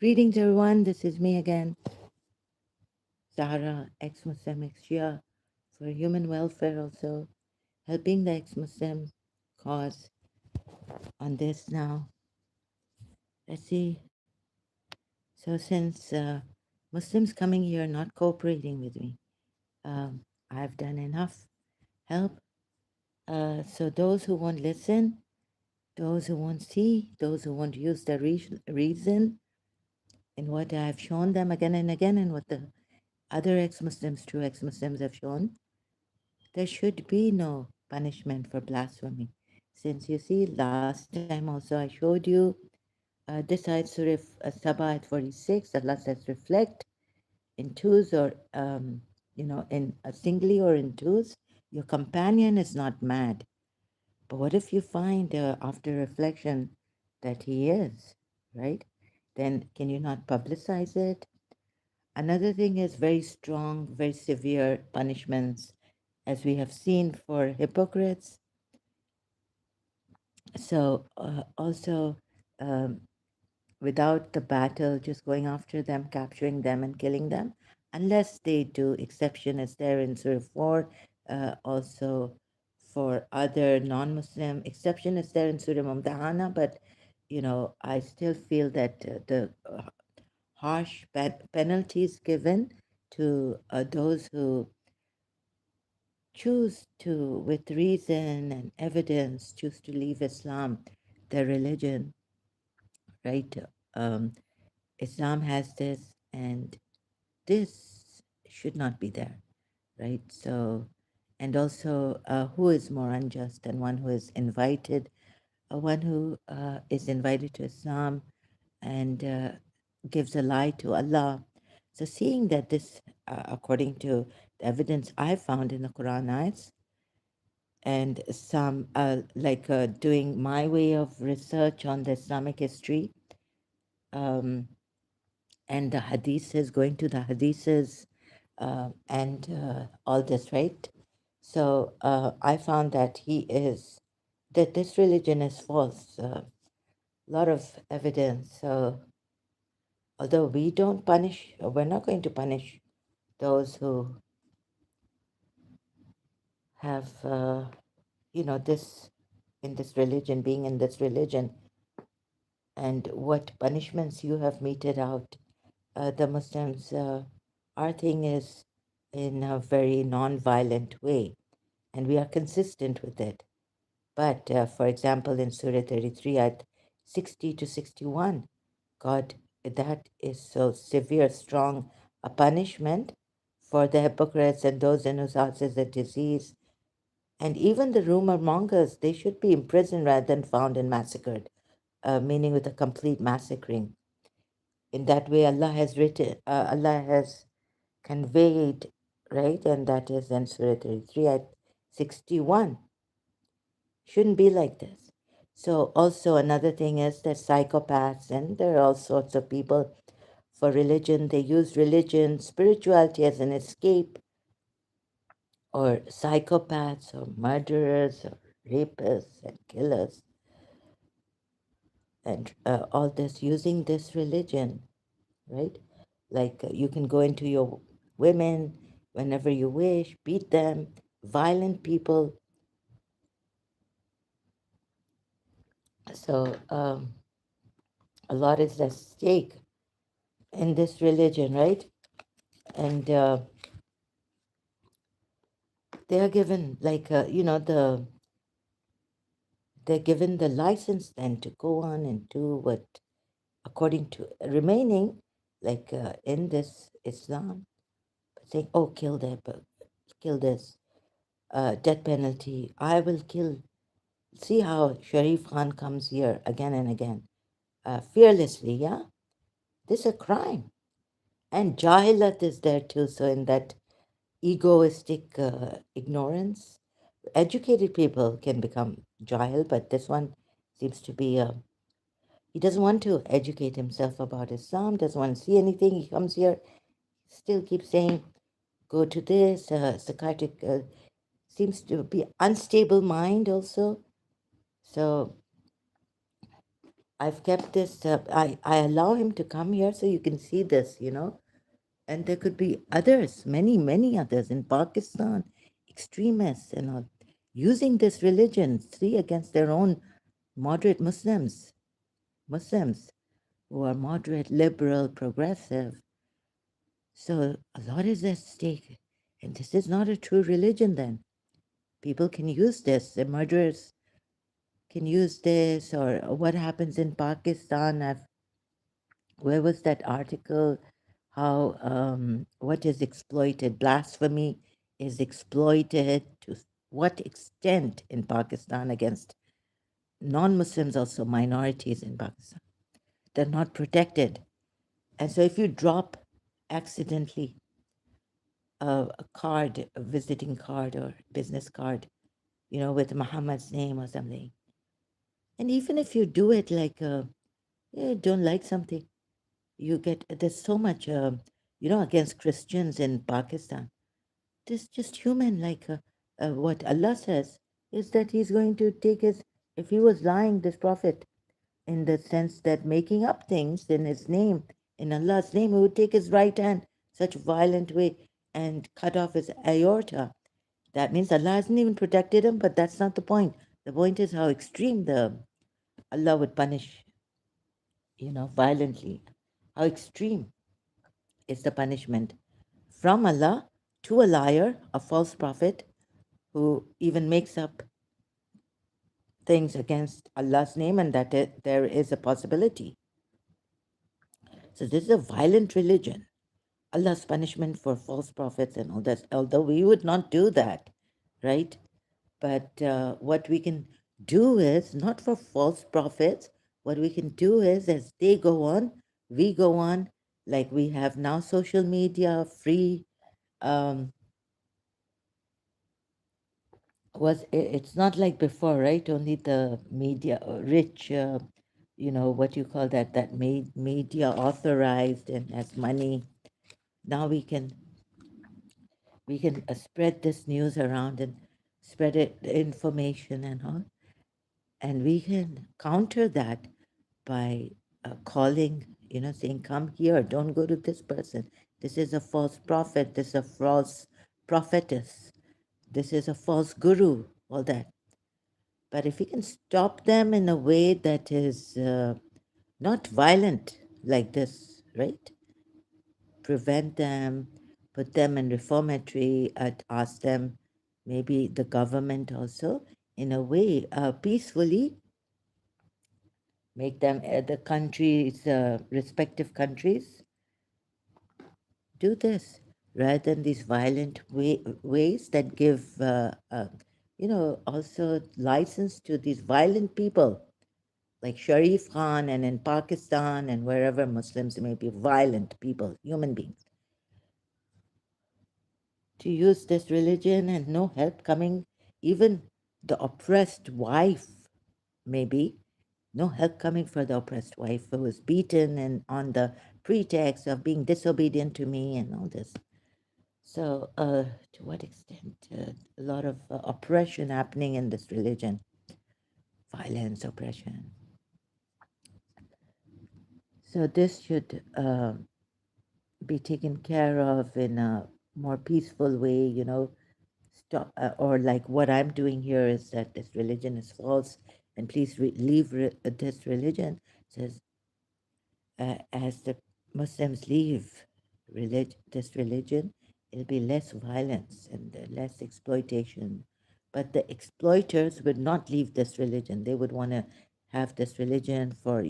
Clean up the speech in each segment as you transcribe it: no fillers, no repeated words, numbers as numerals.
Greetings, everyone. This is me again, Zahra, ex-Muslim, ex-Shia, for human welfare, also helping the ex-Muslim cause on this now. Let's see. So since Muslims coming here not cooperating with me, I've done enough help. So those who won't listen, those who won't see, those who won't use the reason in what I've shown them again and again and what the other ex-Muslims, true ex-Muslims have shown, there should be no punishment for blasphemy. Since you see, last time also I showed you this ayat Surah Sabah at 46, Allah says, reflect in twos or, in singly or in twos. Your companion is not mad. But what if you find after reflection that he is, right? Then can you not publicize it? Another thing is very strong, very severe punishments, as we have seen for hypocrites. So also, um, without the battle, just going after them, capturing them, and killing them, unless they do exception, as there in Surah 4, also for other non-Muslim, exception is there in Surah Mumtahana, but I still feel that the harsh penalties given to those who choose to, with reason and evidence, choose to leave Islam, their religion, right? Um, Islam has this, and this should not be there, right? So, and also, who is more unjust than one who is invited, one who is invited to Islam and gives a lie to Allah? So, seeing that this, according to the evidence I found in the Quran ayats, and some doing my way of research on the Islamic history, um, and the hadiths, going to the hadiths, and all this, right? So I found that that this religion is false. A lot of evidence. So although we don't punish, or we're not going to punish those who have, this in this religion, being in this religion, and what punishments you have meted out. The Muslims, our thing is in a very non-violent way, and we are consistent with it. But for example, in Surah 33 at 60 to 61, God, that is so severe, strong a punishment for the hypocrites and those in whose hearts is a disease. And even the rumor mongers, they should be imprisoned rather than found and massacred, meaning with a complete massacring. In that way, Allah has conveyed, right? And that is in Surah 33 at 61. Shouldn't be like this. So also another thing is that psychopaths, and there are all sorts of people for religion. They use religion, spirituality as an escape, or psychopaths or murderers or rapists and killers, and all this using this religion, right? Like you can go into your women whenever you wish, beat them, violent people. So a lot is at stake in this religion, right? And they are given they're given the license then to go on and do what according to remaining in this Islam, saying, oh, kill this, death penalty, I will kill. See how Sharif Khan comes here again and again, fearlessly, yeah? This is a crime. And Jahilat is there too, so in that egoistic ignorance, educated people can become Jahil, but this one seems to be, he doesn't want to educate himself about Islam, doesn't want to see anything. He comes here, still keeps saying, go to this, psychiatric, seems to be unstable mind also. So I've kept this, I allow him to come here so you can see this, and there could be others, many, many others in Pakistan, extremists and all, using this religion, see, against their own moderate Muslims who are moderate, liberal, progressive. So a lot is at stake. And this is not a true religion then. People can use this. The murderers can use this, or what happens in Pakistan. Where was that article? How what is exploited? Blasphemy is exploited to what extent in Pakistan against non-Muslims, also minorities in Pakistan. They're not protected. And so if you drop accidentally a card, a visiting card or business card, with Muhammad's name or something, and even if you do it like, don't like something, there's so much, against Christians in Pakistan. This just human, like what Allah says is that He's going to take his, if he was lying, this prophet, in the sense that making up things in his name, in Allah's name, he would take his right hand, such violent way, and cut off his aorta. That means Allah hasn't even protected him, but that's not the point. The point is how extreme the Allah would punish, violently. How extreme is the punishment from Allah to a liar, a false prophet, who even makes up things against Allah's name, and that there is a possibility. So this is a violent religion. Allah's punishment for false prophets and all that, although we would not do that, right? But what we can do is, not for false prophets, what we can do is, as they go on, we go on, like we have now social media, free. Um, it's not like before, right? Only the media, rich, what you call that made media authorized and has money. Now we can spread this news around and spread it, information and all, and we can counter that by calling, saying, come here, don't go to this person, this is a false prophet, this is a false prophetess, this is a false guru, all that. But if we can stop them in a way that is not violent like this, right? Prevent them, put them in reformatory, ask them, maybe the government also, in a way, peacefully, make them, the countries, respective countries, do this rather than these violent ways that give, also license to these violent people like Sharif Khan, and in Pakistan and wherever Muslims may be, violent people, human beings, to use this religion and no help coming, even the oppressed wife, maybe, no help coming for the oppressed wife who was beaten and on the pretext of being disobedient to me and all this. So, to what extent? A lot of oppression happening in this religion, violence, oppression. So, this should be taken care of in a more peaceful way, stop, or like what I'm doing here is that this religion is false, and please leave this religion. Says, as the Muslims leave this religion, it'll be less violence and less exploitation. But the exploiters would not leave this religion. They would want to have this religion for,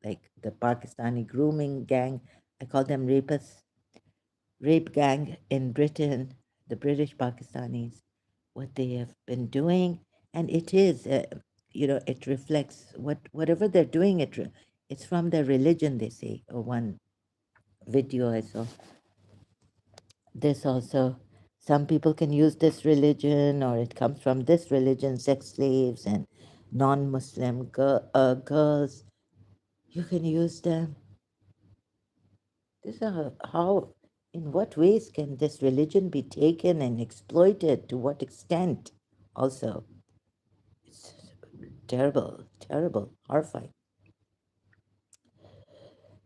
like the Pakistani grooming gang. I call them rapists, rape gang in Britain, the British Pakistanis, what they have been doing. And it is, it reflects whatever they're doing, it's from their religion, they say. Or one video I saw. This also, some people can use this religion, or it comes from this religion, sex slaves and non-Muslim girls. You can use them. This is how, in what ways can this religion be taken and exploited? To what extent? Also, it's terrible, terrible, horrifying.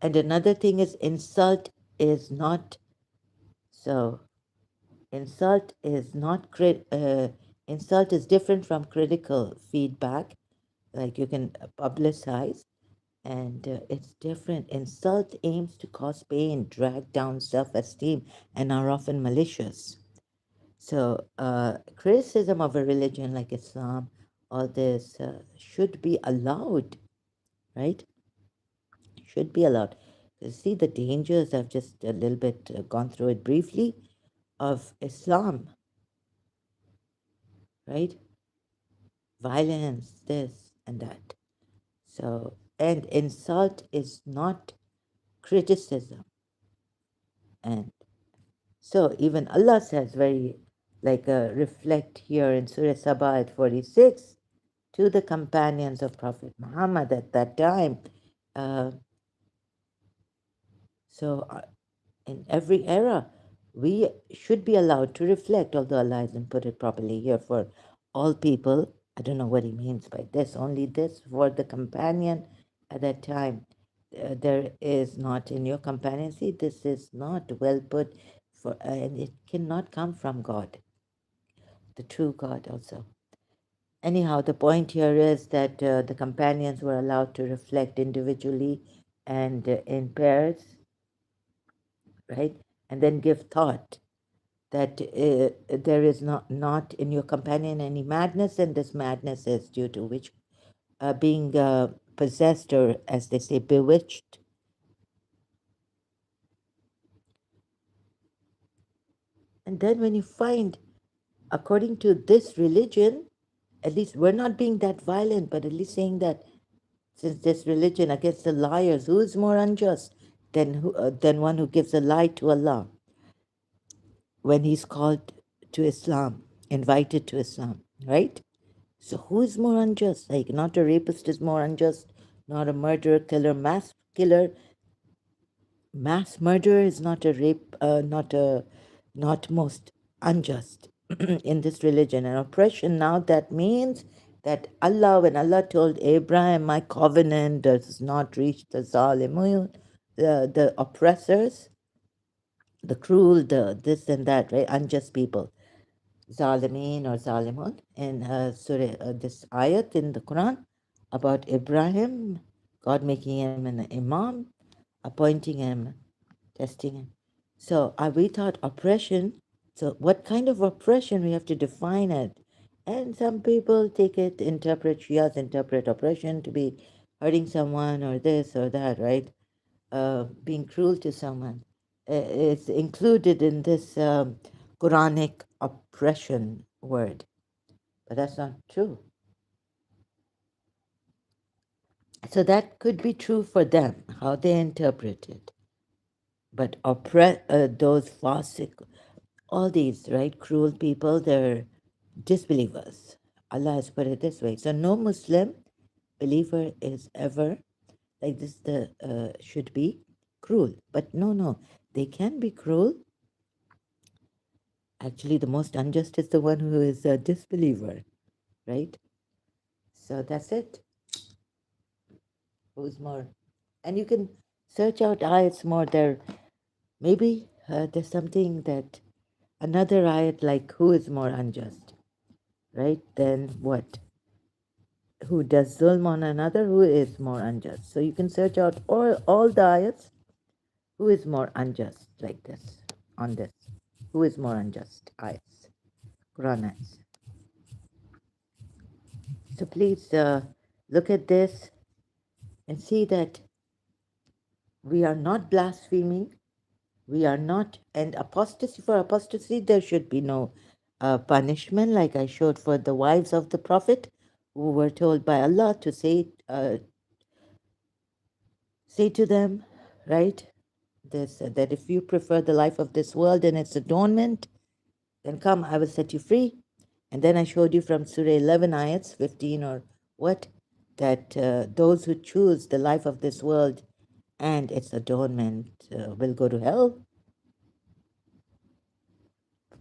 And another thing is insult is not so. Insult is not insult is different from critical feedback, like you can publicize, and it's different. Insult aims to cause pain, drag down self-esteem, and are often malicious. So, criticism of a religion like Islam, all this should be allowed, right? Should be allowed. See the dangers. I've just a little bit gone through it briefly of Islam, right? Violence, this and that. So, and insult is not criticism. And so, even Allah says very, like, reflect here in Surah Sabah at 46 to the companions of Prophet Muhammad at that time. Uh, so, in every era, we should be allowed to reflect, although Allah hasn't put it properly here for all people. I don't know what he means by this, only this for the companion at that time. There is not in your companion. See, this is not well put for, and it cannot come from God, the true God also. Anyhow, the point here is that the companions were allowed to reflect individually and in pairs, right? And then give thought that there is not in your companion any madness, and this madness is due to which being possessed, or as they say, bewitched. And then when you find, according to this religion, at least we're not being that violent, but at least saying that since this religion against the liars, who is more unjust than one who gives a lie to Allah when he's called to Islam, invited to Islam, right? So who is more unjust? Like, not a rapist is more unjust, not a murderer, killer, mass killer. Mass murderer is not a not most unjust in this religion. And oppression now, that means that Allah, when Allah told Abraham, my covenant does not reach the zalimun, the oppressors, the cruel, the this and that, right? Unjust people. Zalimin or Zalimun in Surah, this ayat in the Quran about Ibrahim, God making him an imam, appointing him, testing him. So we thought oppression. So what kind of oppression we have to define it? And some people take it, Shias interpret oppression to be hurting someone or this or that, right? Being cruel to someone. It's included in this Quranic oppression word, but that's not true. So that could be true for them, how they interpret it. But those fasik, all these, right, cruel people, they're disbelievers. Allah has put it this way. So no Muslim believer is ever like this. The should be cruel, but no, they can be cruel. Actually, the most unjust is the one who is a disbeliever, right? So that's it. Who's more? And you can search out ayats more there. Maybe there's something that another ayat like who is more unjust, right? Then what? Who does zulm on another? Who is more unjust? So you can search out all the ayats. Who is more unjust like this on this? Who is more unjust? Ayats, Quran ayats. So please look at this and see that we are not blaspheming. We are not, and apostasy, for apostasy, there should be no punishment, like I showed for the wives of the Prophet who were told by Allah to say to them, right, this that if you prefer the life of this world and its adornment, then come, I will set you free. And then I showed you from Surah 11 ayats, 15 or what, that those who choose the life of this world and its adornment will go to hell.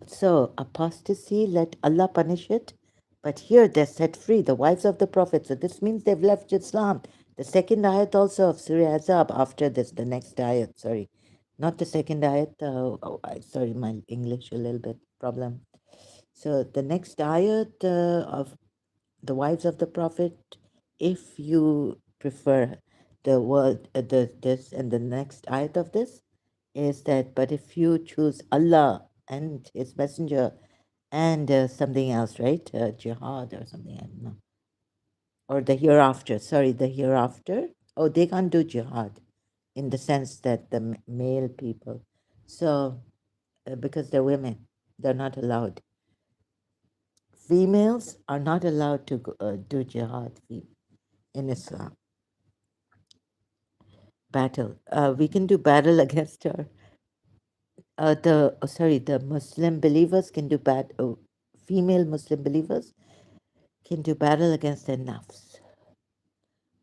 So apostasy, let Allah punish it. But here they're set free, the wives of the Prophet. So this means they've left Islam. The second ayat also of Surah Azab after this, the next ayat, sorry. Not the second ayat, sorry, my English a little bit problem. So the next ayat of the wives of the Prophet, if you prefer the word, this and the next ayat of this is that, but if you choose Allah and His Messenger and something else, right? Jihad or something, I don't know. Or the hereafter, sorry, the hereafter. Oh, they can't do jihad in the sense that the male people. So, because they're women, they're not allowed. Females are not allowed to do jihad in Islam. Battle. We can do battle against our the Muslim believers can do female Muslim believers can do battle against their nafs,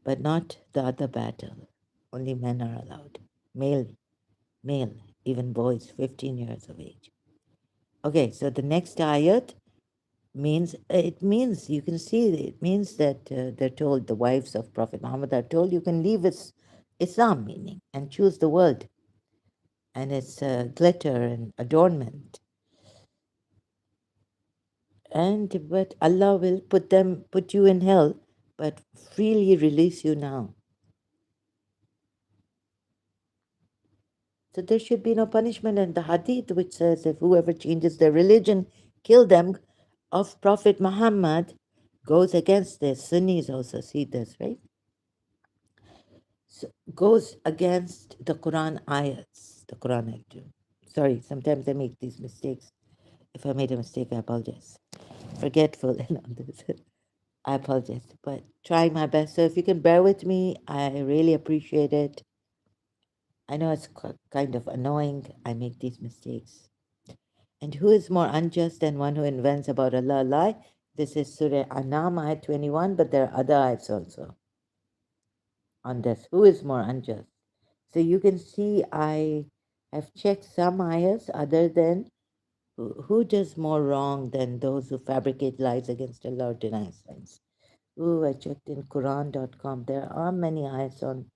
but not the other battle. Only men are allowed. Male, male, even boys, 15 years of age. Okay, so the next ayat means you can see it means that they're told the wives of Prophet Muhammad are told you can leave Islam meaning and choose the world and its glitter and adornment. And but Allah will put you in hell, but freely release you now. So there should be no punishment. And the hadith which says if whoever changes their religion, kill them, of Prophet Muhammad goes against this. Sunnis also see this, right? So goes against the Quran ayats. The Quran ayat too. Sorry, sometimes I make these mistakes. If I made a mistake, I apologize. Forgetful and all this. I apologize, but trying my best. So if you can bear with me, I really appreciate it. I know it's kind of annoying. I make these mistakes. And who is more unjust than one who invents about Allah a lie? This is Surah Anam, ayat 21, but there are other ayats also on this. Who is more unjust? So you can see I have checked some ayats other than who does more wrong than those who fabricate lies against Allah or deny signs. Ooh, I checked in Quran.com. There are many ayats on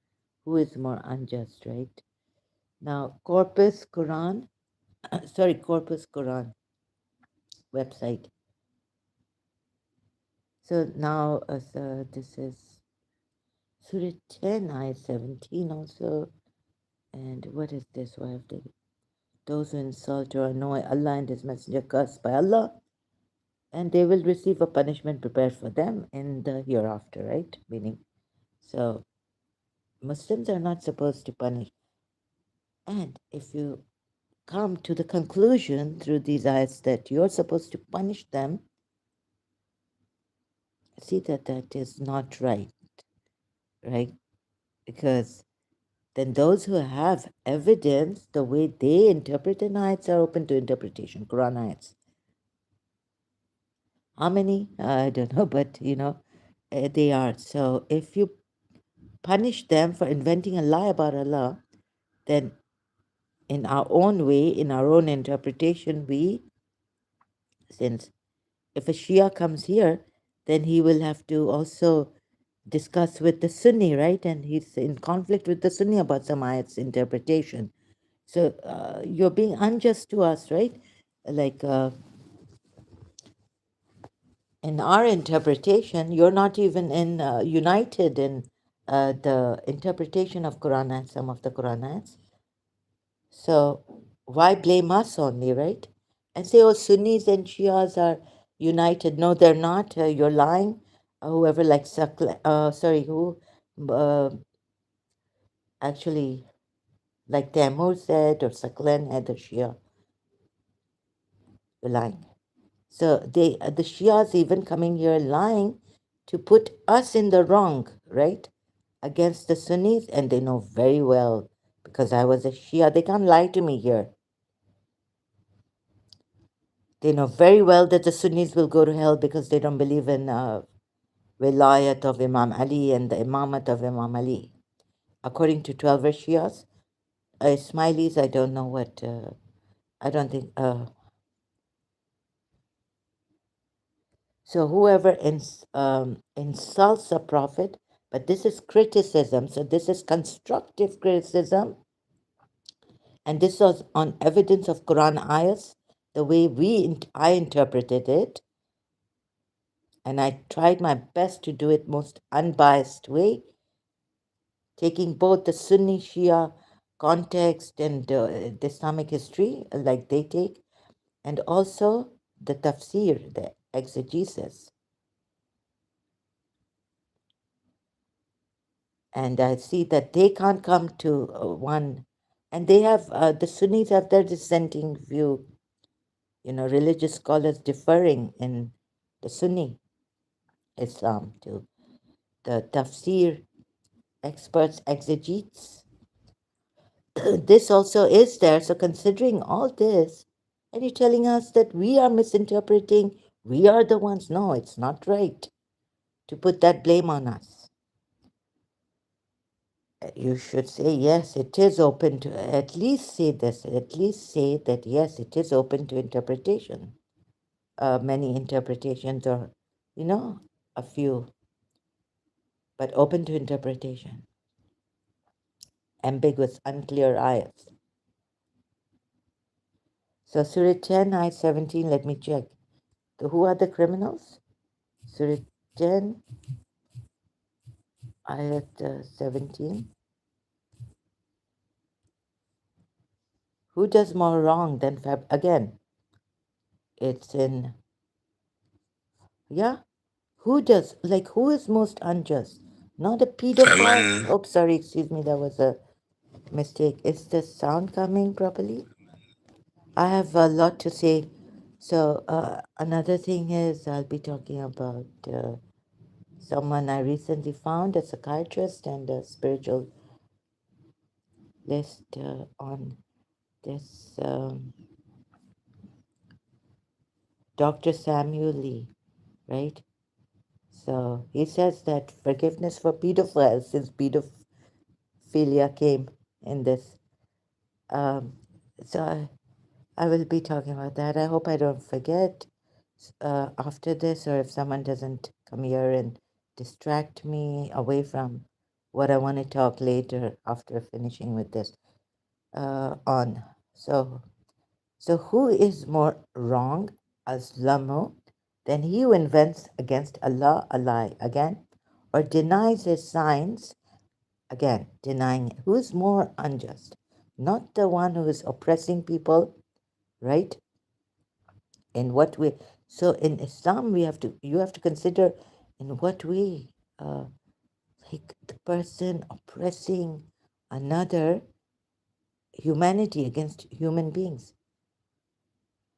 who is more unjust, right? Now, Corpus Quran, Corpus Quran website. So now, this is Surah 10, ayat 17 also. And what is this? Why have they? Those who insult or annoy Allah and His Messenger cursed by Allah, and they will receive a punishment prepared for them in the hereafter, right? Meaning, so Muslims are not supposed to punish. And if you come to the conclusion through these ayats that you're supposed to punish them, see that is not right, right? Because then those who have evidence, the way they interpret an ayats are open to interpretation, Quran ayats. How many? I don't know, but they are. So if you punish them for inventing a lie about Allah, then in our own way, in our own interpretation, since if a Shia comes here, then he will have to also discuss with the Sunni, right? And he's in conflict with the Sunni about some ayat's interpretation. So you're being unjust to us, right? Like in our interpretation, you're not even united in the interpretation of Quran and some of the Quran ayats. So why blame us only, right? And say, oh, Sunnis and Shias are united. No, they're not. You're lying. Whoever like who uh, actually like Taimur said or Saklan had a Shia, you're lying. So the Shias even coming here lying to put us in the wrong, right? Against the Sunnis, and they know very well because I was a Shia. They can't lie to me here. They know very well that the Sunnis will go to hell because they don't believe in wilayat of Imam Ali and the imamat of Imam Ali. According to 12 Shias, Ismailis, I don't know what, I don't think, so whoever insults a prophet But this is criticism, so this is constructive criticism, and this was on evidence of Quran ayahs, the way I interpreted it, and I tried my best to do it most unbiased way, taking both the Sunni Shia context and the Islamic history, like they take, and also the tafsir, the exegesis. And I see that they can't come to one, and they have, the Sunnis have their dissenting view, religious scholars differing in the Sunni Islam to the tafsir experts, exegetes. This also is there. So, considering all this, and you're telling us that we are misinterpreting, we are the ones. No, it's not right to put that blame on us. You should say, yes, it is open to, at least say this, at least say that, yes, it is open to interpretation. Many interpretations, or, a few, but open to interpretation. Ambiguous, unclear ayahs. So, Surah 10, ayah 17, let me check. Who are the criminals? Surah 10, ayat 17. Who does more wrong than again? It's in, yeah. Who is most unjust? Not a pedophile. Oh, sorry, excuse me, that was a mistake. Is the sound coming properly? I have a lot to say. So, another thing is, I'll be talking about someone I recently found, a psychiatrist and a spiritual list on this Dr. Samuel Lee, right? So he says that forgiveness for pedophiles, since pedophilia came in this. So I will be talking about that. I hope I don't forget after this, or if someone doesn't come here and distract me away from what I want to talk later after finishing with this on. So who is more wrong, Aslamu, than he who invents against Allah a lie again, or denies his signs again, denying it? Who is more unjust? Not the one who is oppressing people, right? In what way? So in Islam, you have to consider in what way, uh, like the person oppressing another humanity against human beings.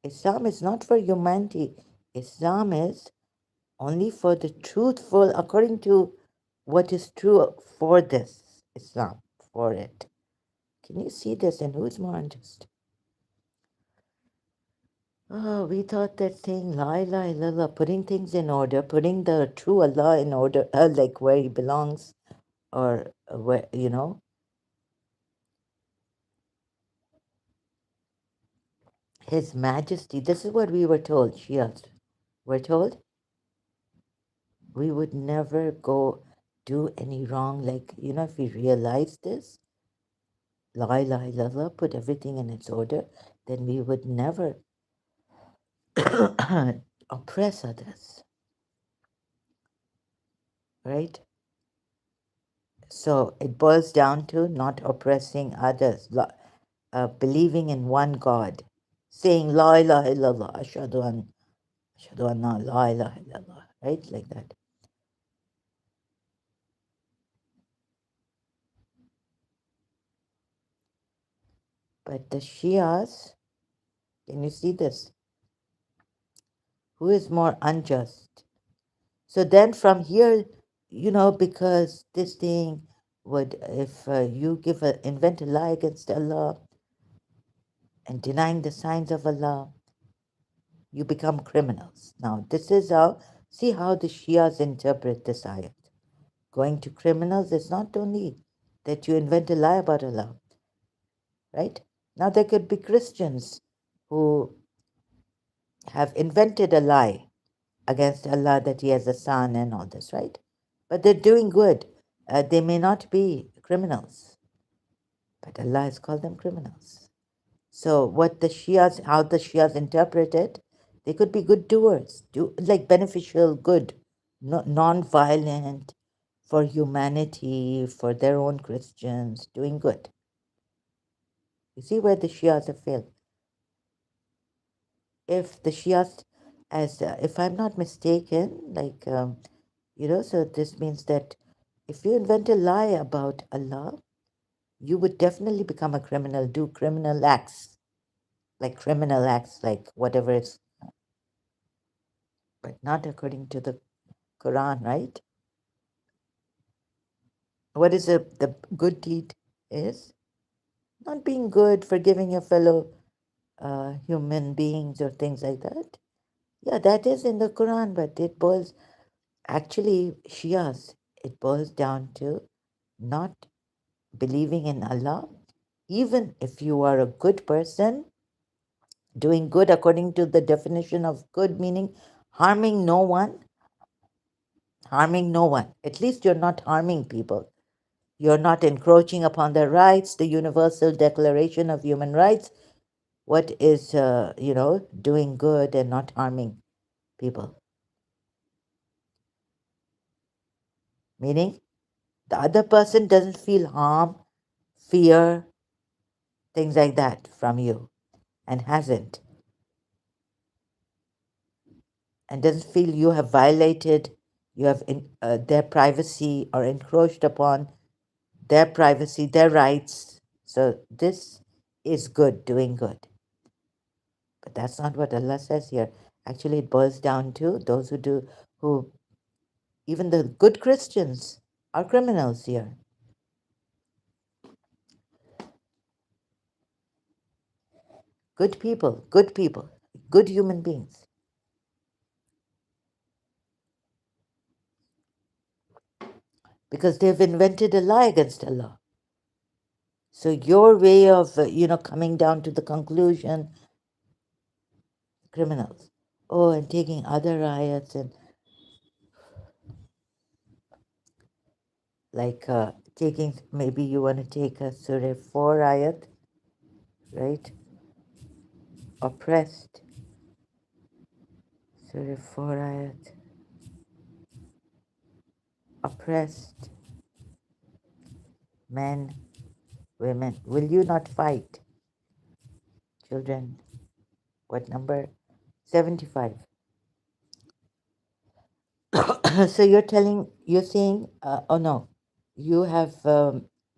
Islam is not for humanity. Islam is only for the truthful, according to what is true for this Islam, for it. Can you see this? And who is more unjust? Oh, we thought that saying la ilaha illallah, putting things in order, putting the true Allah in order, like where he belongs, or where, His Majesty. This is what we were told, Shias. We're told we would never go do any wrong. Like, if we realize this, la ilaha illallah, put everything in its order, then we would never oppress others, right? So it boils down to not oppressing others, believing in one God, saying la ilaha illallah, ashhadu anna la ilaha illallah, right? Like that. But the Shias, can you see this? Who is more unjust? So then from here, because this thing would, if you invent a lie against Allah and denying the signs of Allah, you become criminals. Now, this is see how the Shias interpret this ayat. Going to criminals is not only that you invent a lie about Allah, right? Now, there could be Christians who have invented a lie against Allah that he has a son and all this, right? But they're doing good. They may not be criminals, but Allah has called them criminals. So what the Shias, how the Shias interpret it, they could be good doers, like beneficial good, non-violent, for humanity, for their own Christians, doing good. You see where the Shias have failed. If the Shias, as if I'm not mistaken, like so this means that if you invent a lie about Allah, you would definitely become a criminal, do criminal acts, like whatever it's, but not according to the Quran, right? What is the good deed is? Not being good, forgiving your fellow human beings or things like that. Yeah, that is in the Quran, but it boils, actually, Shias, it boils down to not believing in Allah, even if you are a good person, doing good according to the definition of good, meaning harming no one, harming no one. At least you're not harming people. You're not encroaching upon their rights, the Universal Declaration of Human Rights. What is, doing good and not harming people? Meaning, the other person doesn't feel harm, fear, things like that from you, and hasn't, and doesn't feel you have violated, you have their privacy or encroached upon their privacy, their rights. So this is good, doing good. But that's not what Allah says here. Actually, it boils down to those who, even the good Christians, are criminals here. Good people, good human beings. Because they've invented a lie against Allah. So your way of, coming down to the conclusion, criminals. Oh, and taking other ayats and like taking, maybe you want to take a Surah 4 ayat, right? Oppressed. Surah 4 ayat. Oppressed men, women. Will you not fight? Children. What number? 75. So you're saying, oh no, you have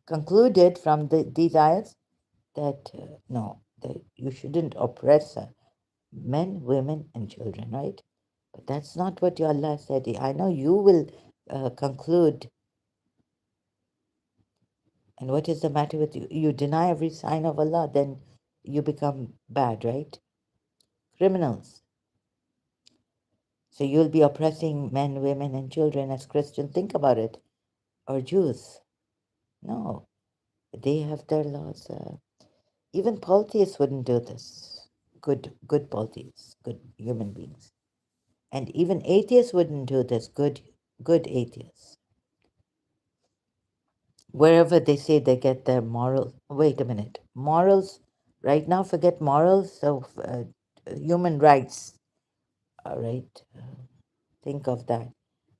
concluded from these ayats that no, that you shouldn't oppress men, women, and children, right? But that's not what your Allah said. I know you will conclude. And what is the matter with you? You deny every sign of Allah, then you become bad, right? Criminals. So you'll be oppressing men, women, and children as Christians. Think about it. Or Jews. No, they have their laws. Even polytheists wouldn't do this. Good polytheists, good human beings. And even atheists wouldn't do this. Good atheists. Wherever they say they get their moral. Wait a minute. Morals. Right now, forget morals. So human rights. All right. Think of that.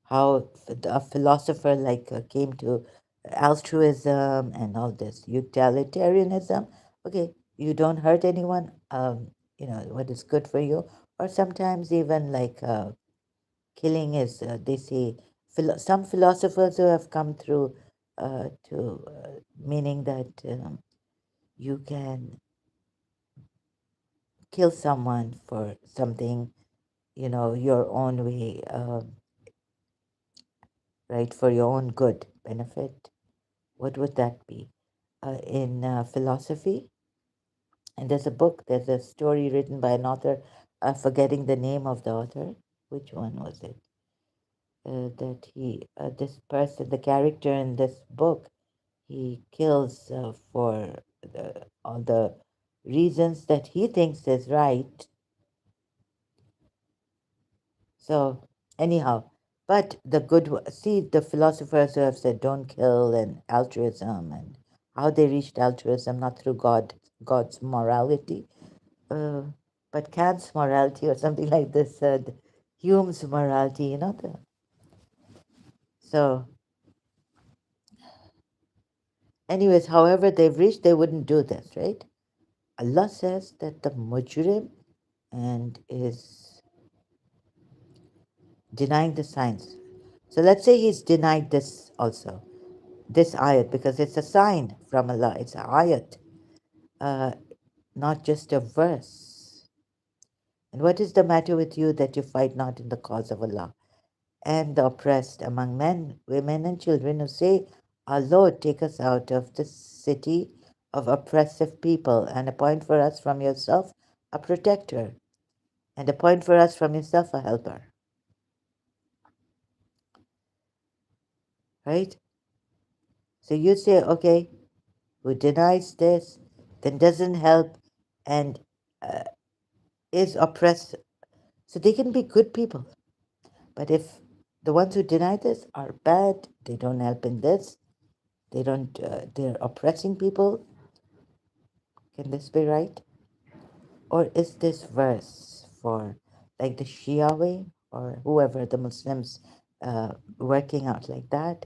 How a philosopher like came to altruism and all this utilitarianism. Okay, you don't hurt anyone. What is good for you, or sometimes even like killing is. They say some philosophers who have come through to meaning that you can kill someone for something, your own way. Right, for your own good benefit. What would that be? In philosophy, and there's a story written by an author, forgetting the name of the author. Which one was it? This person, the character in this book, he kills for all the reasons that he thinks is right. So, anyhow, But see, the philosophers who have said don't kill and altruism and how they reached altruism, not through God's morality, uh, but Kant's morality or something like this said Hume's morality, so anyways, however they've reached, they wouldn't do this, right? Allah says that the mujrim and is denying the signs. So let's say he's denied this also, this ayat, because it's a sign from Allah. It's a ayat, uh, not just a verse. And what is the matter with you that you fight not in the cause of Allah? And the oppressed among men, women, and children who say, our Lord, take us out of this city of oppressive people and appoint for us from yourself a protector and appoint for us from yourself a helper. Right? So you say, okay, who denies this, then doesn't help, and uh, is oppressed. So they can be good people. But if the ones who deny this are bad, they don't help in this, they're oppressing people, can this be right? Or is this verse for like the Shia way or whoever the Muslims working out like that?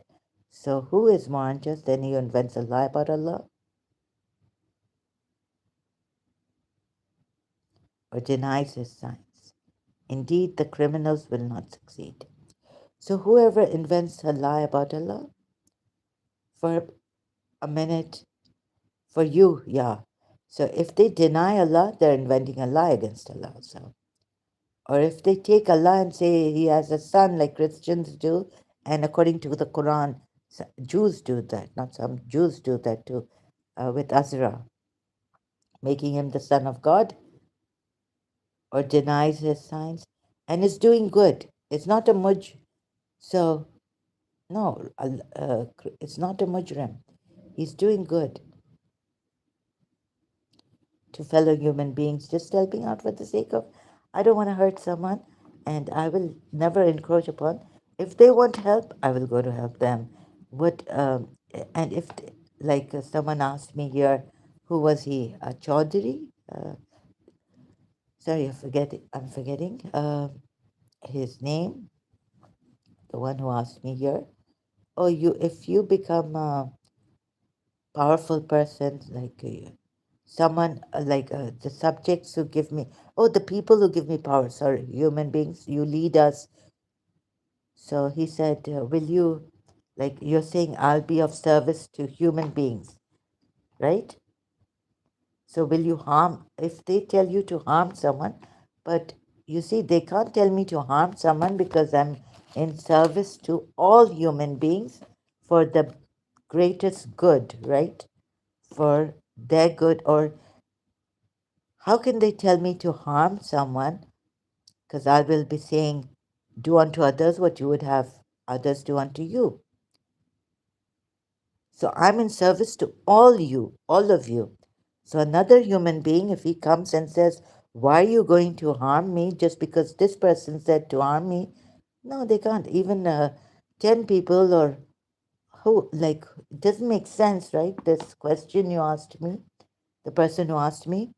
So who is more unjust than he who invents a lie about Allah or denies his signs? Indeed, the criminals will not succeed. So whoever invents a lie about Allah for a minute, for you, yeah. So if they deny Allah, they're inventing a lie against Allah. So, or if they take Allah and say he has a son, like Christians do, and according to the Quran, Jews do that. Not some Jews do that too, with Azra, making him the son of God, or denies his signs, and is doing good. It's not a So no, it's not a mujrim. He's doing good to fellow human beings, just helping out for the sake of, I don't want to hurt someone, and I will never encroach upon. If they want help, I will go to help them. What and if like someone asked me here, who was he? A Chaudhary? Sorry, I'm forgetting his name. The one who asked me here. Oh, if you become a powerful person, like someone like the subjects who give me, oh, the people who give me power, sorry, human beings, you lead us. So he said, will you, like you're saying, I'll be of service to human beings, right? So will you harm, if they tell you to harm someone, but you see, they can't tell me to harm someone because I'm in service to all human beings for the greatest good, right? For their good, or how can they tell me to harm someone? Because I will be saying, do unto others what you would have others do unto you. So I'm in service to all of you. So another human being, if he comes and says, why are you going to harm me just because this person said to harm me? No, they can't. Even 10 people or who, like, it doesn't make sense, right? This question you asked me, the person who asked me,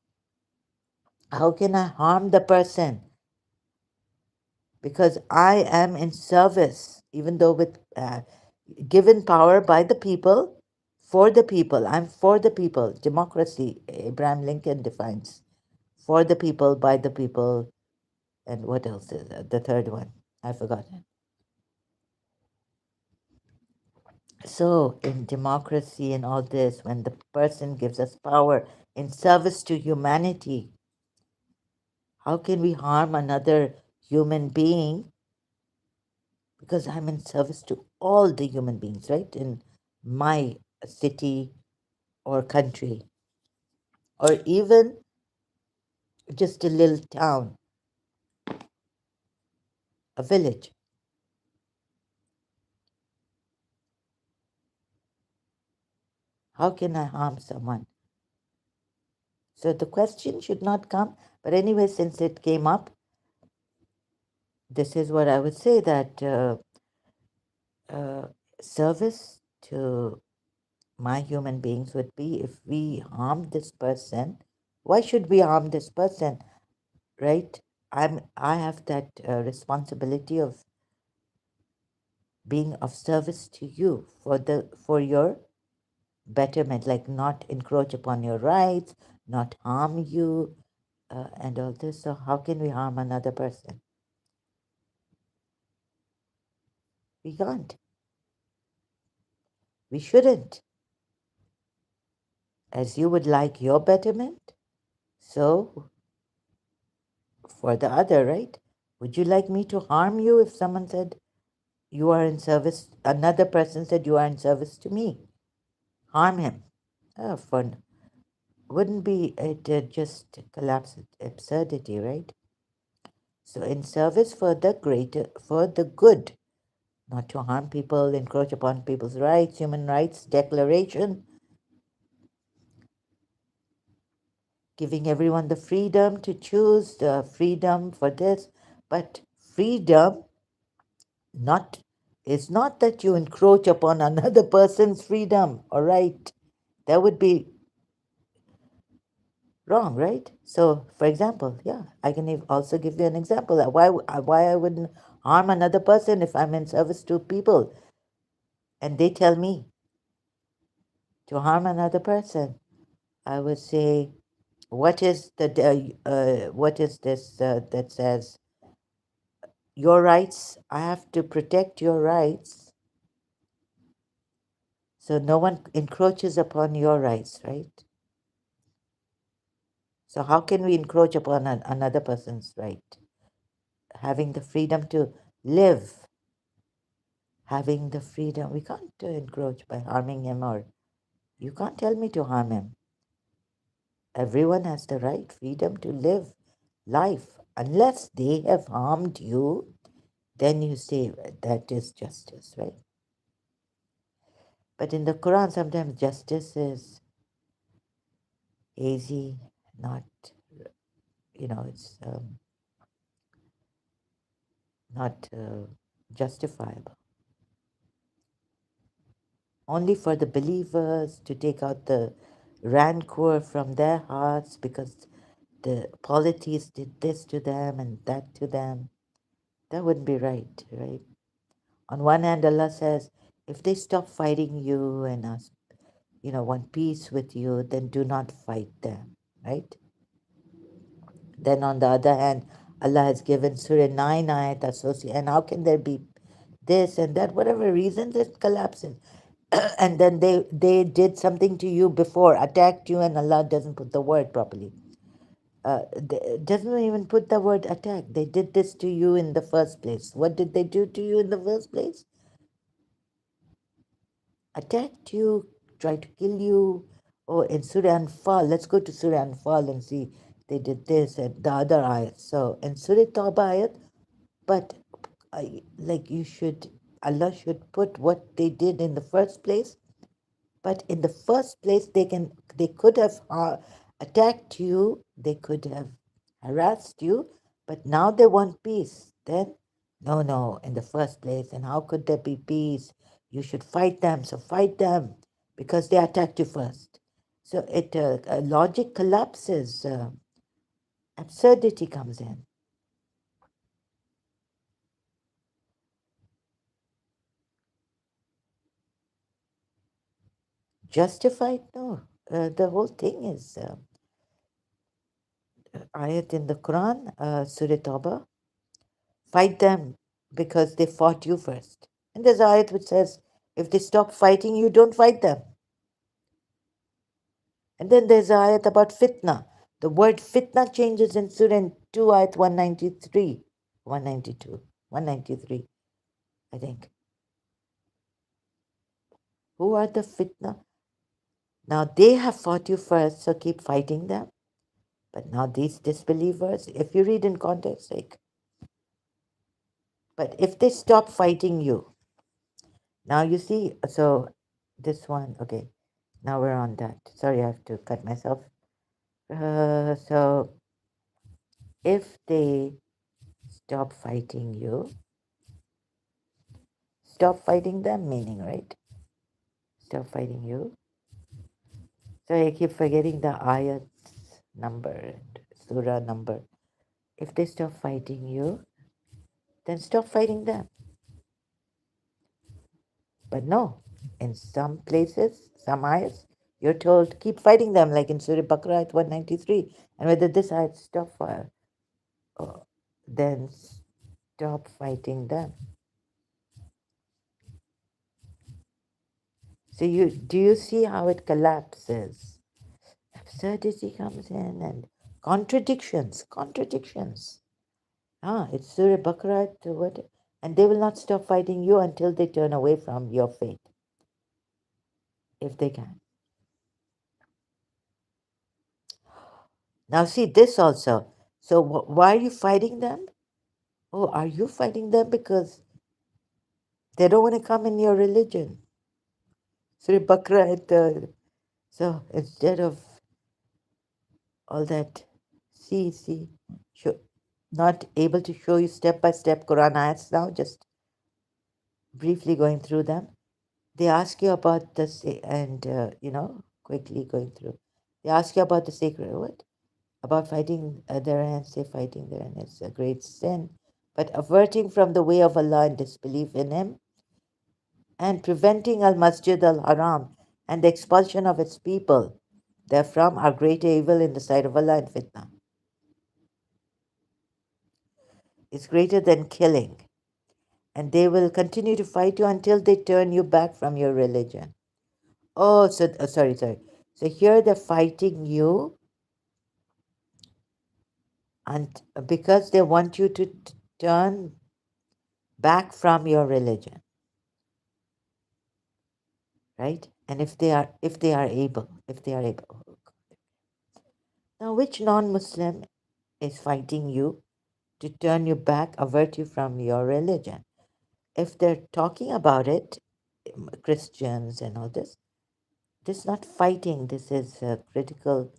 how can I harm the person? Because I am in service, even though with given power by the people, for the people. I'm for the people. Democracy, Abraham Lincoln defines for the people, by the people, and what else is the third one? I forgot. So, in democracy and all this, when the person gives us power in service to humanity, how can we harm another human being? Because I'm in service to all the human beings, right? In my city or country, or even just a little town, a village. How can I harm someone? So the question should not come. But anyway, since it came up, this is what I would say, that service to my human beings would be if we harm this person. Why should we harm this person, right? I have that responsibility of being of service to you for your betterment, like not encroach upon your rights, not harm you, and all this. So how can we harm another person? We can't. We shouldn't. As you would like your betterment, so for the other, right? Would you like me to harm you if someone said you are in service? Another person said you are in service to me. Harm him. For wouldn't be it just collapse absurdity, right? So in service for the greater, for the good, not to harm people, encroach upon people's rights, human rights declaration, giving everyone the freedom to choose, the freedom for this, but freedom not is not that you encroach upon another person's freedom, all right? That would be wrong, right? So, for example, yeah, I can also give you an example that why I wouldn't harm another person if I'm in service to people, and they tell me to harm another person. I would say, what is this that says your rights? I have to protect your rights, so no one encroaches upon your rights, right? So how can we encroach upon another person's right? Having the freedom to live, having the freedom. We can't encroach by harming him, or you can't tell me to harm him. Everyone has the right freedom to live life. Unless they have harmed you, then you say that is justice, right? But in the Quran, sometimes justice is hazy, not, it's not justifiable. Only for the believers to take out the rancor from their hearts because the polities did this to them and that to them. That wouldn't be right, right? On one hand, Allah says, if they stop fighting you and us, want peace with you, then do not fight them, right? Then on the other hand, Allah has given Surah 9 ayat associate, and how can there be this and that, whatever reasons it collapses. And then they did something to you before, attacked you, and Allah doesn't put the word properly. Doesn't even put the word attack. They did this to you in the first place. What did they do to you in the first place? Attacked you, tried to kill you. Oh, in Surah Anfal, let's go to Surah Anfal and see they did this and the other ayat. So in Surah Tawbah ayat, but like Allah should put what they did in the first place. But in the first place, they could have attacked you, they could have harassed you, but now they want peace. Then, no, in the first place, and how could there be peace? You should fight them, so fight them because they attacked you first. So logic collapses, absurdity comes in. Justified? No. The whole thing is ayat in the Quran, Surah Tawbah. Fight them because they fought you first. And there's an ayat which says, if they stop fighting you, don't fight them. And then there's an ayat about fitna. The word fitna changes in Surah 2, ayat 193, 192, 193, I think. Who are the fitna? Now they have fought you first, so keep fighting them. But now these disbelievers, if you read in context, like, but if they stop fighting you, now you see, so this one, okay, now we're on that. Sorry, I have to cut myself. So if they stop fighting you, stop fighting them, meaning, right? Stop fighting you. So I keep forgetting the ayat number and surah number. If they stop fighting you, then stop fighting them. But no, in some places, some ayats, you're told keep fighting them, like in Surah Baqarah ayat 193. And whether this ayat stop fire, then stop fighting them. So do you see how it collapses? Absurdity comes in and contradictions. It's Surah Baqarah to what? And they will not stop fighting you until they turn away from your faith, if they can. Now see this also. So why are you fighting them? Oh, are you fighting them because they don't want to come in your religion? Surah Baqarah. So instead of all that, show, not able to show you step by step Quran ayats now, just briefly going through them. They ask you about quickly going through. They ask you about the sacred what? About fighting their hands, say fighting their hands is a great sin, but averting from the way of Allah and disbelief in Him, and preventing Al Masjid Al Haram and the expulsion of its people therefrom are greater evil in the sight of Allah and fitna. It's greater than killing, and they will continue to fight you until they turn you back from your religion. Oh, so sorry. So here they're fighting you, and because they want you to turn back from your religion, right? And if they are able. Now, which non-Muslim is fighting you to turn you back, avert you from your religion? If they're talking about it, Christians and all this, this is not fighting. This is a critical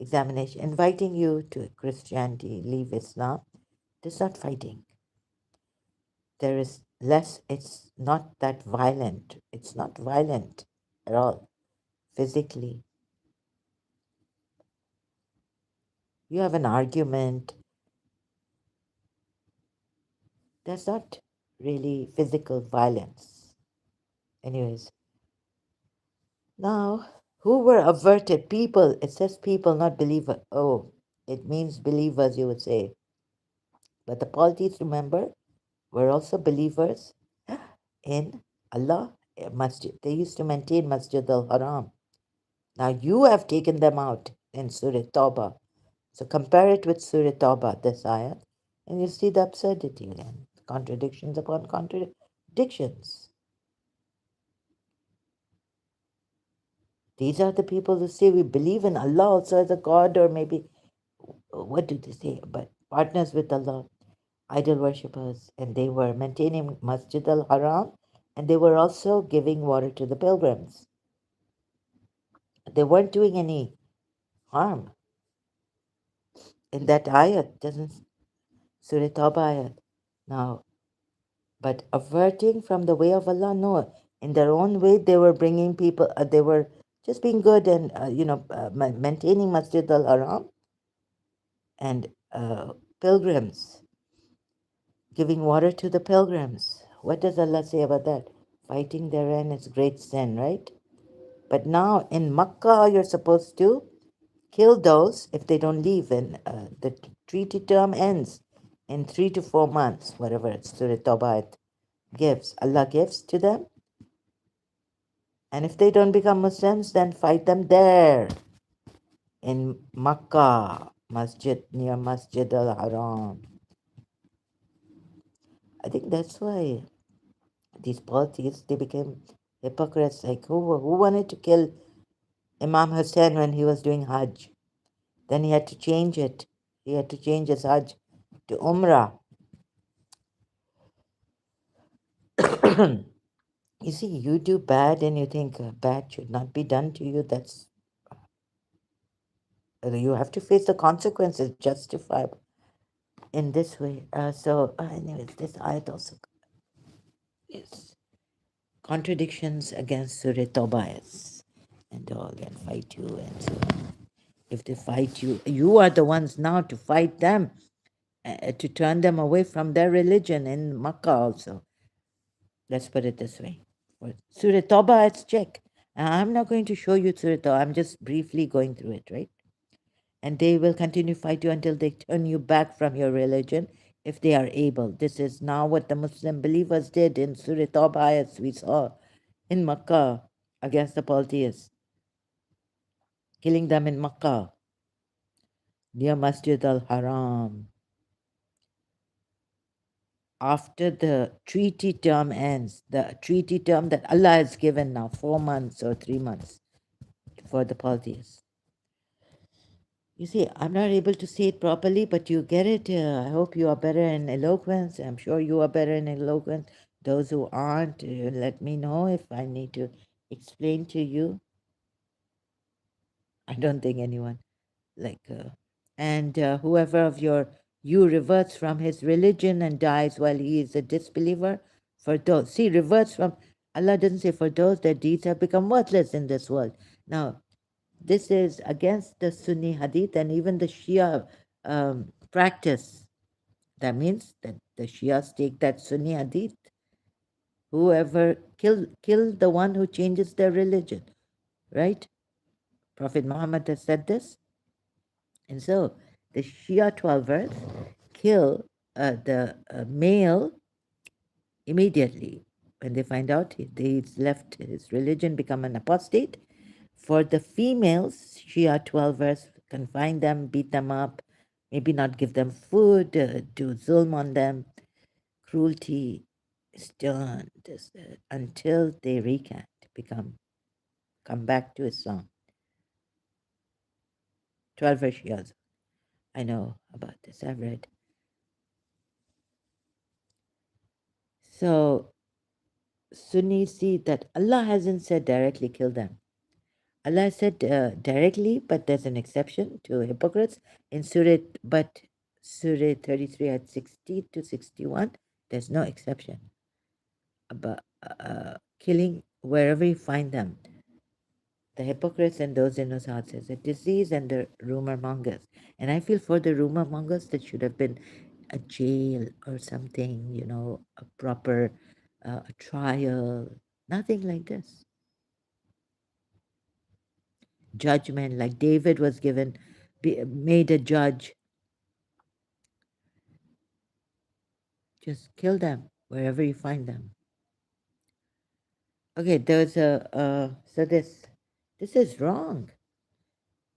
examination, inviting you to Christianity, leave Islam. This is not fighting. There is less, it's not that violent. It's not violent at all, physically. You have an argument. There's not really physical violence. Anyways, now, who were averted? People. It says people, not believer. Oh, it means believers, you would say. But the polities, remember, were also believers in Allah, Masjid. They used to maintain Masjid al-Haram. Now you have taken them out in Surah Tawbah. So compare it with Surah Tawbah, this ayat, and you see the absurdity again. Contradictions upon contradictions. These are the people who say we believe in Allah also as a God, or maybe, what do they say? But partners with Allah, idol worshippers, and they were maintaining Masjid al-Haram, and they were also giving water to the pilgrims. They weren't doing any harm. In that ayat, doesn't Surah Tawbah ayat. Now, but averting from the way of Allah, no. In their own way, they were bringing people, they were just being good and, maintaining Masjid al-Haram and pilgrims, giving water to the pilgrims. What does Allah say about that? Fighting therein is great sin, right? But now in Makkah, you're supposed to kill those if they don't leave, and the treaty term ends in 3 to 4 months, whatever it's Surah Tawbah gives. Allah gives to them. And if they don't become Muslims, then fight them there in Makkah, near Masjid al-Haram. I think that's why these politics, they became hypocrites. Like who wanted to kill Imam Hussein when he was doing Hajj? Then he had to change it. He had to change his Hajj to Umrah. You see, you do bad and you think bad should not be done to you. That's you have to face the consequences, justifiable in this way. Anyways, this ayat also is contradictions against Surah Tawbah and all, and fight you and so on. If they fight you, you are the ones now to fight them, to turn them away from their religion in Makkah also. Let's put it this way. For Surah Tawbah, let's check. I'm not going to show you Surah Tawbah, I'm just briefly going through it, right? And they will continue to fight you until they turn you back from your religion if they are able. This is now what the Muslim believers did in Surah Tawbah, as we saw in Makkah against the polytheists, killing them in Makkah near Masjid al-Haram. After the treaty term ends, the treaty term that Allah has given now, 4 months or 3 months for the polytheists. You see, I'm not able to say it properly, but you get it. I hope you are better in eloquence. I'm sure you are better in eloquence. Those who aren't, let me know if I need to explain to you. I don't think anyone like, and whoever of you reverts from his religion and dies while he is a disbeliever, for those, see, reverts from, Allah doesn't say for those their deeds have become worthless in this world. Now, this is against the Sunni hadith and even the Shia practice. That means that the Shias take that Sunni hadith. Whoever kill the one who changes their religion, right? Prophet Muhammad has said this. And so the Shia 12ers kill the male immediately when they find out he's left his religion, become an apostate. For the females, Shia 12ers confine them, beat them up, maybe not give them food, do zulm on them, cruelty, stern, until they recant, come back to Islam. 12 Shias. I know about this, I've read. So Sunnis see that Allah hasn't said directly kill them. Allah said directly, but there's an exception to hypocrites in Surah 33 at 60 to 61. There's no exception about killing wherever you find them. The hypocrites and those in whose hearts is a disease and the rumor mongers. And I feel for the rumor mongers that should have been a jail or something, a proper a trial, nothing like this. Judgment, like David was made a judge. Just kill them wherever you find them. Okay, there's so this is wrong.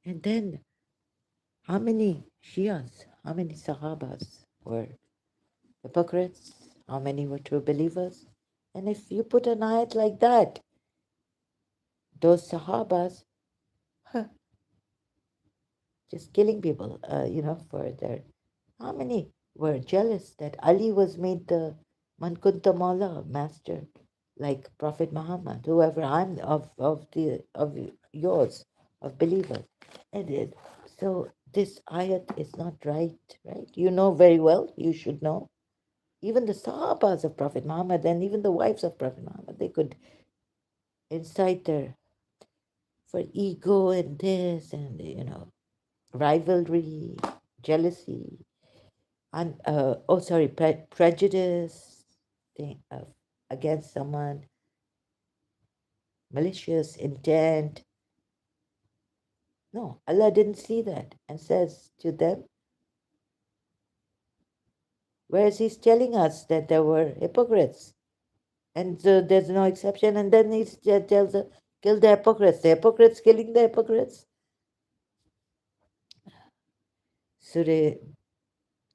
And then how many Shias, how many Sahabas were hypocrites? How many were true believers? And if you put an ayat like that, those Sahabas, just killing people, for their, how many were jealous that Ali was made the Man Kunta Mawla, master, like Prophet Muhammad, whoever I'm of yours, of believers. And so this ayat is not right? You know very well, you should know. Even the Sahabas of Prophet Muhammad and even the wives of Prophet Muhammad, they could incite their, for ego and this and, rivalry, jealousy, and prejudice thing, against someone, malicious intent. No, Allah didn't see that and says to them, whereas He's telling us that there were hypocrites, and so there's no exception. And then He tells us, kill the hypocrites. The hypocrites killing the hypocrites. Surah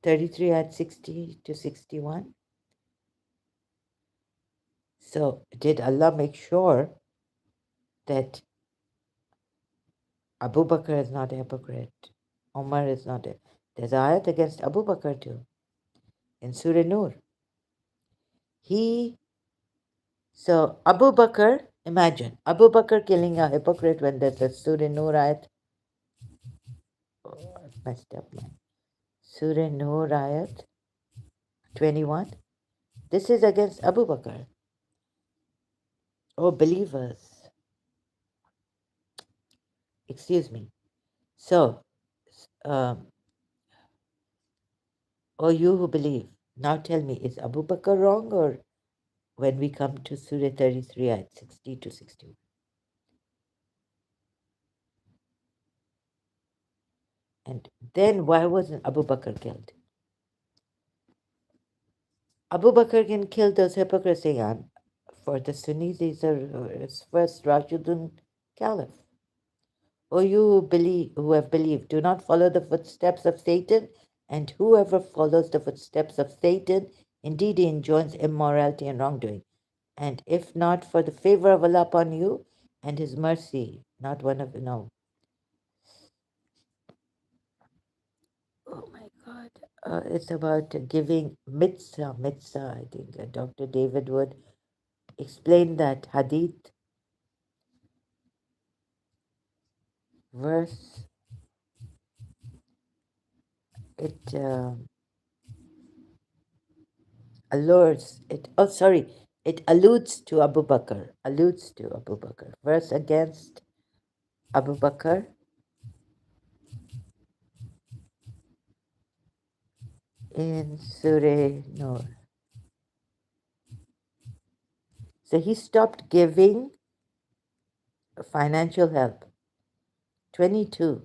33 at 60 to 61. So did Allah make sure that Abu Bakr is not a hypocrite? Umar is not a... There's ayat against Abu Bakr too. In Surah Nur. So Abu Bakr, imagine, Abu Bakr killing a hypocrite when there's a Surah Nur ayat. Oh, I messed up, man. Surah Nur ayat 21. This is against Abu Bakr. Oh, believers, excuse me. So, um, oh, you who believe, now tell me, is Abu Bakr wrong, or when we come to Surah 33 at 60 to 61? And then why wasn't Abu Bakr killed? Abu Bakr can kill those hypocrites again. For the Sunnis, he's his first Rashidun Caliph. O you who have believed, do not follow the footsteps of Satan, and whoever follows the footsteps of Satan, indeed he enjoins immorality and wrongdoing. And if not for the favor of Allah upon you and his mercy, not one of no. Oh my God. It's about giving mitzvah, mitzvah. I think Dr. David would explain that hadith verse. It allures it. Oh, sorry. It alludes to Abu Bakr. Alludes to Abu Bakr. Verse against Abu Bakr in Surah Nur. So he stopped giving financial help. 22.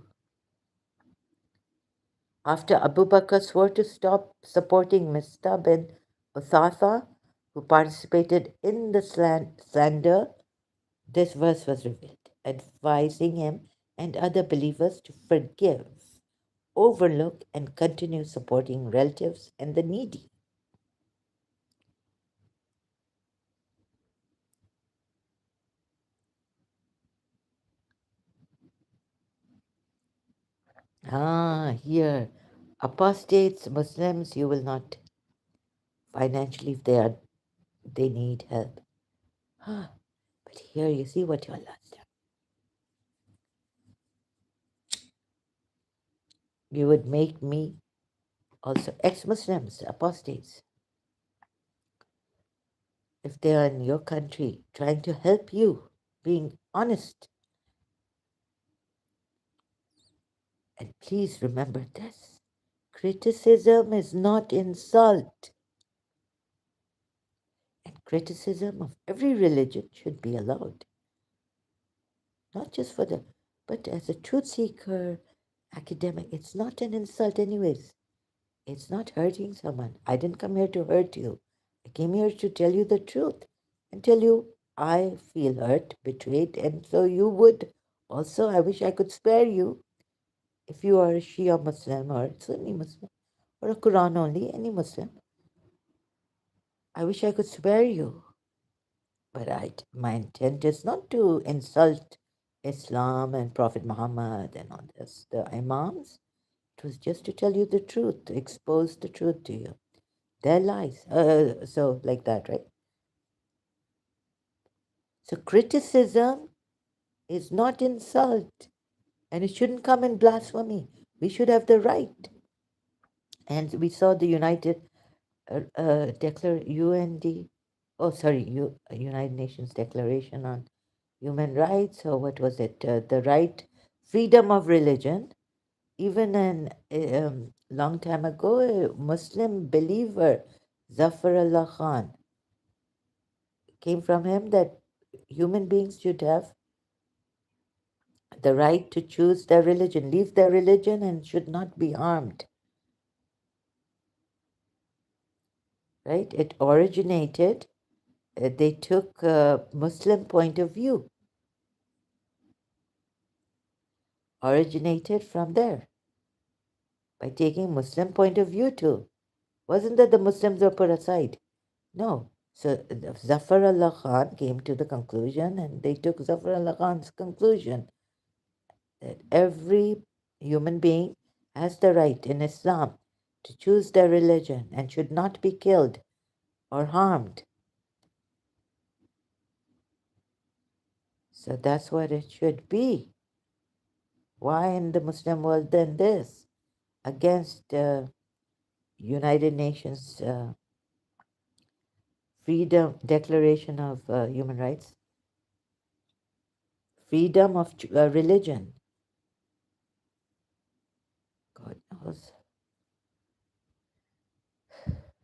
After Abu Bakr swore to stop supporting Mistah bin Uthatha, who participated in the slander, this verse was revealed, advising him and other believers to forgive, overlook, and continue supporting relatives and the needy. Here, apostates, Muslims, you will not financially if they need help. But here you see what your Allah done. You would make me also ex-Muslims, apostates, if they are in your country trying to help you, being honest. And please remember this, criticism is not insult. And criticism of every religion should be allowed. Not just for the, but as a truth seeker, academic, it's not an insult anyways. It's not hurting someone. I didn't come here to hurt you. I came here to tell you the truth and tell you I feel hurt, betrayed, and so you would also. I wish I could spare you if you are a Shia Muslim or Sunni Muslim or a Quran only, any Muslim. I wish I could spare you. But my intent is not to insult Islam and Prophet Muhammad and all this, the Imams. It was just to tell you the truth, to expose the truth to you. Their lies. So, like that, right? So, criticism is not insult, and it shouldn't come in blasphemy. We should have the right. And we saw the UND, oh, sorry, United Nations Declaration on Human Rights, or what was it? The right, freedom of religion. Even an long time ago, a Muslim believer, Zafar Allah Khan, came from him that human beings should have the right to choose their religion, leave their religion, and should not be harmed. Right? It originated, they took a Muslim point of view, originated from there by taking Muslim point of view too. Wasn't that the Muslims were put aside? No. So Zafar Allah Khan came to the conclusion, and they took Zafar Allah Khan's conclusion that every human being has the right in Islam to choose their religion and should not be killed or harmed. So that's what it should be. Why in the Muslim world then this? Against United Nations Freedom Declaration of Human Rights. freedom of religion. God knows.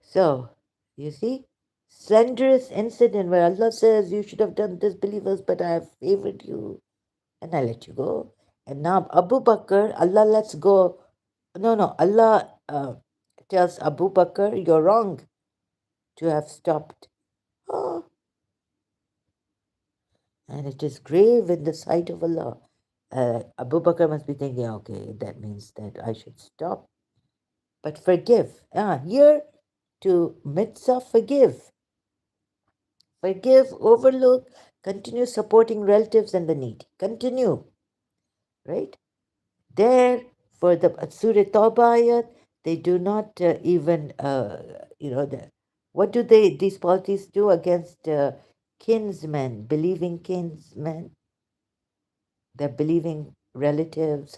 So, you see, slenderous incident where Allah says, you should have done this, believers, but I have favored you and I let you go. And now Abu Bakr, Allah lets go. No, no, Allah tells Abu Bakr, you're wrong to have stopped. Oh, and it is grave in the sight of Allah. Abu Bakr must be thinking, okay, that means that I should stop. But forgive. Here to mitzvah, forgive. Forgive, overlook, continue supporting relatives and the needy. Continue, right? There, for the Surah Tawbah ayat, they do not even, what do these parties do against kinsmen, believing kinsmen, their believing relatives?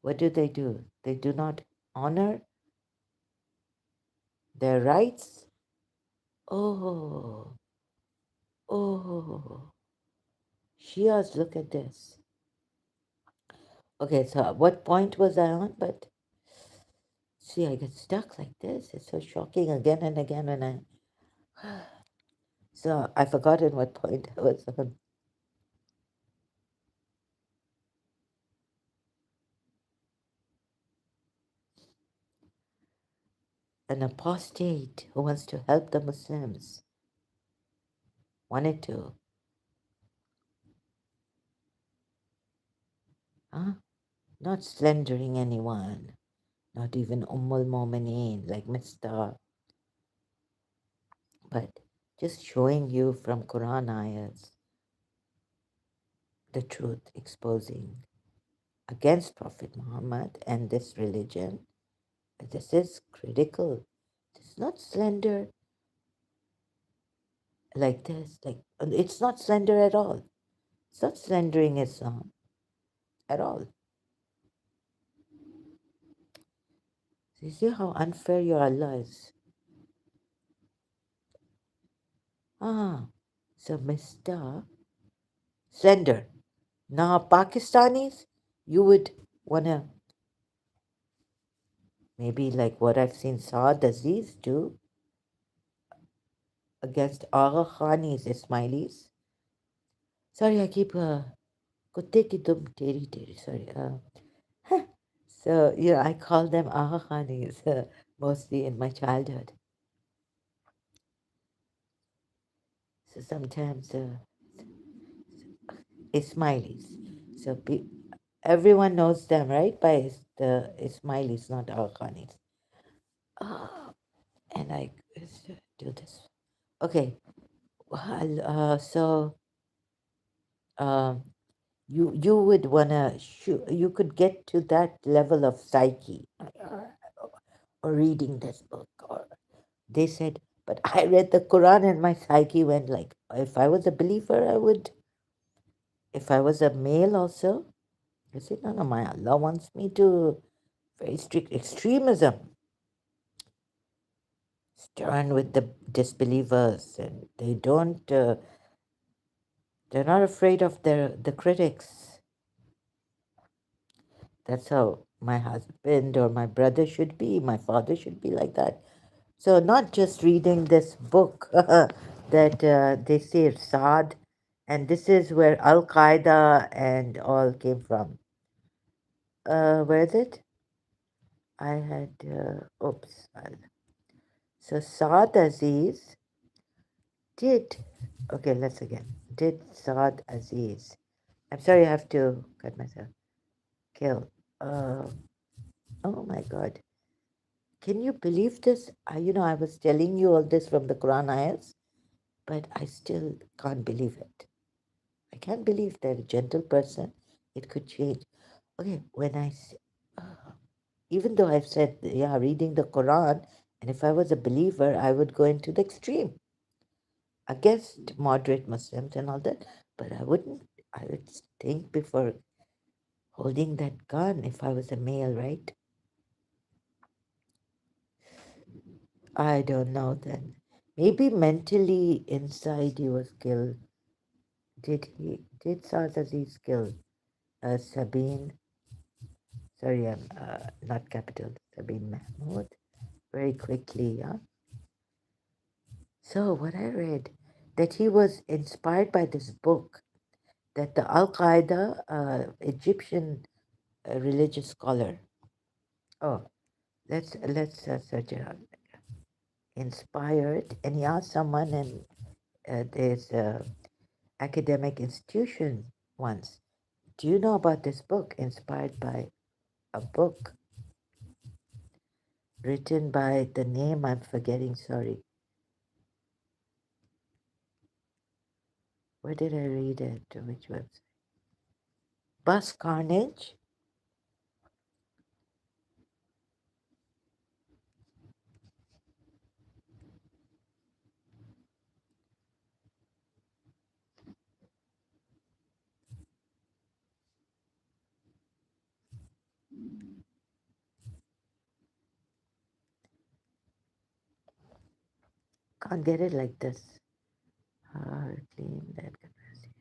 What do? They do not honor their rights. Oh, oh, Shias, look at this. Okay, so what point was I on? But see, I get stuck like this. It's so shocking again and again when I. So I forgotten what point I was on. An apostate who wants to help the Muslims wanted to, huh? Not slandering anyone, not even Ummul Mumineen like Mr. But just showing you from Quran ayats the truth, exposing against Prophet Muhammad and this religion. This is critical. It's not slender like this. Like it's not slender at all. It's not slandering Islam at all. So you see how unfair your Allah is. Ah, so Mr. Slender. Now Pakistanis, you would wanna maybe like what I've seen Saad Aziz do against Agha Khani's Ismailis. Sorry, I keep kutte ki tum teri teri. Sorry. So yeah, I call them Agha Khanis mostly in my childhood. So sometimes Ismailis. So everyone knows them, right? By the Ismailis, not Agha Khanis. Oh, and I do this. Okay. Well, so um, you would wanna you could get to that level of psyche or reading this book or they said, but I read the Quran and my psyche went like, if I was a believer, I would, if I was a male also, I said, no, no, my Allah wants me to very strict extremism, stern with the disbelievers, and they don't, they're not afraid of the critics. That's how my husband or my brother should be, my father should be like that. So not just reading this book that they say Saad, and this is where Al Qaeda and all came from. Where is it? I had oops. So Saad Aziz did. Okay, let's again. Did Saad Aziz? I'm sorry, I have to cut myself. Kill. Oh my God. Can you believe this? I was telling you all this from the Quran ayahs, but I still can't believe it. I can't believe that a gentle person, it could change. Okay, even though I've said, yeah, reading the Quran, and if I was a believer, I would go into the extreme against moderate Muslims and all that, but I would think before holding that gun if I was a male, right? I don't know then. Maybe mentally inside he was killed did Saad Aziz kill Sabine? Sorry, I'm not capital. Sabine Mahmoud. Very quickly, yeah. So what I read that he was inspired by this book that the Al Qaeda Egyptian religious scholar. Oh, let's search it out. Inspired, and he asked someone, and there's a academic institution once. Do you know about this book? Inspired by a book written by the name I'm forgetting. Sorry, where did I read it? Which website? Bus Carnage. Can't get it like this. Clean that capacity.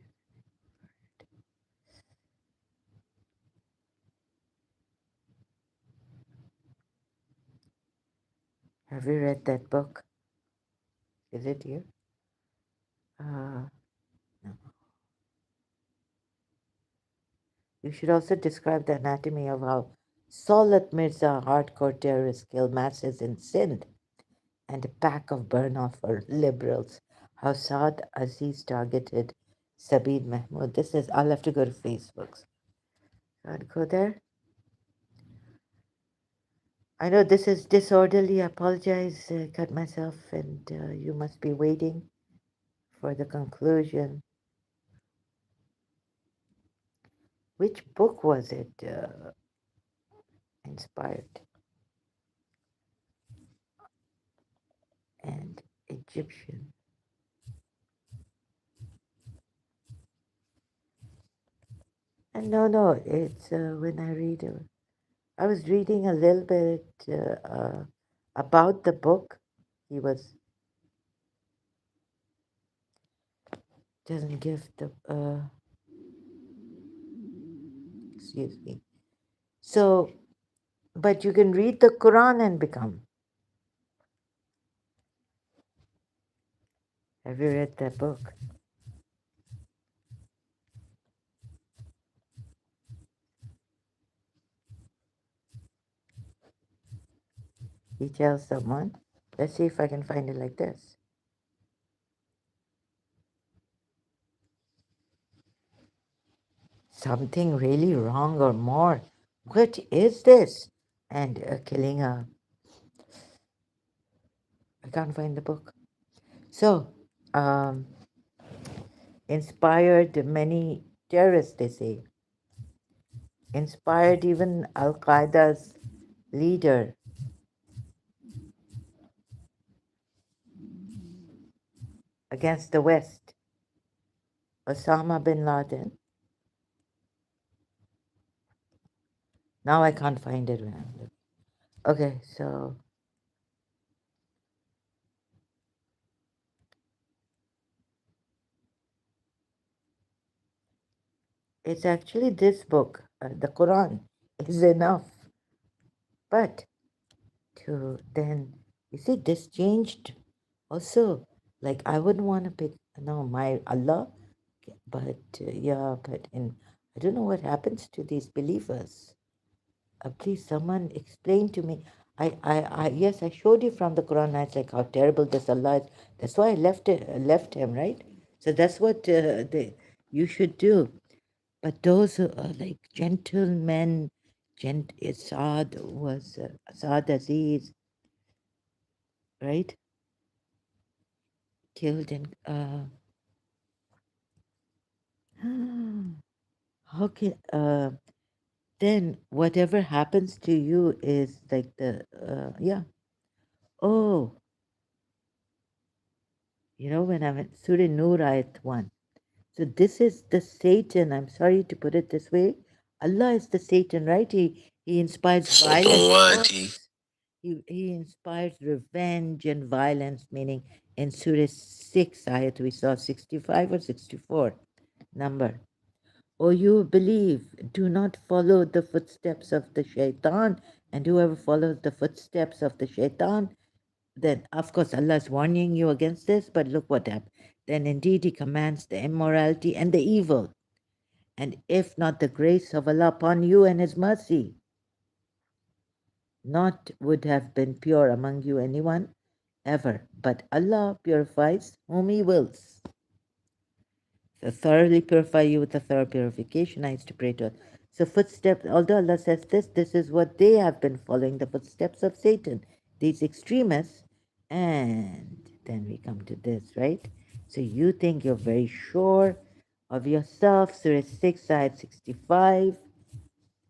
Have you read that book? Is it here? No. You should also describe the anatomy of how Solat Mirza, hardcore terrorist, killed masses in Sindh and a pack of burn-off for liberals. How Saad Aziz targeted Sabine Mahmoud. This is, I'll have to go to Facebook. I'll go there. I know this is disorderly. I apologize. I cut myself, and you must be waiting for the conclusion. Which book was it inspired? And Egyptian. And no, it's when I read it. I was reading a little bit about the book. He was doesn't give the excuse me. So, but you can read the Quran and become. Have you read that book? He tells someone. Let's see if I can find it like this. Something really wrong or more. What is this? And killing a. I can't find the book. So, um, inspired many terrorists, they say. Inspired even Al Qaeda's leader, against the West, Osama bin Laden. Now I can't find it when I'm looking. Okay, so it's actually this book, the Quran, is enough. But to then, you see, this changed also. Like, I wouldn't want to pick, no, my Allah, but yeah, but in, I don't know what happens to these believers. Please, someone explain to me. Yes, I showed you from the Quran. It's like how terrible this Allah is. That's why I left him, right? So that's what you should do. But those who are like gentlemen, Saad was Saad Aziz, right? Killed in. How can then whatever happens to you is like the yeah. Oh, you know, when I'm at Surah Nur Ayat 1. So this is the Satan. I'm sorry to put it this way. Allah is the Satan, right? He inspires violence. He inspires revenge and violence, meaning in Surah 6 ayat we saw 65 or 64. number. O you believe, do not follow the footsteps of the shaitan, and whoever follows the footsteps of the shaitan, then of course Allah is warning you against this, but look what happened. Then indeed He commands the immorality and the evil. And if not the grace of Allah upon you and His mercy, not would have been pure among you anyone ever, but Allah purifies whom He wills. So thoroughly purify you with a thorough purification. I used to pray to Allah. So footsteps, although Allah says this is what they have been following, the footsteps of Satan, these extremists. And then we come to this, right? So you think you're very sure of yourself, Surah 6, Ayat 65,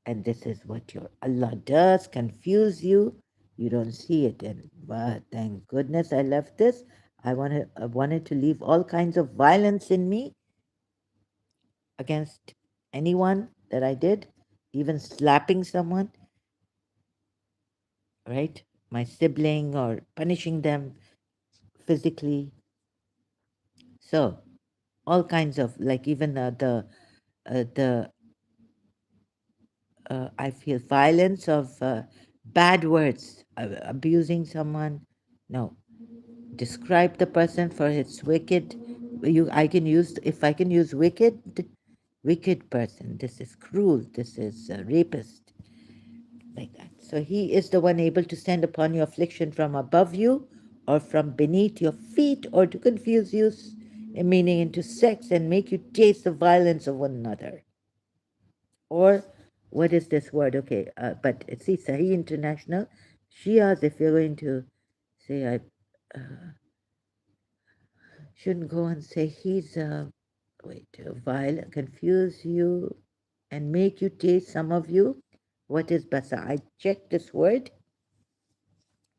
and this is what your Allah does, confuse you. You don't see it. And but thank goodness I left this. I wanted to leave all kinds of violence in me against anyone that I did, even slapping someone, right? My sibling or punishing them physically. So all kinds of like even the I feel violence of bad words, abusing someone. No, describe the person for its wicked. I can use if I can use wicked person. This is cruel. This is a rapist. Like that. So he is the one able to send upon you affliction from above you or from beneath your feet or to confuse you, meaning into sex and make you taste the violence of one another. Or what is this word? Okay, but see, Sahih International, Shias, if you're going to say, I shouldn't go and say he's, violent, confuse you and make you taste some of you. What is basa? I checked this word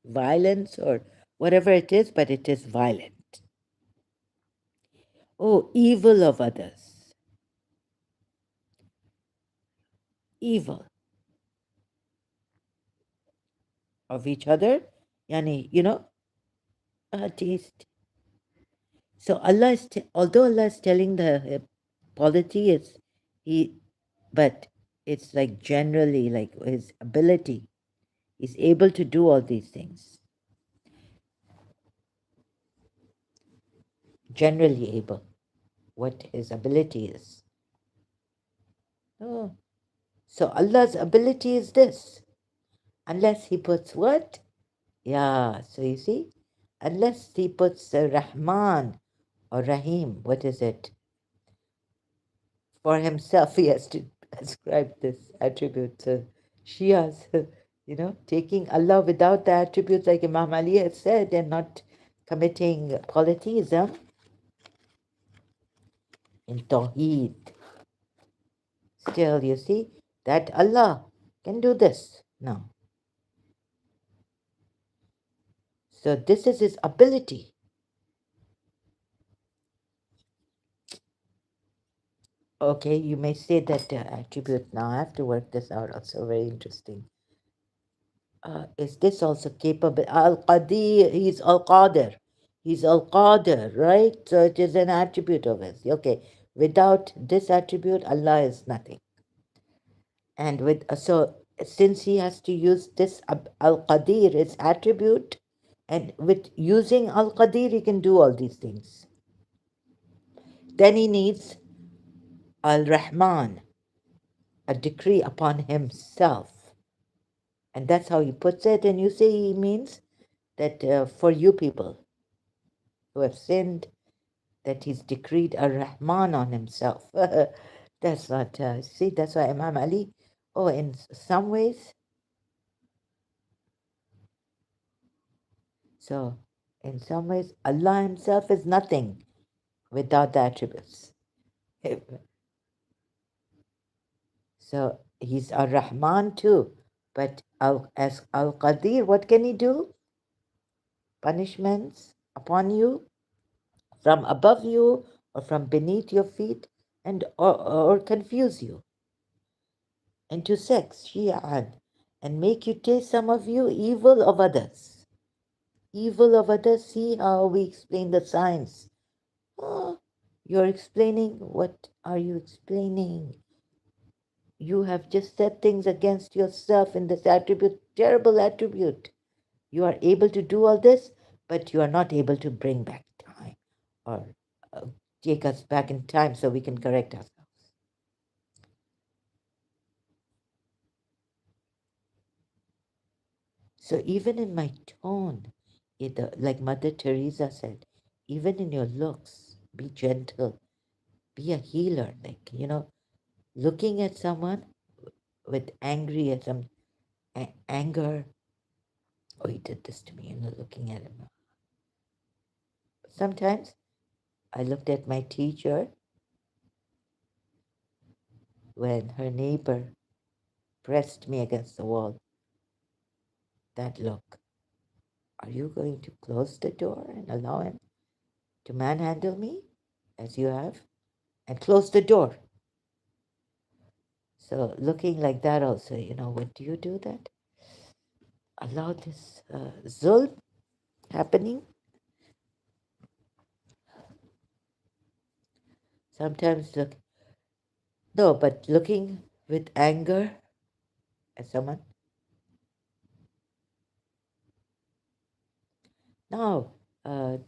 violence or whatever it is, but it is violent. Oh, evil of others. Evil of each other. Yani, taste. So Allah is, although Allah is telling the polity, He, but it's like generally like His ability. He's able to do all these things. Generally able. What His ability is. Oh. So Allah's ability is this. Unless He puts what? Yeah, so you see, unless He puts Rahman or Rahim, what is it? For Himself, He has to ascribe this attribute. So Shias, taking Allah without the attributes, like Imam Ali has said, and not committing polytheism in Tawheed. Still, you see, that Allah can do this. No. So this is His ability. Okay, you may say that attribute now. I have to work this out also. Very interesting. Is this also capable? Al-Qadir, he's Al-Qadir. He's Al-Qadir, right? So it is an attribute of his. Okay, without this attribute, Allah is nothing. And so since he has to use this Al-Qadir, his attribute, and with using Al-Qadir, he can do all these things. Then he needs Al-Rahman, a decree upon himself. And that's how he puts it. And you say he means that for you people who have sinned, that he's decreed a Rahman on himself. That's not, see, that's why Imam Ali, in some ways, so in some ways, Allah himself is nothing without the attributes. So he's a Rahman too, but as Al-Qadir, what can he do? Punishments upon you from above you or from beneath your feet and or confuse you into sex, Shia, and make you taste some of you evil of others. Evil of others, see how we explain the science. Oh, You're explaining. What are you explaining? You have just said things against yourself in this attribute, terrible attribute. You are able to do all this, but you are not able to bring back time or uh, take us back in time so we can correct ourselves. So even in my tone, like Mother Teresa said, even in your looks, be gentle, be a healer. Like, looking at someone with angry at some anger. Oh, he did this to me, looking at him. Sometimes I looked at my teacher when her neighbor pressed me against the wall. That look. Are you going to close the door and allow him to manhandle me as you have? And close the door. So looking like that also, when do you do that? Allow this zulm happening. Sometimes no, but looking with anger at someone. Now, I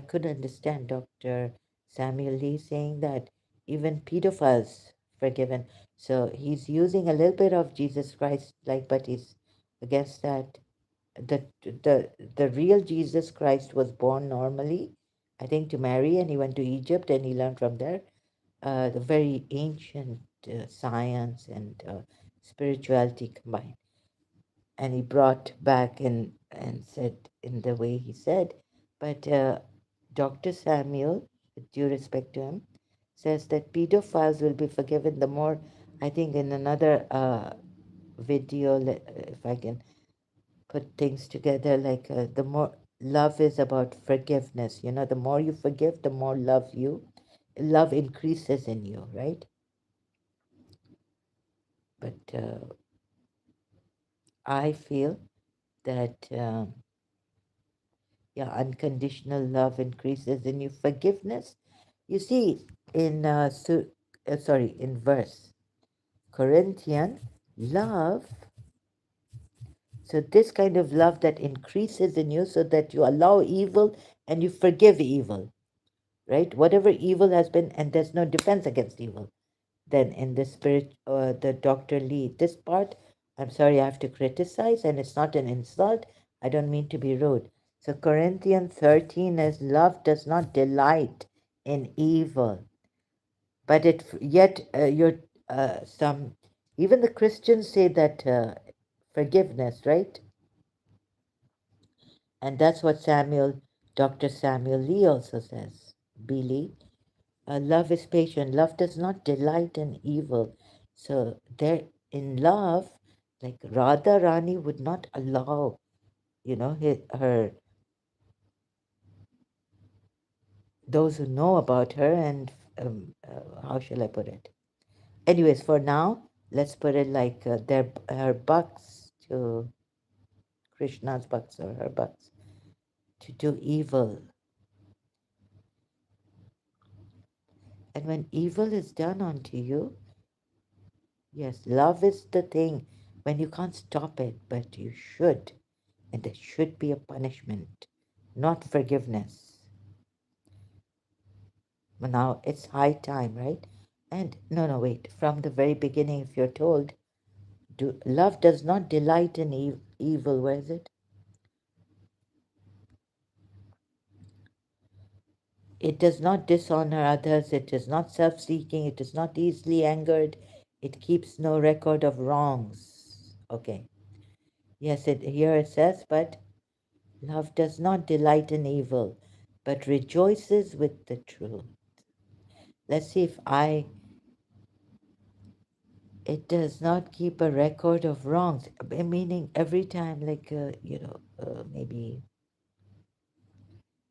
could understand Dr. Samuel Lee saying that even pedophiles forgiven. So he's using a little bit of Jesus Christ, but he's against that. The, the, the real Jesus Christ was born normally, I think, to Mary, and he went to Egypt and he learned from there the very ancient science and spirituality combined. And he brought back and said in the way he said. But Dr. Samuel, with due respect to him, says that pedophiles will be forgiven the more. I think in another video, if I can put things together, like the more love is about forgiveness. The more you forgive, the more love increases in you, right? But I feel that. Yeah, unconditional love increases in you. Forgiveness, you see, in in verse Corinthian, love. So this kind of love that increases in you, so that you allow evil and you forgive evil, right? Whatever evil has been, and there's no defense against evil. Then in the spirit, the Dr. Lee, this part, I'm sorry, I have to criticize, and it's not an insult. I don't mean to be rude. So Corinthians 13 is love does not delight in evil, but it yet you're some even the Christians say that forgiveness, right? And that's what Dr. Samuel Lee also says. B. Lee. Love is patient. Love does not delight in evil. So there, in love, like Radha Rani would not allow, her, those who know about her, and how shall I put it? Anyways, for now, let's put it like her bucks to Krishna's bucks, or her bucks to do evil. And when evil is done unto you, yes, love is the thing when you can't stop it, but you should. And there should be a punishment, not forgiveness. Now it's high time, right? And no, wait. From the very beginning, if you're told, love does not delight in evil, where is it? It does not dishonor others. It is not self seeking. It is not easily angered. It keeps no record of wrongs. Okay. Yes, here it says, but love does not delight in evil, but rejoices with the truth. Let's see if it does not keep a record of wrongs, meaning every time, like, maybe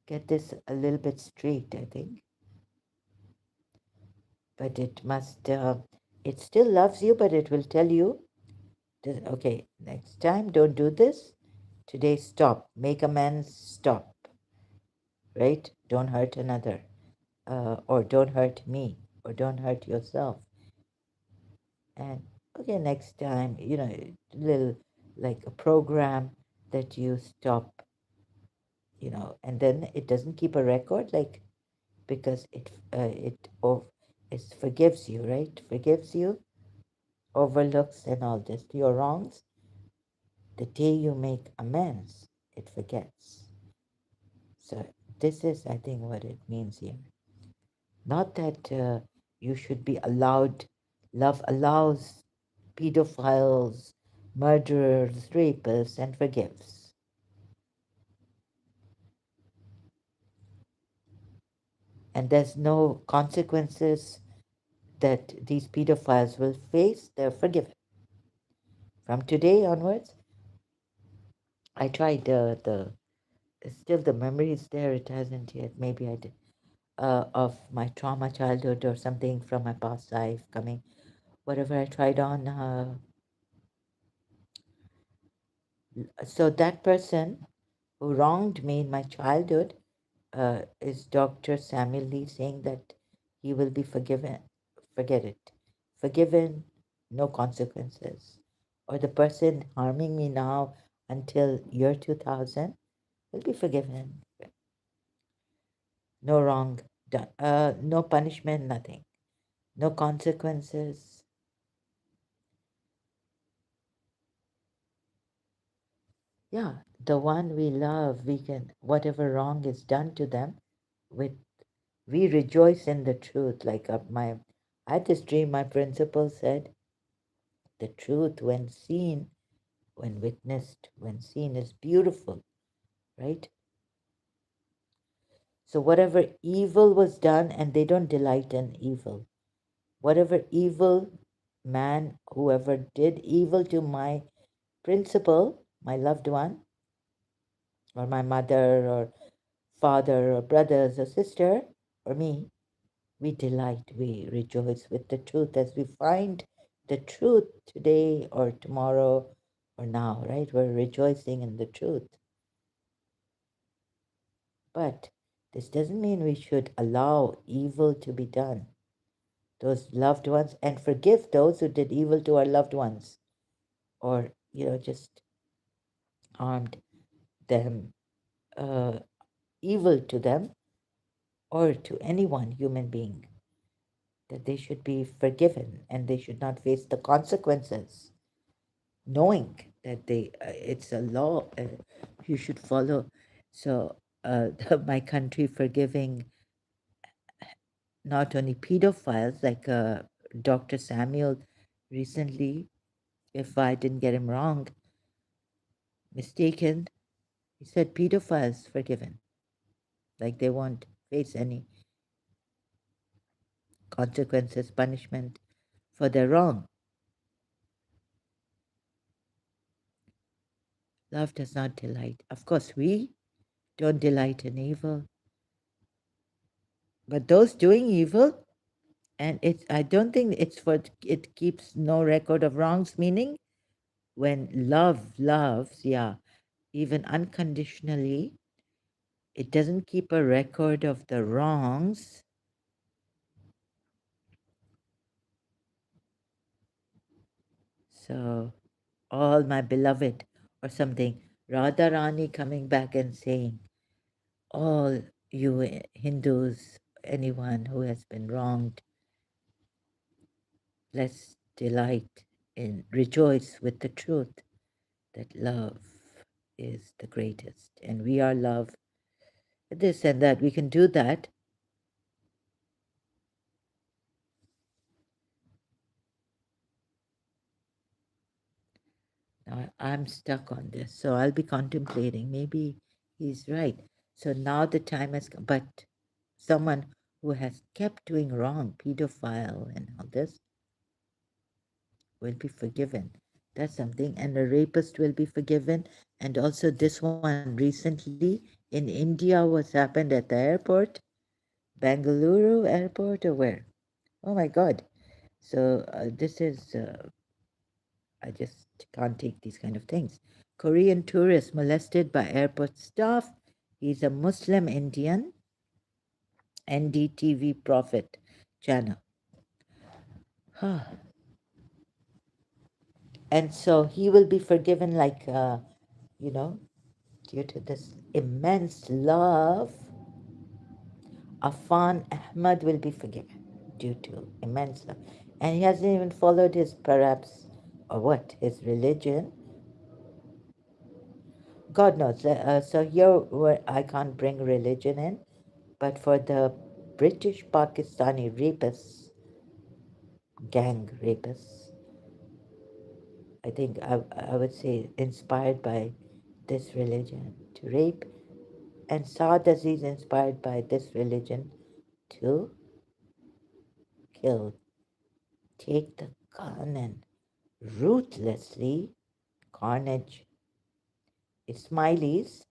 get this a little bit straight, I think. But it still loves you, but it will tell you, okay, next time, don't do this. Today, stop. Make amends, stop. Right? Don't hurt another. or don't hurt me, or don't hurt yourself. And okay, next time, little like a program that you stop, and then it doesn't keep a record, like because it forgives you, right? Forgives you, overlooks, and all this your wrongs. The day you make amends, it forgets. So this is, I think, what it means here. Not that you should be allowed. Love allows pedophiles, murderers, rapists, and forgives. And there's no consequences that these pedophiles will face. They're forgiven. From today onwards, I tried still the memory is there. It hasn't yet. Maybe I did. Of my trauma childhood or something from my past life coming. Whatever I tried on. So that person who wronged me in my childhood is Dr. Samuel Lee saying that he will be forgiven. Forget it. Forgiven, no consequences. Or the person harming me now until year 2000 will be forgiven. No wrong done. No punishment, nothing. No consequences. Yeah, the one we love, we can, whatever wrong is done to them, with we rejoice in the truth. Like I had this dream, my principal said, the truth, when seen, when witnessed, when seen, is beautiful, right? So whatever evil was done, and they don't delight in evil. Whatever evil man, whoever did evil to my principal, my loved one, or my mother, or father, or brothers, or sister, or me, we delight, we rejoice with the truth as we find the truth today or tomorrow or now, right? We're rejoicing in the truth. But this doesn't mean we should allow evil to be done. Those loved ones, and forgive those who did evil to our loved ones, or, just harmed them, uh, evil to them, or to anyone, human being, that they should be forgiven and they should not face the consequences, knowing that it's a law you should follow. So, my country forgiving not only pedophiles, like Dr. Samuel recently, if I didn't get him wrong, mistaken, he said pedophiles forgiven, like they won't face any consequences, punishment for their wrong. Love does not delight. Of course, we don't delight in evil, but those doing evil, and I don't think it's for it keeps no record of wrongs, meaning when love loves, yeah, even unconditionally, it doesn't keep a record of the wrongs. So, all my beloved, or something, Radharani coming back and saying, all you Hindus, anyone who has been wronged, let's delight in, rejoice with the truth that love is the greatest, and we are love, this and that. We can do that. Now I'm stuck on this, so I'll be contemplating. Maybe he's right. So now the time has come. But someone who has kept doing wrong, pedophile and all this, will be forgiven. That's something. And the rapist will be forgiven. And also this one recently in India, what's happened at the airport, Bangalore airport, or where? Oh my God. So this is, I just can't take these kind of things. Korean tourist molested by airport staff. He's a Muslim Indian. NDTV Prophet channel. And so he will be forgiven, like, you know, due to this immense love. Afan Ahmad will be forgiven due to immense love. And he hasn't even followed his, perhaps, or what, his religion. God knows. So here, where I can't bring religion in, but for the British Pakistani rapists, gang rapists, I think I would say inspired by this religion to rape, and Saad Aziz inspired by this religion to kill. Take the gun and ruthlessly carnage. Ismailis,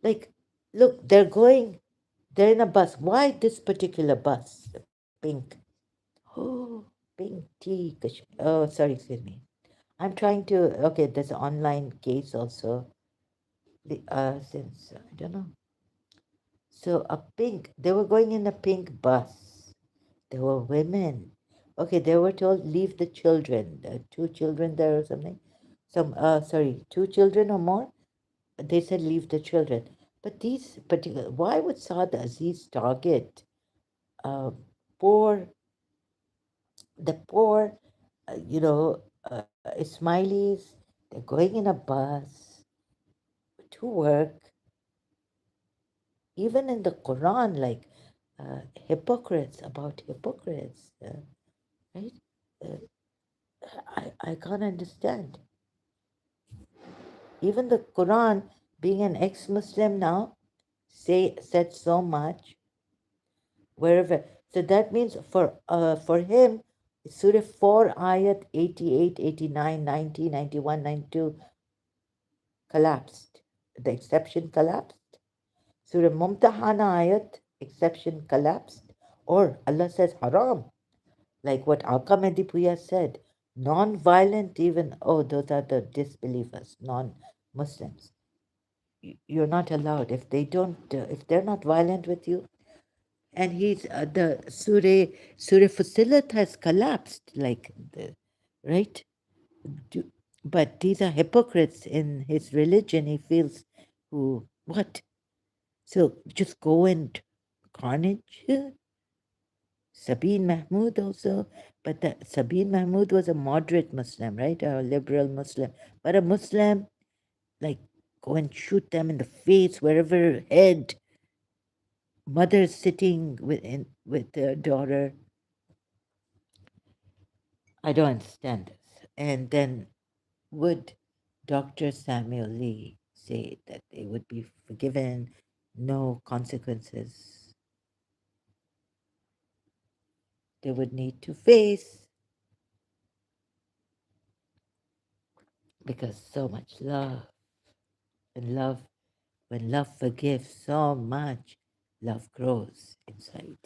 like, look, they're in a bus. Why this particular bus? Pink. Oh, pink tea. Oh, sorry, excuse me. I'm trying to, okay, there's an online case also. Since, I don't know. So they were going in a pink bus. There were women. Okay, they were told leave the children. There are two children there or something. Two children or more. They said leave the children. But these particular, why would Saad Aziz target uh, poor, the poor, Ismailis? They're going in a bus to work. Even in the Quran, like hypocrites about hypocrites, right? Uh, I can't understand. Even the Quran, being an ex-Muslim now, said so much wherever. So that means for him, Surah 4, Ayat 88, 89, 90, 91, 92 collapsed. The exception collapsed. Surah Mumtahana Ayat, exception collapsed. Or Allah says haram, like what Aka Medipuya said. Non-violent even, oh, those are the disbelievers, non-Muslims. You're not allowed. If they're not violent with you, and he's the Surah Fusilat has collapsed, like right. Do- but these are hypocrites in his religion. He feels who what? So just go and carnage. Sabine Mahmood also, but Sabine Mahmood was a moderate Muslim, right? A liberal Muslim, but a Muslim, like, go and shoot them in the face wherever head. Mother sitting with their daughter. I don't understand this. And then would Dr. Samuel Lee say that they would be forgiven, no consequences they would need to face because so much love and love, when love forgives so much, love grows inside.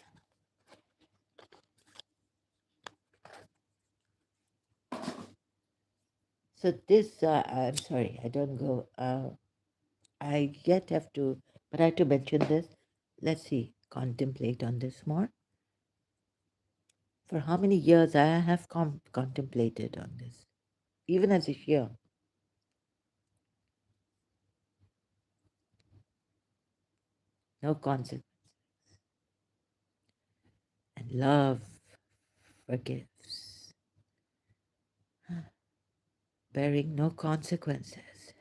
So this, I'm sorry, I don't go. I yet have to, but I have to mention this. Let's see, contemplate on this more. For how many years I have contemplated on this, even as a Shia. No consequence. And love forgives, bearing no consequences.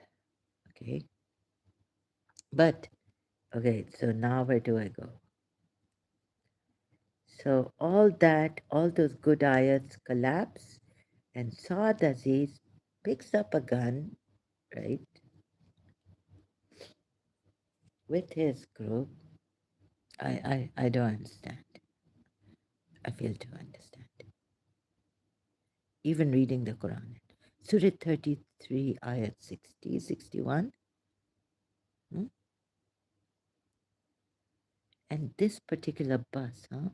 Okay? But, okay, so now where do I go? So all those good ayats collapse, and Saad Aziz picks up a gun, right, with his group. I don't understand. I fail to understand. Even reading the Quran. Surah 33, ayat 60, 61. Hmm? And this particular bus, huh?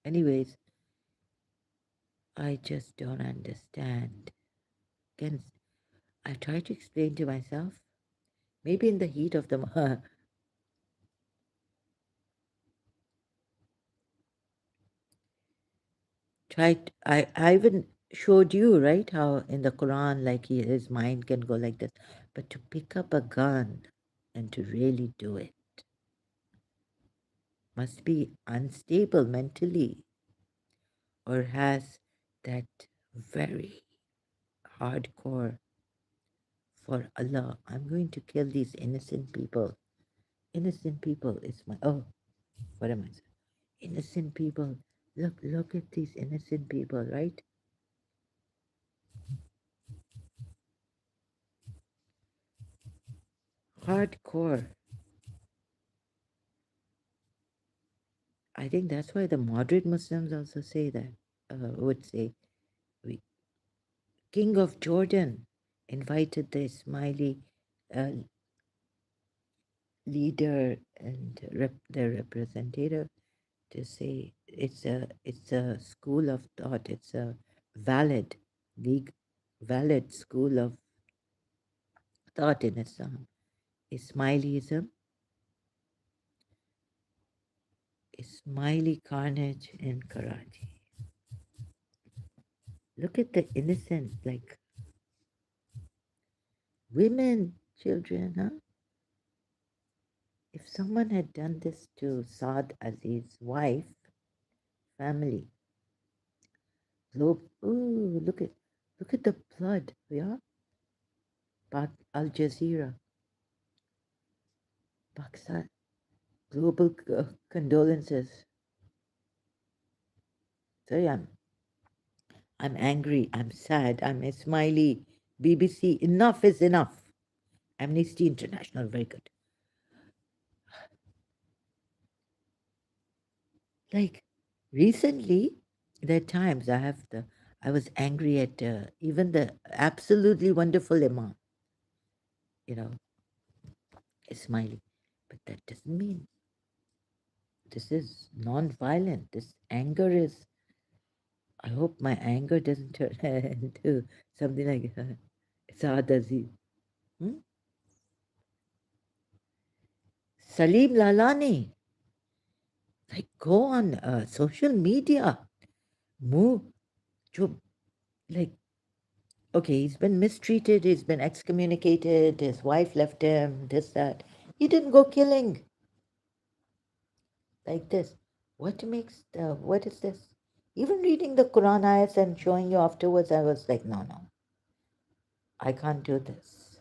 Anyways, I just don't understand. Again, I try to explain to myself, maybe in the heat of the tried. I even showed you right how in the Quran, like his mind can go like this, but to pick up a gun and to really do it must be unstable mentally or has that very hardcore for Allah. I'm going to kill these innocent people. Innocent people is my what am I saying? Innocent people. Look at these innocent people, right? Hardcore. I think that's why the moderate Muslims also say that, would say, we, King of Jordan invited the Ismaili uh, leader and their representative to say it's a school of thought. It's a valid league, valid school of thought in Islam. Ismailism, Ismaili carnage in Karachi. Look at the innocent, like women, children, huh? If someone had done this to Saad Aziz's wife, family, globe, ooh, look at the blood, yeah? Al Jazeera, Pakistan, global condolences. Sorry, I'm angry, I'm sad, I'm a smiley. BBC, enough is enough. Amnesty International, very good. Like recently, there are times I was angry at even the absolutely wonderful Imam, you know, Ismaili. But that doesn't mean this is non-violent. This anger is, I hope my anger doesn't turn into something like Saad Aziz. Hmm? Salim Lalani, like go on social media, move, jo, like, okay, he's been mistreated, he's been excommunicated, his wife left him, this, that. He didn't go killing like this. What is this? Even reading the Quran ayats and showing you afterwards, I was like, no, no, I can't do this.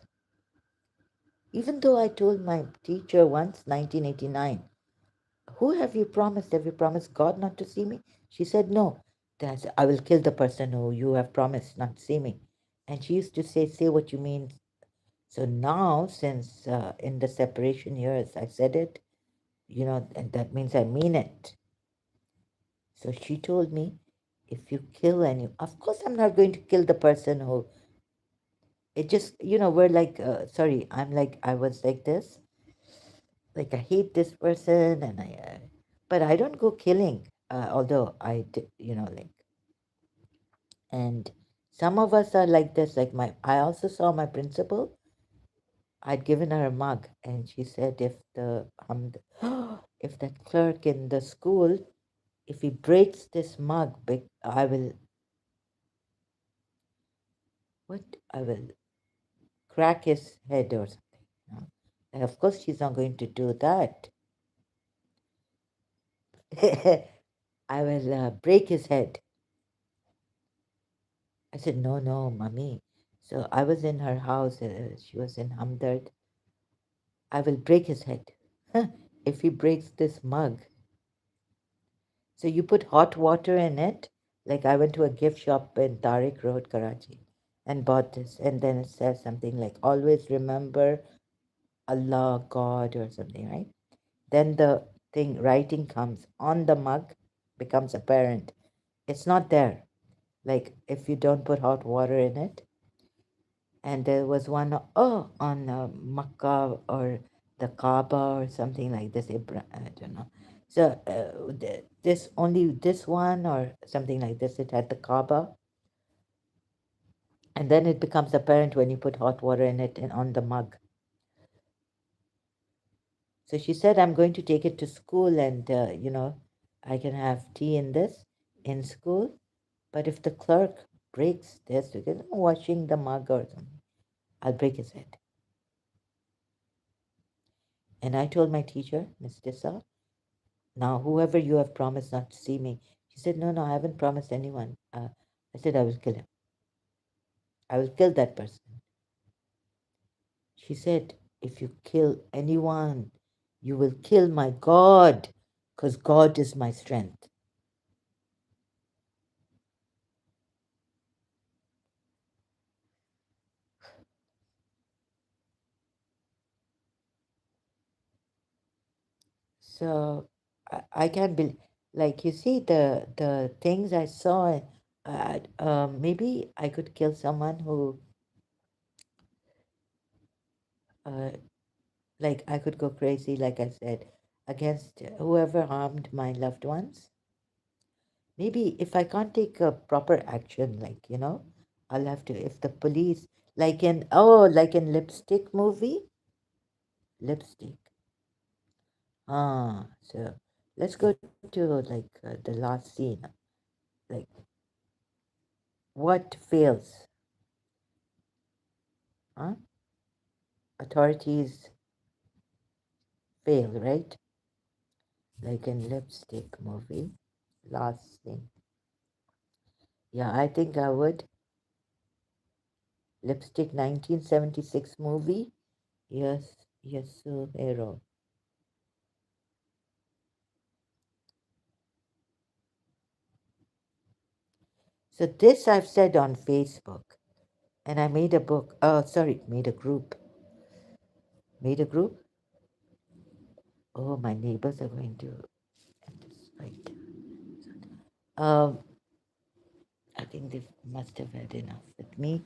Even though I told my teacher once, 1989, who have you promised? Have you promised God not to see me? She said, no. Then I said, I will kill the person who you have promised not to see me. And she used to say what you mean. So now, since in the separation years, I said it, and that means I mean it. So she told me, if you kill any, of course I'm not going to kill the person who, it just, we're like, sorry, I was like this, like I hate this person but I don't go killing, although I, like, and some of us are like this, like I also saw my principal, I'd given her a mug and she said if that clerk in the school, if he breaks this mug, I will crack his head or something. And of course, she's not going to do that. I will break his head. I said, no, no, mommy. So I was in her house. She was in Hamdard. I will break his head if he breaks this mug. So you put hot water in it. Like I went to a gift shop in Tariq Road, Karachi, and bought this. And then it says something like, always remember Allah, God, or something, right? Then the writing comes on the mug, becomes apparent. It's not there. Like if you don't put hot water in it. And there was one, on Makkah or the Kaaba or something like this. I don't know. So this one or something like this. It had the Kaaba, And then it becomes apparent when you put hot water in it and on the mug. So she said, I'm going to take it to school and, I can have tea in this in school. But if the clerk breaks this because I'm washing the mug or something, I'll break his head. And I told my teacher, Miss Tissa, now whoever you have promised not to see me. She said, no, I haven't promised anyone. I said, I will kill him. I will kill that person. She said, if you kill anyone, you will kill my God, because God is my strength. So I can't believe, like you see the things I saw. Maybe I could kill someone who, uh, like I could go crazy, like I said, against whoever harmed my loved ones. Maybe if I can't take a proper action, like I'll have to. If the police, like in Lipstick movie, Lipstick. So let's go to the last scene. Like what fails? Huh? Authorities fail, right? Like in Lipstick movie, last thing. Yeah, I think I would. Lipstick 1976 movie. Yes, yes, hero. So this I've said on Facebook, and I made a book. Oh, sorry, made a group. Made a group. Oh, my neighbors are going to end this fight. Um, I think they must have had enough with me.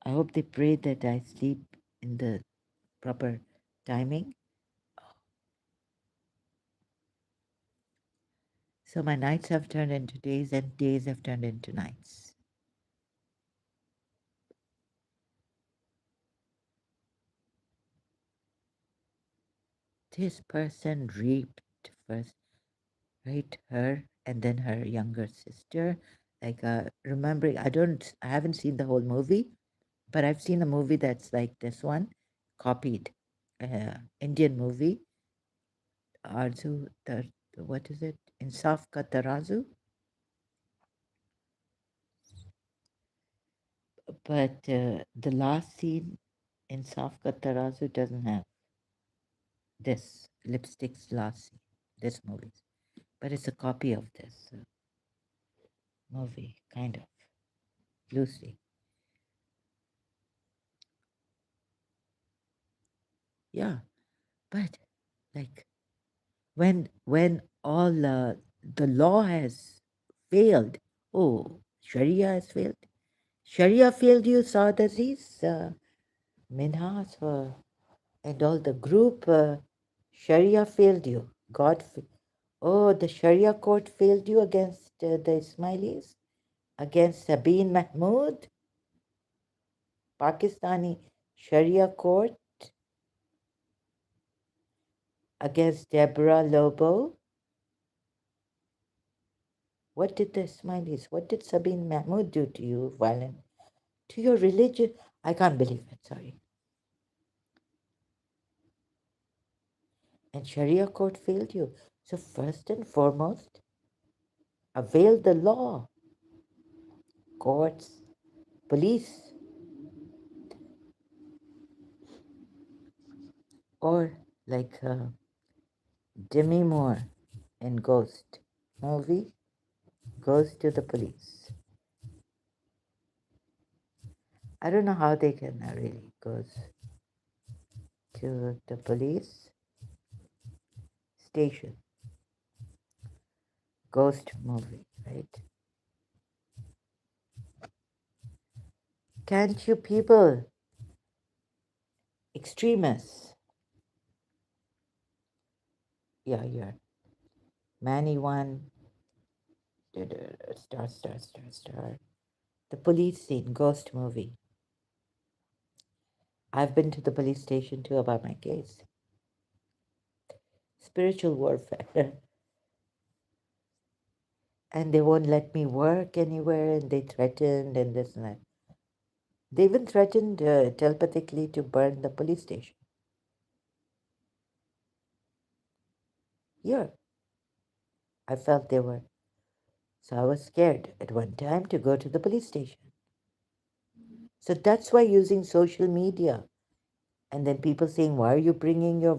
I hope they pray that I sleep in the proper timing. So my nights have turned into days, and days have turned into nights. This person raped first, right? Her and then her younger sister. Remembering, I haven't seen the whole movie, but I've seen a movie that's like this one, copied, Indian movie. Arzu, what is it? Insaf Ka Tarazu. But the last scene in Insaf Ka Tarazu doesn't have this lipstick's last scene, this movie. But it's a copy of this movie, kind of loosely. Yeah, but like when all the law has failed. Oh, Sharia has failed. Sharia failed you, Saad Aziz, Minhas, and all the group. Sharia failed you. Oh, the Sharia court failed you against the Ismailis, against Sabine Mahmood, Pakistani Sharia court, against Deborah Lobo. What did the Ismailis, what did Sabine Mahmood do to you, violent? To your religion? I can't believe it, sorry. And Sharia court failed you. So, first and foremost, avail the law. Courts, police, or like Demi Moore in Ghost movie goes to the police. I don't know how they can really goes to the police station. Ghost movie, right? Can't you people, extremists, yeah, Manny one, star. The police scene, ghost movie. I've been to the police station too about my case. Spiritual warfare. And they won't let me work anywhere, and they threatened and this and that. They even threatened telepathically to burn the police station. Here, I felt they were. So I was scared at one time to go to the police station. So that's why using social media, and then people saying, "Why are you bringing your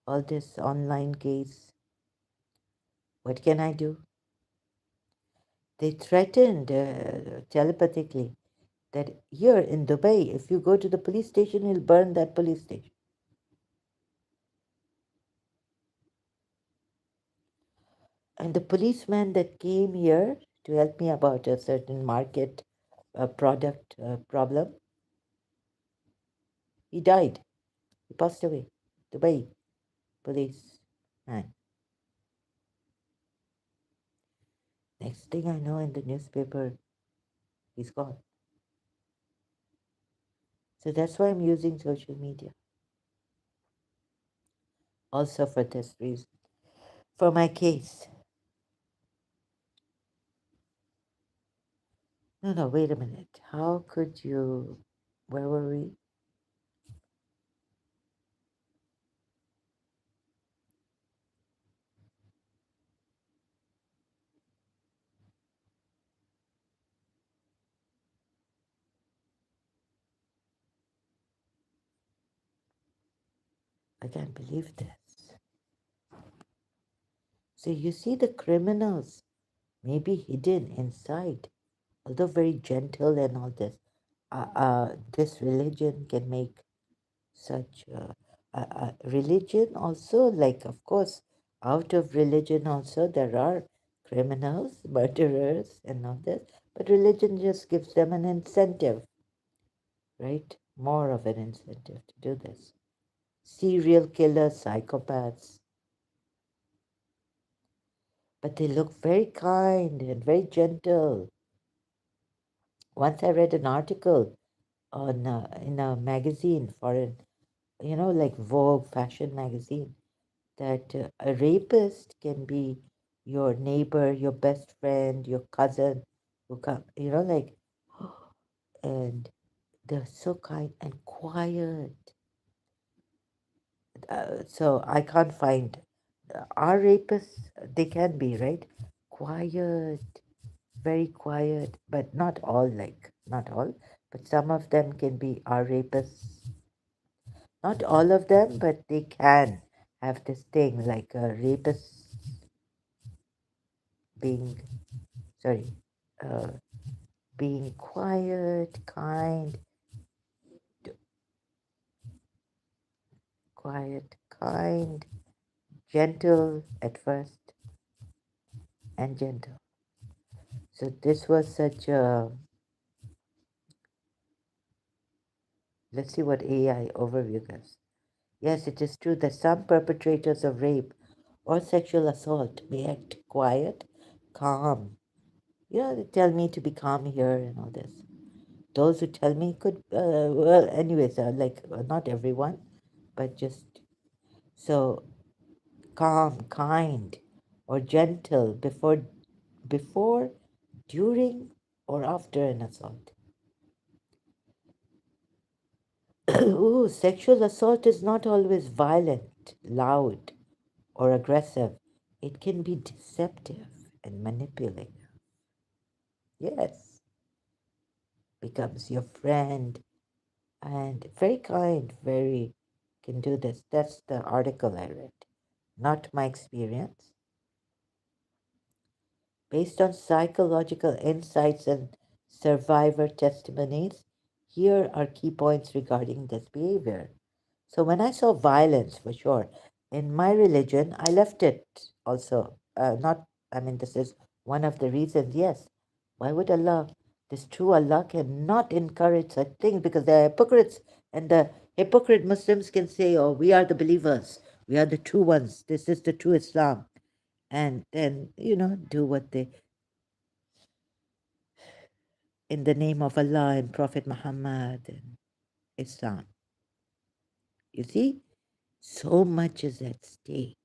all this online case?" What can I do? They threatened telepathically that here in Dubai, if you go to the police station, he'll burn that police station. And the policeman that came here to help me about a certain market product problem, he died. He passed away. Dubai police man. Next thing I know in the newspaper, he's gone. So that's why I'm using social media. Also for this reason. For my case. No, no, wait a minute. How could you, where were we? I can't believe this. So you see the criminals maybe hidden inside, although very gentle and all this. This religion can make such religion also, like, of course, out of religion also there are criminals, murderers, and all this, but religion just gives them an incentive, right? More of an incentive to do this. Serial killers, psychopaths, but they look very kind and very gentle. Once I read an article on in a magazine, foreign, like Vogue fashion magazine, that a rapist can be your neighbor, your best friend, your cousin, who come, like, and they're so kind and quiet. So I can't find our rapists. They can be right, quiet, very quiet, but not all. Like not all, but some of them can be our rapists. Not all of them, but they can have this thing like a rapist being sorry, uh, being quiet, kind, quiet, kind, gentle at first, and gentle. So this was such a, let's see what AI overview does. Yes, it is true that some perpetrators of rape or sexual assault may act quiet, calm. They tell me to be calm here and all this. Those who tell me could, well, anyways, like not everyone, but just so calm, kind, or gentle before, during, or after an assault. Ooh, sexual assault is not always violent, loud, or aggressive. It can be deceptive and manipulative. Yes, becomes your friend and very kind, very can do this. That's the article I read, not my experience. Based on psychological insights and survivor testimonies, here are key points regarding this behavior. So, when I saw violence, for sure, in my religion, I left it also. Not, I mean, this is one of the reasons, yes. Why would Allah, this true Allah, cannot encourage such things because they are hypocrites. And the hypocrite Muslims can say, oh, we are the believers, we are the true ones, this is the true Islam. And then, do what they in the name of Allah and Prophet Muhammad and Islam. You see, so much is at stake.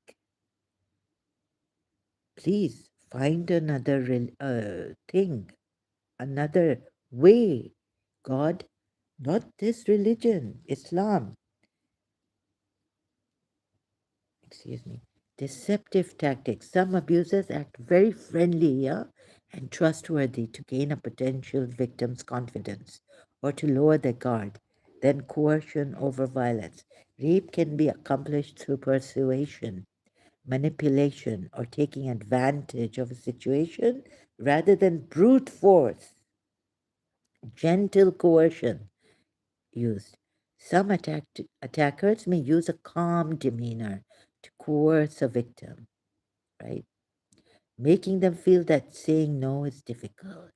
Please find another thing, another way. God, not this religion, Islam. Excuse me. Deceptive tactics. Some abusers act very friendly, yeah, and trustworthy to gain a potential victim's confidence or to lower their guard. Then coercion over violence. Rape can be accomplished through persuasion, manipulation, or taking advantage of a situation rather than brute force. Gentle coercion used. Some attackers may use a calm demeanor to coerce a victim, right? Making them feel that saying no is difficult,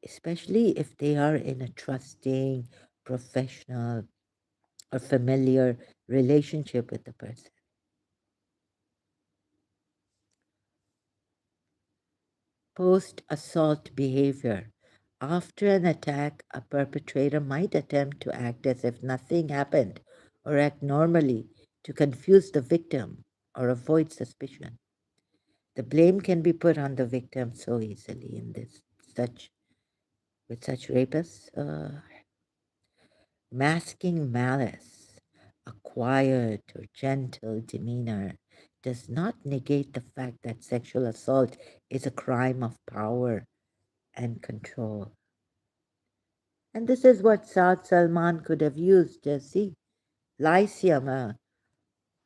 especially if they are in a trusting, professional, or familiar relationship with the person. Post assault behavior. After an attack, a perpetrator might attempt to act as if nothing happened or act normally to confuse the victim or avoid suspicion. The blame can be put on the victim so easily in this such with such rapists. Masking malice, a quiet or gentle demeanor does not negate the fact that sexual assault is a crime of power and control. And this is what Saad Salman could have used. See, Lyceum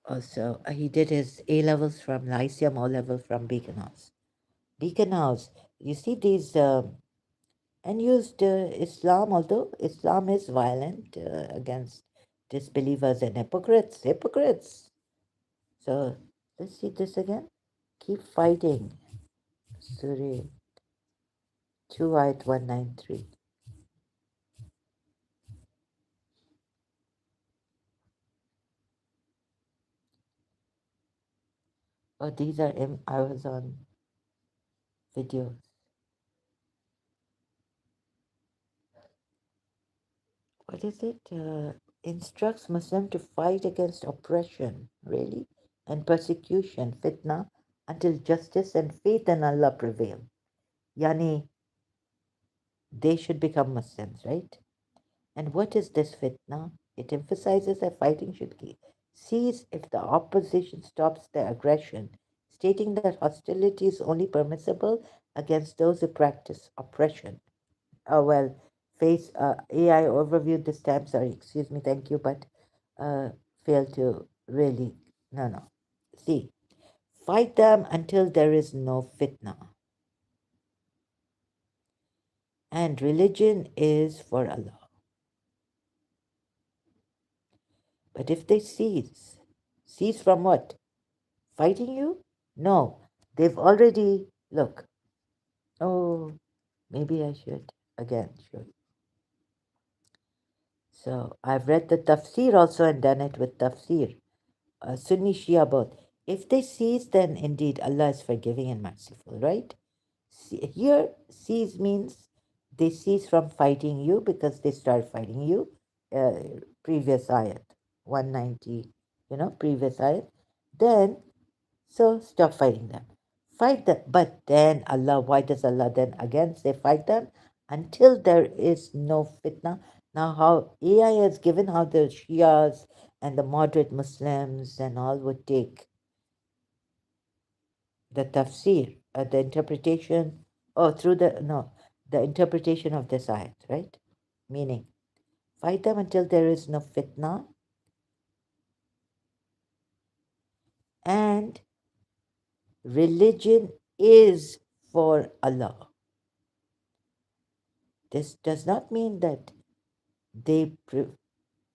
also, he did his A levels from Lyceum, O level from Beacon House. Beacon House, you see these, and used Islam, although Islam is violent against disbelievers and hypocrites. Hypocrites. So let's see this again. Keep fighting. Surah 2 ayat 193. Oh, these are I was on videos. What is it? Instructs Muslim to fight against oppression, really, and persecution, fitna, until justice and faith in Allah prevail. Yani, they should become Muslims, right? And what is this fitna? It emphasizes that fighting should cease if the opposition stops their aggression, stating that hostility is only permissible against those who practice oppression. Well, face AI overview this time, sorry, excuse me, thank you, but failed to really, no. See, fight them until there is no fitna. And religion is for Allah. But if they cease from what? Fighting you? No, they've already, look, oh, maybe I should again show you. So I've read the tafsir also and done it with tafsir. Sunni Shia both. If they cease, then indeed Allah is forgiving and merciful, right? Here, cease means they cease from fighting you because they start fighting you. Previous ayat, 190, previous ayat. Then, so stop fighting them. Fight them. But then Allah, why does Allah then again say fight them? Until there is no fitna. Now, how AI has given how the Shias and the moderate Muslims and all would take the tafsir, the interpretation, through the interpretation of this ayat, right? Meaning, fight them until there is no fitna, and religion is for Allah. This does not mean that they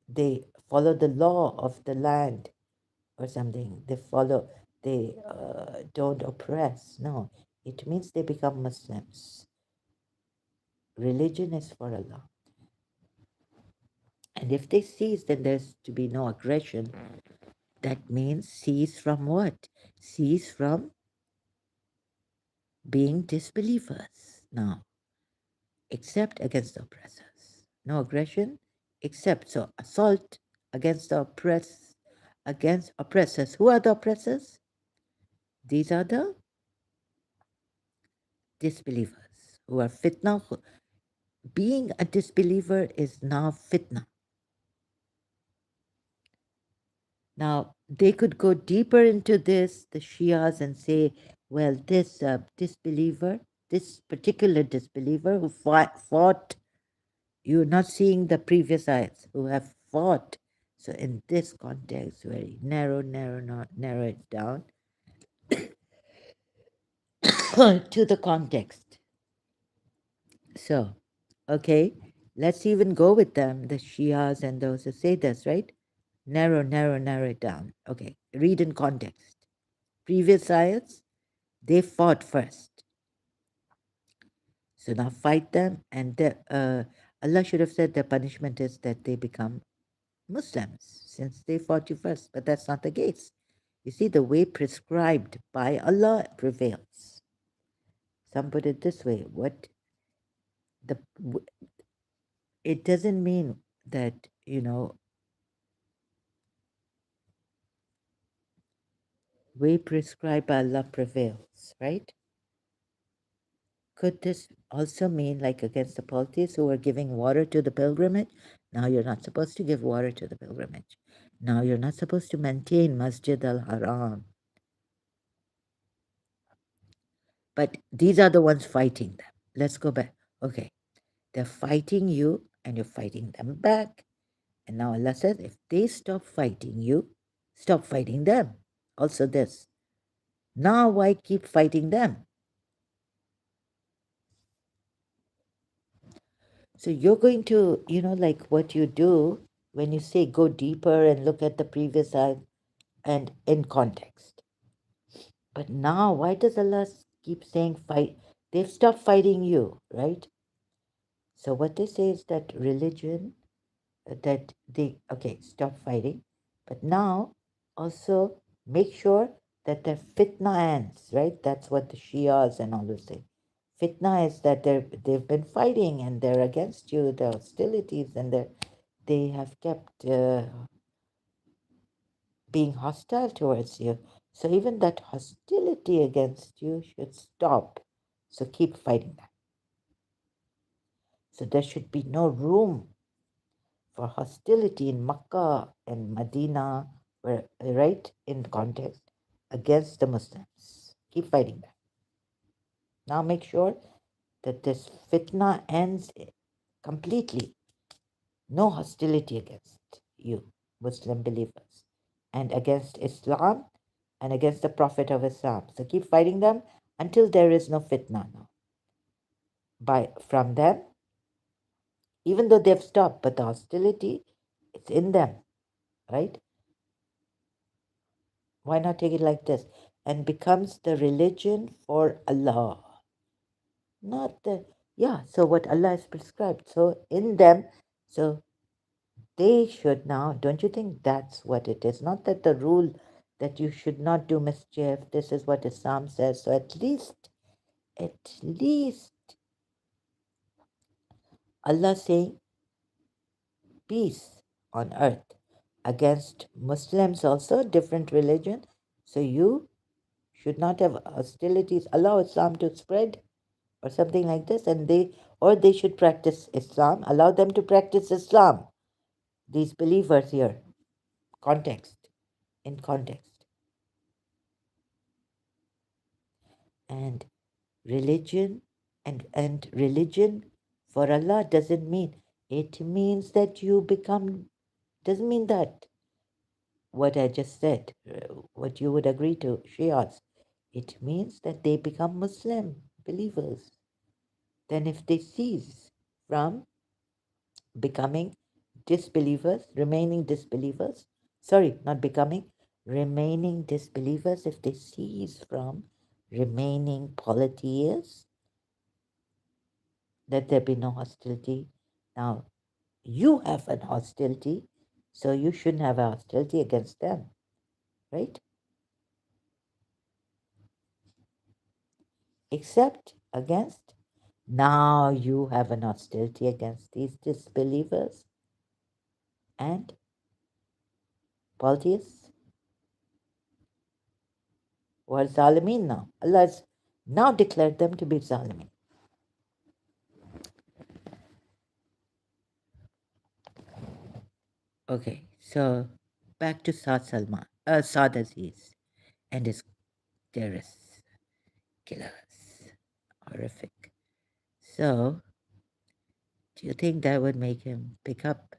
they follow the law of the land or something. They don't oppress. No, it means they become Muslims. Religion is for Allah. And if they cease, then there's to be no aggression. That means cease from what? Cease from being disbelievers. Now, except against the oppressors. No aggression, except so assault against the against oppressors. Who are the oppressors? These are the disbelievers who are fitna. Being a disbeliever is now fitna. Now, they could go deeper into this, the Shias, and say, well, this disbeliever, this particular disbeliever who fought, you're not seeing the previous ayats, who have fought. So, in this context, very narrow it down to the context. So, okay, let's even go with them, the Shias and those who say this, right? Narrow it down. Okay, read in context. Previous ayats, they fought first. So now fight them, and Allah should have said their punishment is that they become Muslims since they fought you first. But that's not the case. You see, the way prescribed by Allah prevails. Some put it this way: the it doesn't mean that way prescribed by Allah prevails, right? Could this also mean, like against the polytheists who were giving water to the pilgrimage? Now you're not supposed to give water to the pilgrimage. Now you're not supposed to maintain Masjid al Haram. But these are the ones fighting them. Let's go back. Okay. They're fighting you and you're fighting them back. And now Allah says, if they stop fighting you, stop fighting them. Also, this. Now, why keep fighting them? So you're going to, like what you do when you say go deeper and look at the previous ayat and in context. But now, why does Allah keep saying fight? They've stopped fighting you, right? So what they say is that religion, that okay, stop fighting. But now, also make sure that their fitna ends, right? That's what the Shias and all will say. Fitna is that they've been fighting and they're against you, the hostilities, and they have kept being hostile towards you. So even that hostility against you should stop. So keep fighting that. So there should be no room for hostility in Makkah and Medina, right in context, against the Muslims. Keep fighting that. Now make sure that this fitna ends completely. No hostility against you, Muslim believers, and against Islam and against the Prophet of Islam. So keep fighting them until there is no fitna now. From them, even though they've stopped, but the hostility is in them, right? Why not take it like this? And becomes the religion for Allah. Not the, yeah, so what Allah has prescribed. So in them, so they should now, don't you think that's what it is? Not that the rule that you should not do mischief, this is what Islam says. So at least Allah saying peace on earth against Muslims also, different religion. So you should not have hostilities. Allow Islam to spread or something like this, and they should practice Islam. Allow them to practice Islam. These believers here, context, in context, and religion, and religion for Allah doesn't mean, it means that you become, doesn't mean that what I just said, what you would agree to, Shias. It means that they become Muslim believers. Then if they cease from becoming disbelievers, remaining disbelievers, sorry, not becoming, remaining disbelievers, if they cease from remaining polytheists, let there be no hostility. Now, you have an hostility, so you shouldn't have a hostility against them, right? Except against Now you have an hostility against these disbelievers and polytheists who are Zalimin now. Allah has now declared them to be Zalimin. Okay, so back to Saad Aziz and his terrorists, killers. Horrific. So, do you think that would make him pick up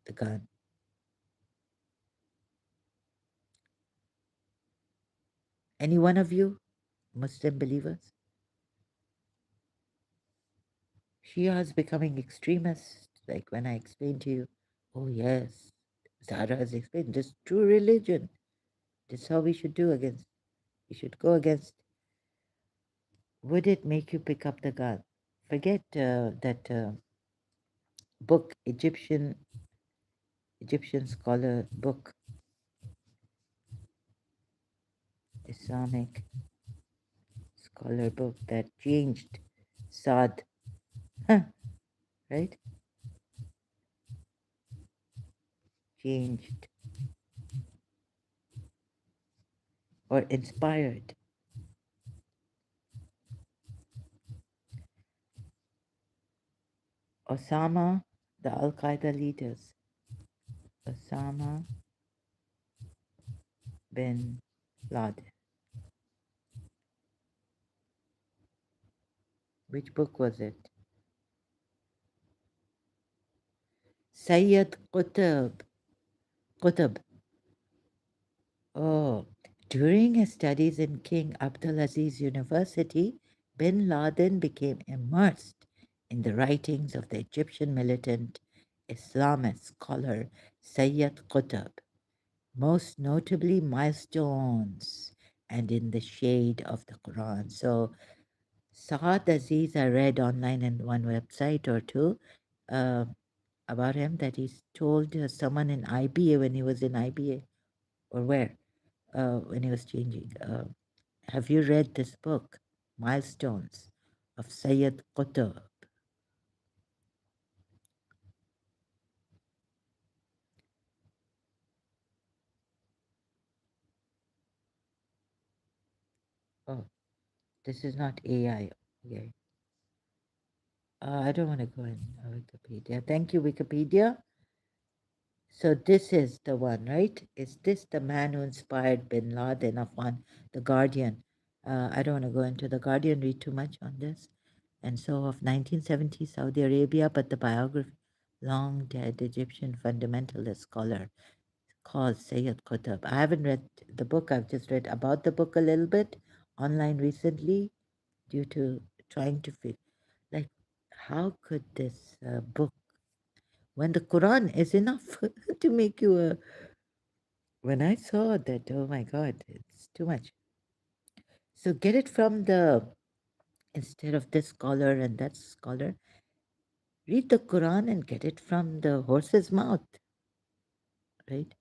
the gun? Any one of you, Muslim believers? Shia is becoming extremist. Like when I explained to you, oh yes, Zara has explained this true religion. This is how we should do against. We should go against. Would it make you pick up the gun? Forget that book, Egyptian scholar book, Islamic scholar book that changed Saad, right? Changed or inspired Osama, the Al Qaeda leaders, Osama bin Laden. Which book was it? Sayyid Qutb. Qutb. Oh, during his studies in King Abdulaziz University, bin Laden became immersed in the writings of the Egyptian militant Islamist scholar Sayyid Qutb, most notably Milestones and In the Shade of the Quran. So Saad Aziz, I read online in one website or two uh, about him that he's told someone in IBA when he was in IBA or where when he was changing. Have you read this book, Milestones of Sayyid Qutb? Oh, this is not AI. Okay. I don't want to go in Wikipedia. Thank you, Wikipedia. So this is the one, right? Is this the man who inspired Bin Laden of one, The Guardian? I don't want to go into The Guardian, read too much on this. And so of 1970 Saudi Arabia, but the biography, long dead Egyptian fundamentalist scholar called Sayyid Qutb. I haven't read the book, I've just read about the book a little bit online recently due to trying to figure, like, how could this book, when the Quran is enough to make you a. When I saw that, oh my God, it's too much. So get it from the, instead of this scholar and that scholar, read the Quran and get it from the horse's mouth, right?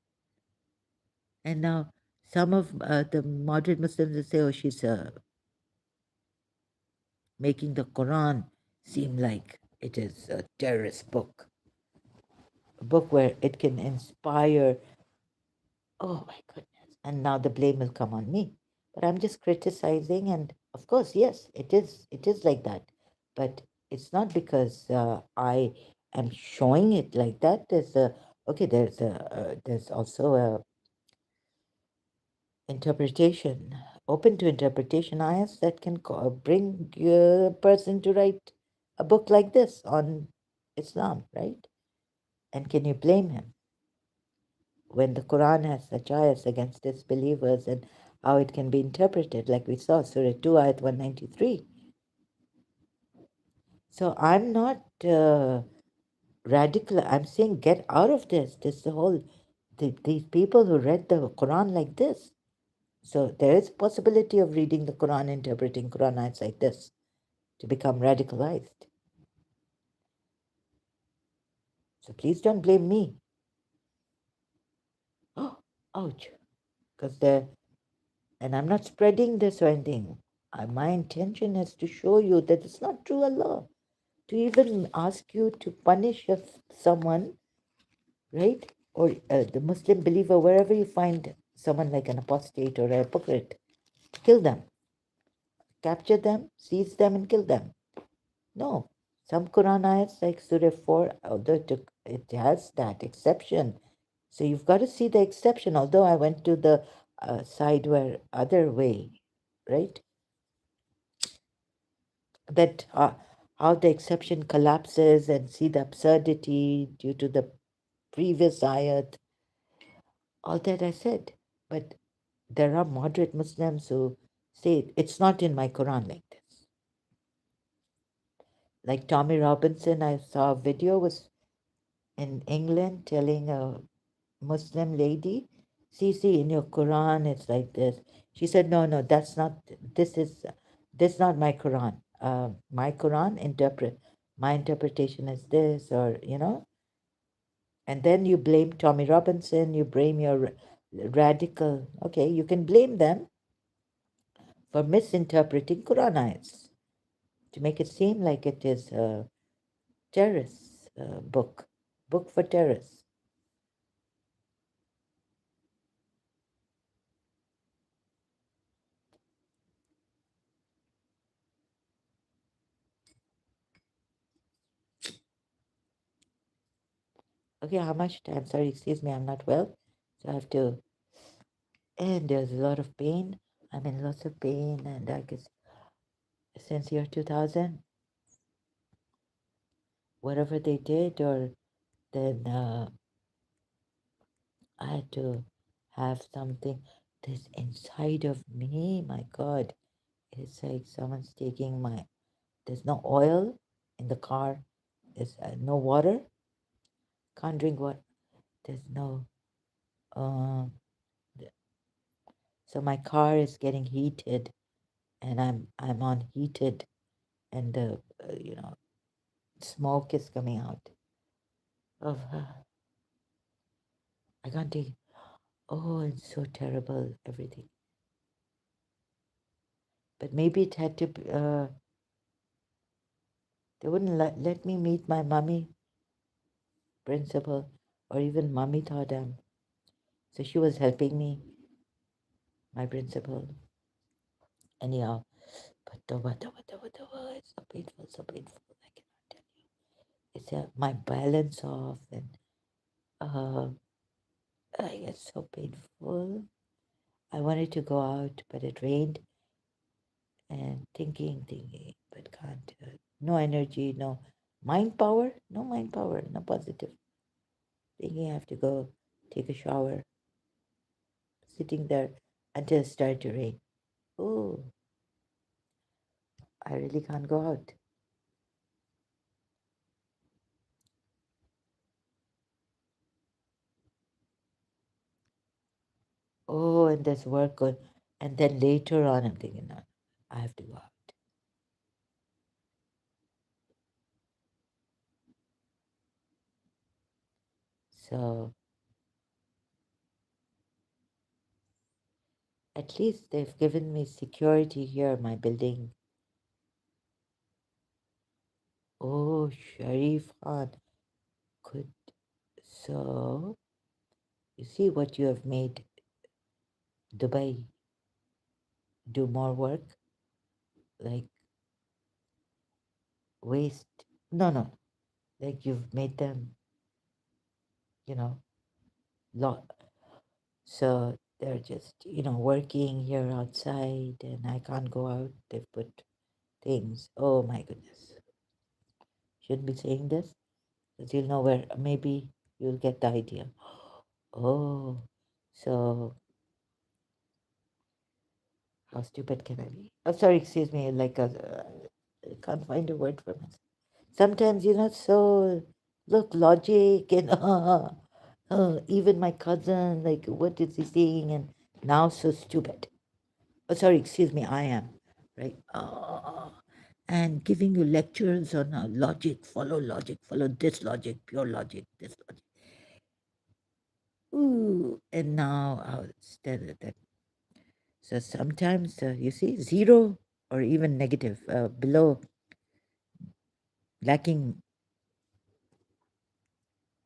And now some of the moderate Muslims will say, oh, she's making the Quran seem like it is a terrorist book, a book where it can inspire. Oh my goodness. And now the blame will come on me. But I'm just criticizing, and of course, yes, it is like that. But it's not because I am showing it like that. There's a okay. There's also a interpretation, open to interpretation ayahs that can bring a person to write a book like this on Islam, right? And can you blame him when the Quran has such ayahs against disbelievers and how it can be interpreted, like we saw, Surah 2, Ayat 193. So I'm not radical. I'm saying get out of this. This the whole, these people who read the Quran like this. So there is possibility of reading the Quran, interpreting Quran ayats like this to become radicalized. So please don't blame me. Oh, ouch. Because they're, and I'm not spreading this or anything. My intention is to show you that it's not true Allah. To even ask you to punish someone, right? Or the Muslim believer, wherever you find someone like an apostate or a hypocrite, kill them, capture them, seize them, and kill them. No. Some Quran ayats like Surah 4, although it has that exception. So you've got to see the exception, although I went to the side where other way, right? That how the exception collapses and see the absurdity due to the previous ayat, all that I said. But there are moderate Muslims who say it's not in my Quran like this. Like Tommy Robinson, I saw a video was in England telling a Muslim lady, see, in your Quran it's like this. She said, no, that's not. This is not my Quran. My Quran my interpretation is this, or and then you blame Tommy Robinson. You blame your radical. Okay, you can blame them for misinterpreting Quran ayats to make it seem like it is a terrorist book for terrorists. Okay, how much time? Sorry, excuse me, I'm not well, so I have to. And there's a lot of pain. I'm in lots of pain, and I guess since year 2000, whatever they did, or then I had to have something. This inside of me, my God, it's like someone's taking my. There's no oil in the car. There's no water. Can't drink water. There's no. Um, so my car is getting heated, and I'm on heated, and the smoke is coming out of. I can't take. Oh, it's so terrible, everything. But maybe it had to. They wouldn't let me meet my mummy principal, or even mummy Thadam. So she was helping me, my principal. Anyhow, but it's so painful, so painful. I cannot tell you. It's my balance off, and uh, it's so painful. I wanted to go out, but it rained, and thinking, but can't. No energy, no mind power, no positive. Thinking I have to go take a shower, sitting there until it started to rain. Oh, I really can't go out. Oh, and there's work on. And then later on, I'm thinking, no, I have to go out. So at least they've given me security here, my building. Oh, Sharif Khan could. So you see what you have made Dubai do more work, like waste. No. Like you've made them, you know, lot. So they're just, working here outside, and I can't go out. They put things. Oh my goodness. Shouldn't be saying this, because you'll know where, maybe you'll get the idea. Oh, so how stupid can I be? Oh, sorry, excuse me. Like, I can't find a word for myself. Sometimes, so look, logic and even my cousin, like, what is he saying? And now so stupid. Oh, sorry, excuse me, I am, right? And giving you lectures on logic, follow this logic, pure logic, this logic. Ooh, and now instead of that. So sometimes you see zero or even negative, below, lacking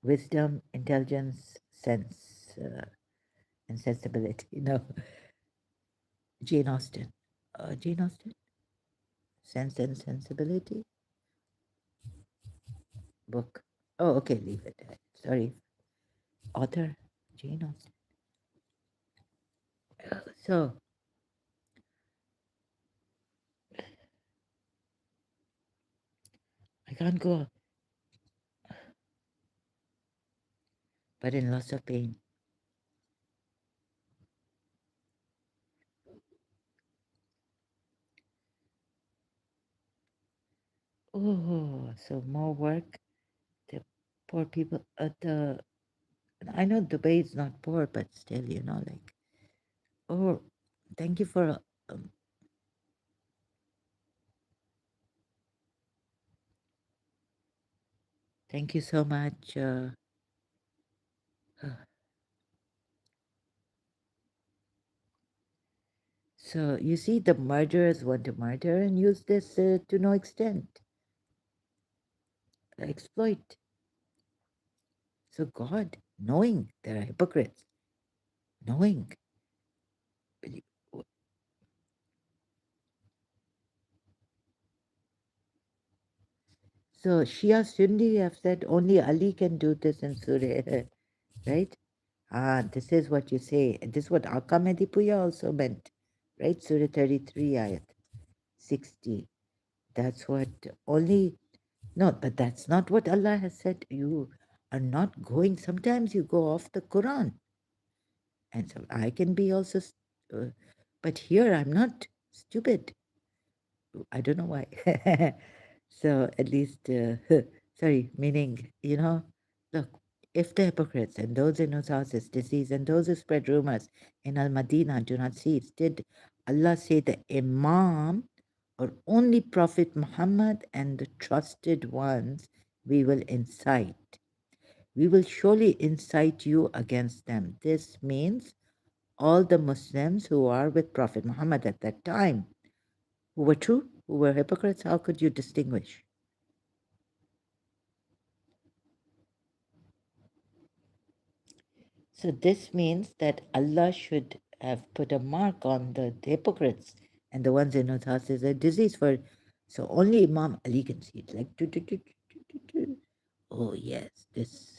wisdom, intelligence, sense, and sensibility. No, Jane Austen. Jane Austen? Sense and Sensibility book. Oh, okay, leave it. Sorry. Author, Jane Austen. So, I can't go, but in lots of pain. Oh, so more work. The poor people at the. I know Dubai is not poor, but still, like. Oh, thank you for. Um, thank you so much. So you see, the murderers want to murder and use this to no extent, exploit. So God, knowing there are hypocrites, knowing. So Shia Sunni have said only Ali can do this in Surah, right? Ah, this is what you say. This is what Aka Medipuya also meant, right? Surah 33, ayat 60. That's what only, no, but that's not what Allah has said. You are not going, sometimes you go off the Quran. And so I can be also, but here I'm not stupid. I don't know why. So at least, sorry, meaning, look, if the hypocrites and those in whose houses disease and those who spread rumors in Al Madinah do not cease, did Allah say the Imam or only Prophet Muhammad and the trusted ones we will incite? We will surely incite you against them. This means all the Muslims who are with Prophet Muhammad at that time, who were true, who were hypocrites. How could you distinguish? So this means that Allah should have put a mark on the hypocrites and the ones in whose house is a disease for. So only Imam Ali can see it. Like, oh yes, this.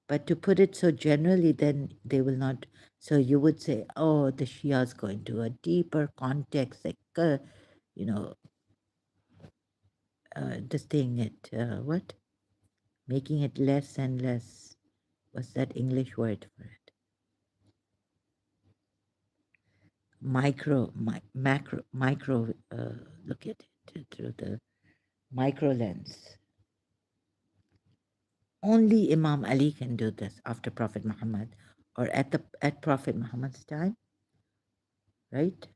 But to put it so generally, then they will not. So you would say, oh, the Shias go into a deeper context, like, you know, this thing, what? Making it less and less. What's that English word for it? Macro, look at it through the micro lens. Only Imam Ali can do this after Prophet Muhammad, or at Prophet Muhammad's time, right?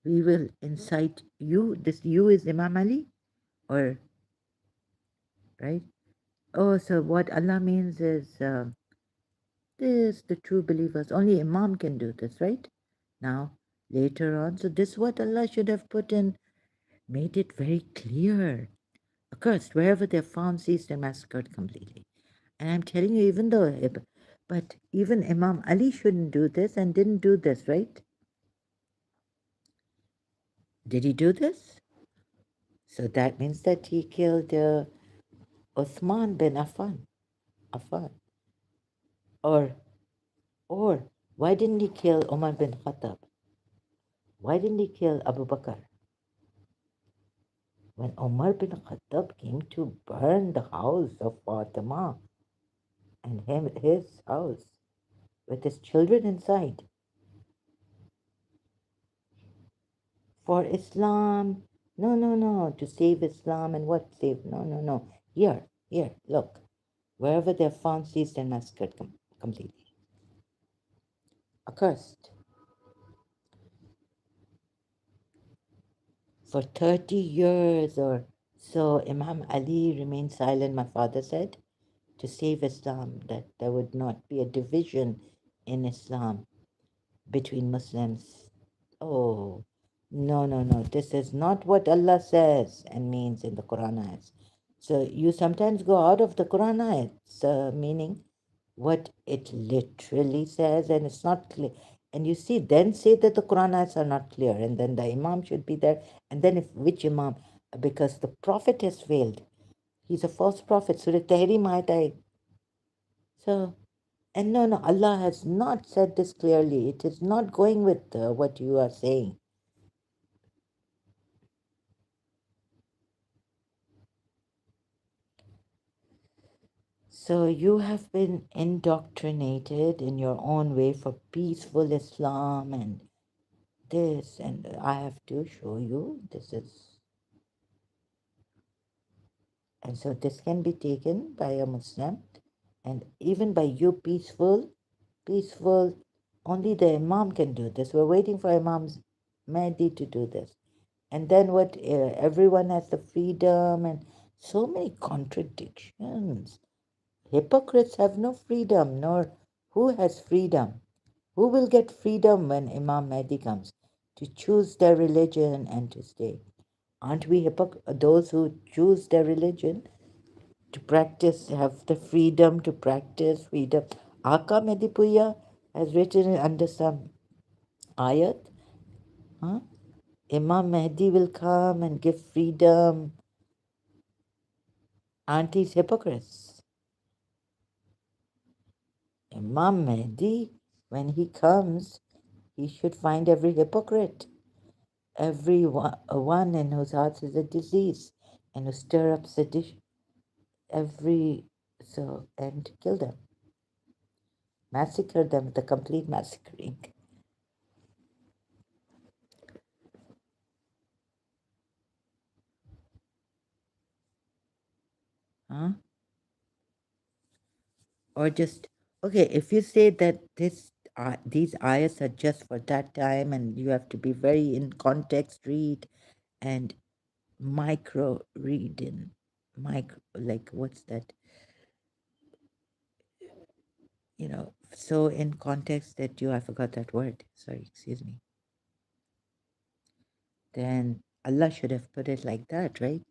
We will incite you. This you is Imam Ali, or right? Oh, so what Allah means is this: the true believers. Only Imam can do this, right? Now, later on, so this is what Allah should have put in, made it very clear. Accursed, wherever they're found, seized and massacred completely. And I'm telling you, but even Imam Ali shouldn't do this and didn't do this, right? Did he do this? So that means that he killed Uthman bin Affan. Or, or why didn't he kill Umar bin Khattab? Why didn't he kill Abu Bakr? When Umar bin Khattab came to burn the house of Fatima and his house with his children inside, for Islam. No, no, no, to save Islam and what save? No, no, no. Here, look. Wherever they're found, seized and massacred completely. Accursed. For 30 years or so, Imam Ali remained silent, my father said, to save Islam, that there would not be a division in Islam between Muslims. Oh, No, no, no. This is not what Allah says and means in the Quran ayats. So you sometimes go out of the Quran ayats meaning what it literally says, and it's not clear. And you see, then say that the Quran ayats are not clear, and then the Imam should be there. And then if which Imam? Because the Prophet has failed. He's a false prophet. Surah Tahrim ayat. So, and no, no, Allah has not said this clearly. It is not going with what you are saying. So you have been indoctrinated in your own way for peaceful Islam and this, and I have to show you this is, and so this can be taken by a Muslim, and even by you, peaceful. Only the Imam can do this. We're waiting for Imam Mahdi to do this, and then what? Everyone has the freedom, and so many contradictions. Hypocrites have no freedom, nor who has freedom? Who will get freedom when Imam Mahdi comes to choose their religion and to stay? Aren't we those who choose their religion to practice, have the freedom to practice freedom? Aka Medipuya has written it under some ayat. Huh? Imam Mahdi will come and give freedom. Aren't these hypocrites? Imam Mahdi, when he comes, he should find every hypocrite, every one in whose heart is a disease, and who stir up sedition, and kill them, massacre them, the complete massacring. Huh? Or just, okay, if you say that these ayahs are just for that time and you have to be very in context read and micro read in micro, like what's that, so in context that I forgot that word, sorry, excuse me, then Allah should have put it like that, right?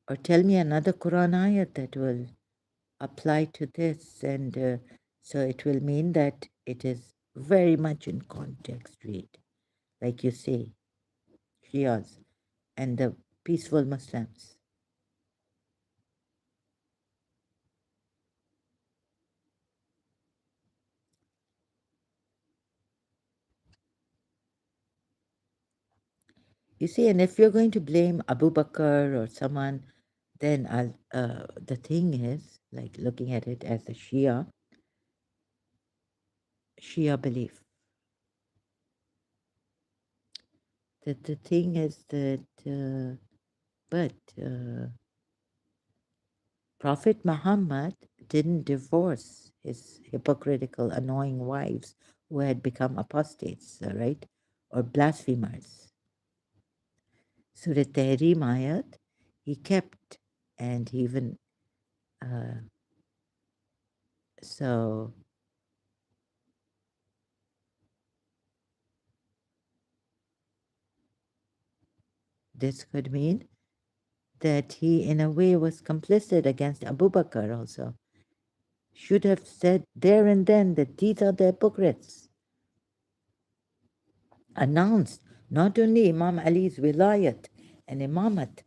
Or tell me another Quran ayat that will apply to this, and so it will mean that it is very much in context read, like you say, Shias and the peaceful Muslims. You see, and if you're going to blame Abu Bakr or someone, then the thing is, like looking at it as a Shia belief, that the thing is that, but Prophet Muhammad didn't divorce his hypocritical, annoying wives who had become apostates, right? Or blasphemers. So the Tahrim ayat he kept, and he even, uh, so this could mean that he, in a way, was complicit against Abu Bakr also. Should have said there and then that these are the hypocrites. Announced not only Imam Ali's wilayat and imamat,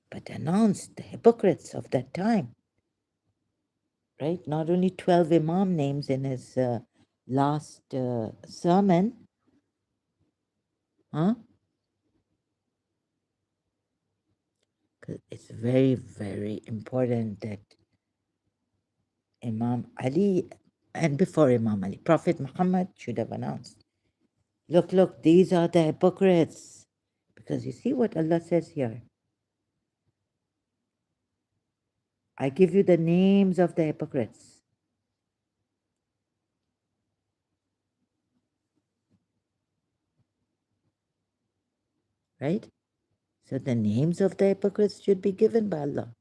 but announced the hypocrites of that time, right? Not only 12 imam names in his last sermon, huh? 'Cause it's very, very important that Imam Ali, and before Imam Ali, Prophet Muhammad should have announced, look, these are the hypocrites. Because you see what Allah says here. I give you the names of the hypocrites, right? So the names of the hypocrites should be given by Allah.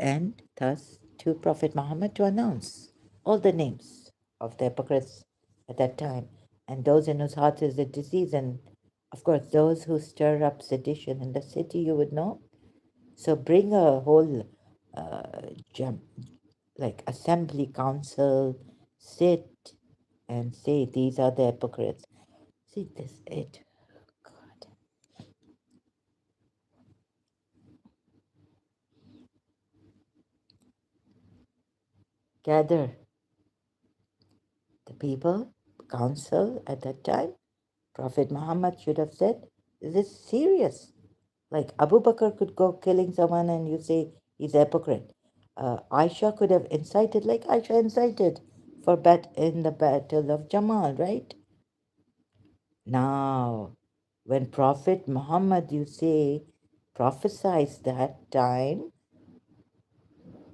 And thus to Prophet Muhammad to announce all the names of the hypocrites at that time. and those in whose hearts is the disease. And of course, those who stir up sedition in the city, you would know. So bring a whole jam, like assembly council, sit and say, these are the hypocrites. See, this, it, God. Gather the people, council at that time. Prophet Muhammad should have said, this is serious. Like Abu Bakr could go killing someone and you say he's a hypocrite. Aisha could have incited, like Aisha incited for in the battle of Jamal, right? Now, when Prophet Muhammad, you say, prophesies that time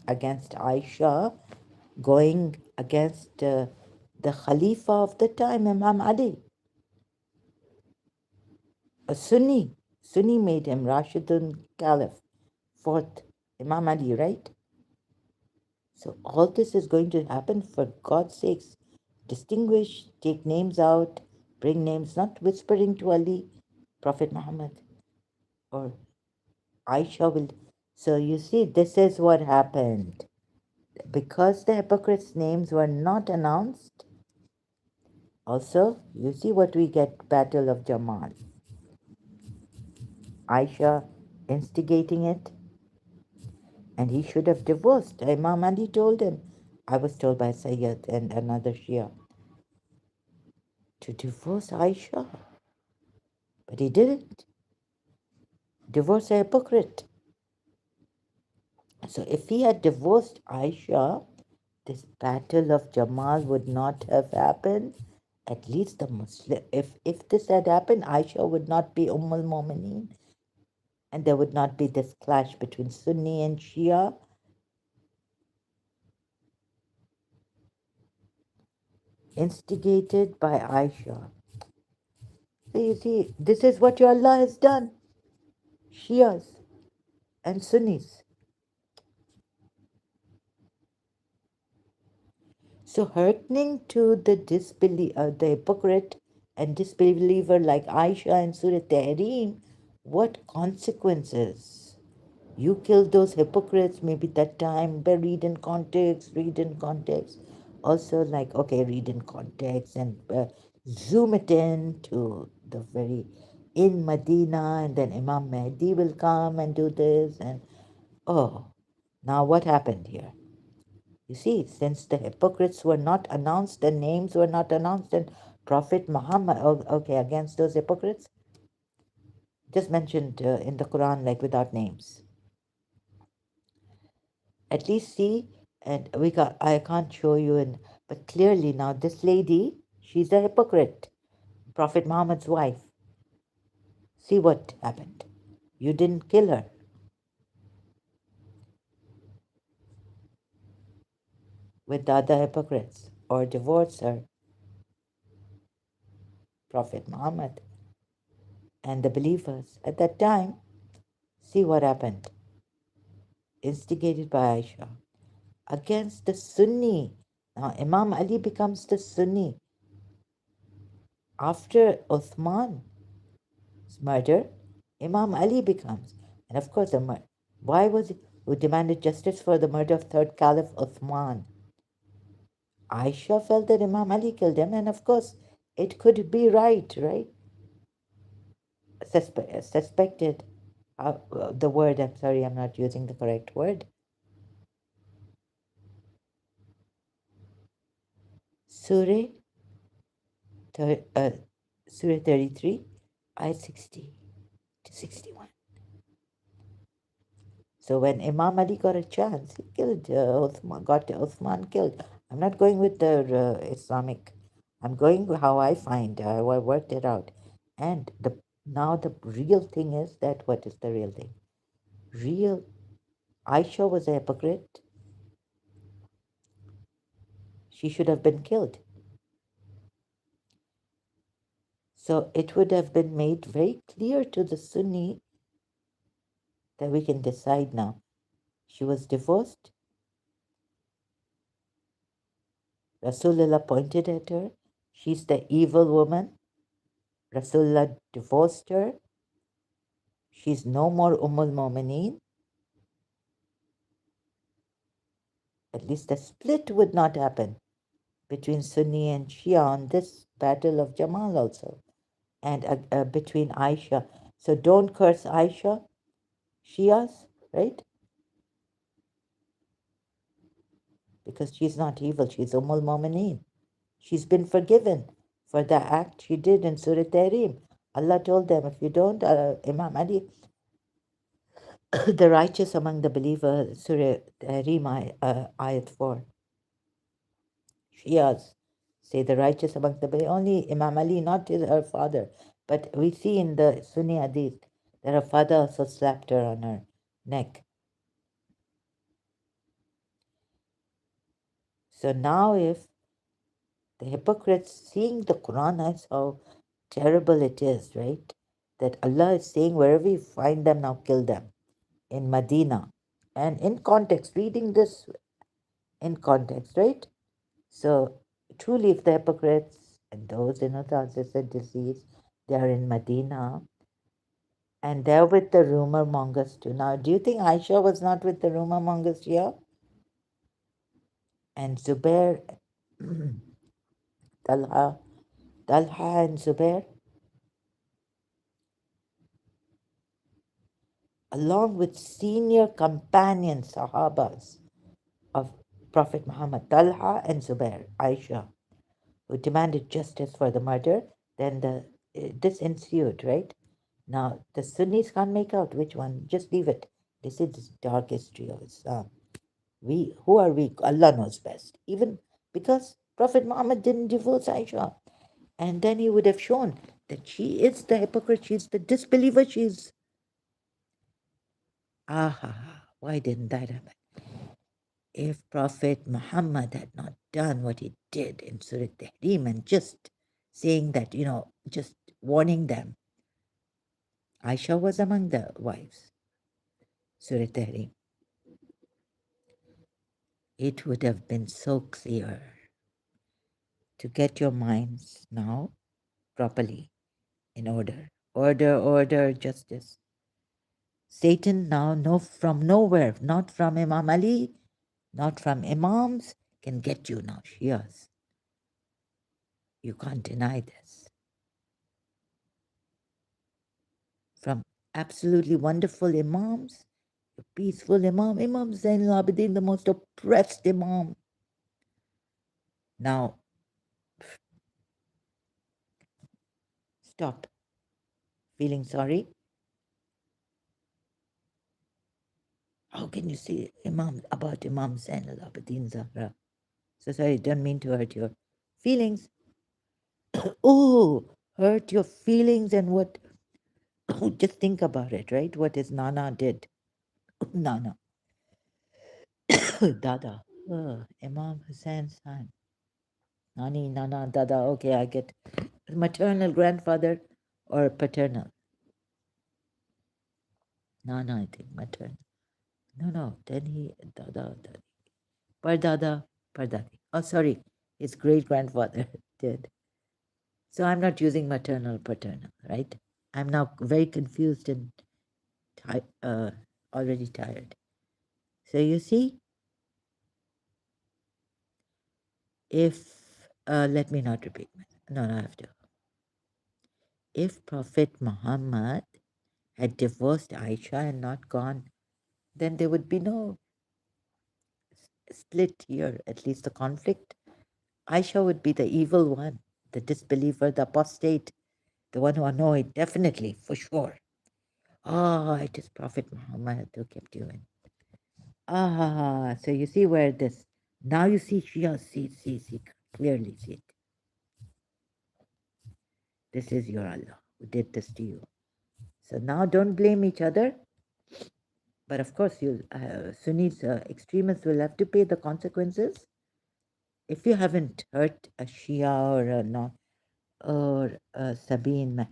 against Aisha, going against the Khalifa of the time, Imam Ali, a Sunni. Sunni made him Rashidun Caliph, fourth Imam Ali, right? So all this is going to happen for God's sakes. Distinguish, take names out, bring names, not whispering to Ali, Prophet Muhammad, or Aisha will. So you see, this is what happened. Because the hypocrites' names were not announced, also, you see what we get, Battle of Jamal. Aisha instigating it, and he should have divorced. Imam Ali told him, I was told by Sayyid and another Shia, to divorce Aisha. But he didn't. Divorce a hypocrite. So if he had divorced Aisha, this battle of Jamal would not have happened. At least the Muslim, if this had happened, Aisha would not be al Mu'mineen, and there would not be this clash between Sunni and Shia. Instigated by Aisha. So you see, this is what your Allah has done. Shias and Sunnis. So hearkening to the hypocrite and disbeliever like Aisha and Surah Tahrim, what consequences? You killed those hypocrites, maybe that time, but read in context, read in context. Also, like, okay, read in context and zoom it in to the very in Medina, and then Imam Mahdi will come and do this. And oh, now what happened here? You see, since the hypocrites were not announced, the names were not announced, and Prophet Muhammad, okay, against those hypocrites, just mentioned in the Quran, like without names. At least see, and I can't show you, but clearly now this lady, she's a hypocrite, Prophet Muhammad's wife. See what happened. You didn't kill her. With the other hypocrites or divorce her, Prophet Muhammad and the believers at that time. See what happened. Instigated by Aisha against the Sunni. Now Imam Ali becomes the Sunni after Uthman's murder. Imam Ali becomes, and of course, why was it who demanded justice for the murder of third Caliph Uthman? Aisha felt that Imam Ali killed him, and of course, it could be right, right? Suspected. The word, I'm sorry, I'm not using the correct word. Surah, Surah 33, ayat 60 to 61. So when Imam Ali got a chance, he killed Uthman, got Uthman killed. I'm not going with the Islamic. I'm going with how I find. I worked it out. And now the real thing is that what is the real thing? Real Aisha was a hypocrite. She should have been killed. So it would have been made very clear to the Sunni that we can decide now. She was divorced. Rasulullah pointed at her. She's the evil woman. Rasulullah divorced her. She's no more Ummul Mumineen. At least a split would not happen between Sunni and Shia on this battle of Jamal also, and between Aisha. So don't curse Aisha, Shias, right? Because she's not evil. She's Ummul Mumineen. She's been forgiven for the act she did in Surah Tahrim. Allah told them, if you don't, Imam Ali, the righteous among the believers, Surah Tahrim, ayat 4. Shias say the righteous among the believers. Only Imam Ali, not her father. But we see in the Sunni Hadith that her father also slapped her on her neck. So now, if the hypocrites seeing the Quran as how terrible it is, right? That Allah is saying, wherever you find them, now kill them in Medina. And in context, reading this in context, right? So truly, if the hypocrites and those, as I said, disease, they are in Medina and they're with the rumor mongers too. Now, do you think Aisha was not with the rumor mongers here? And Zubair, Talha, Talha and Zubair, along with senior companion Sahabas of Prophet Muhammad, Talha and Zubair, Aisha, who demanded justice for the murder, then this ensued, right? Now, the Sunnis can't make out which one. Just leave it. This is the dark history of Islam. Who are we? Allah knows best. Even because Prophet Muhammad didn't divorce Aisha. And then he would have shown that she is the hypocrite. She's the disbeliever. She's... why didn't that happen? If Prophet Muhammad had not done what he did in Surah Tahrim and just saying that, just warning them, Aisha was among the wives, Surah Tahrim, it would have been so clear to get your minds now properly in order. Order, justice. Satan now, from nowhere, not from Imam Ali, not from Imams, can get you now, Shias. You can't deny this. From absolutely wonderful Imams, a peaceful Imam, Imam Zain al-Abidin, the most oppressed Imam. Now, stop feeling sorry. How can you say about Imam Zain al-Abidin, Zahra? So sorry, don't mean to hurt your feelings. Oh, hurt your feelings and what? Just think about it, right? What his Nana did. Nana. Dada. Imam Hussein's son. Nani, Nana, Dada. Okay, I get maternal grandfather or paternal. Nana, I think maternal. No. Then he Dada, Dadi. Pardada, Pardadi. Oh, sorry. His great grandfather did. So I'm not using maternal, paternal, right? I'm now very confused and already tired. So you see, if, let me not repeat myself. No, I have to. If Prophet Muhammad had divorced Aisha and not gone, then there would be no split here, at least the conflict. Aisha would be the evil one, the disbeliever, the apostate, the one who annoyed, definitely, for sure. It is Prophet Muhammad who kept you in. So you see where this, now you see Shia, see, clearly see it. This is your Allah who did this to you. So now don't blame each other. But of course, Sunnis, extremists will have to pay the consequences. If you haven't hurt a Shia or a Sabine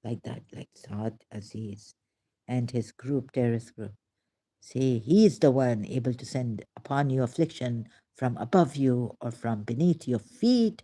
like that, like Saad Aziz and his terrorist group, say he is the one able to send upon you affliction from above you or from beneath your feet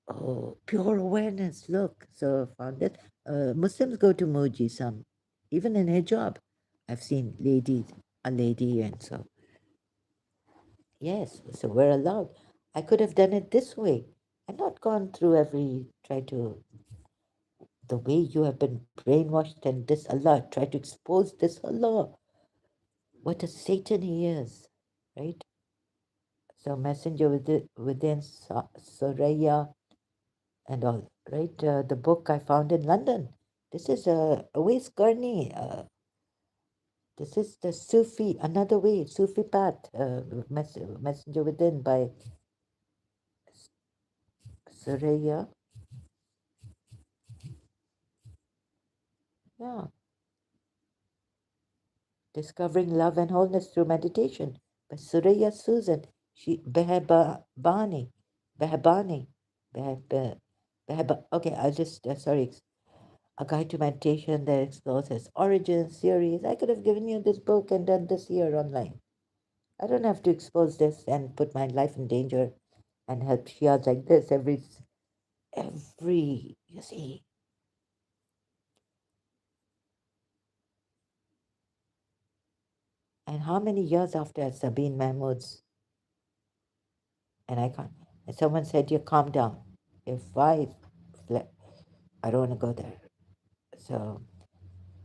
Oh, pure awareness. Look, so found it. Muslims go to Muji some, even in hijab. I've seen ladies, a lady, and so yes, so we're allowed. I could have done it this way and not gone through try to, the way you have been brainwashed and this Allah, try to expose this Allah, what a Satan he is, right? So messenger within Suraya and all, right? The book I found in London. This is a Awais Gurney. This is the Sufi, another way, Sufi path, messenger within by Suraya. Yeah, Discovering Love and Wholeness Through Meditation by Suraya Susan. She Behabani. Behabani. Behab, okay, I'll just, sorry. A guide to meditation that explores its origins, theories. I could have given you this book and done this here online. I don't have to expose this and put my life in danger and help Shias like this you see. And how many years after Sabine Mahmood's, and I can't, and someone said, you calm down. If I don't want to go there. So,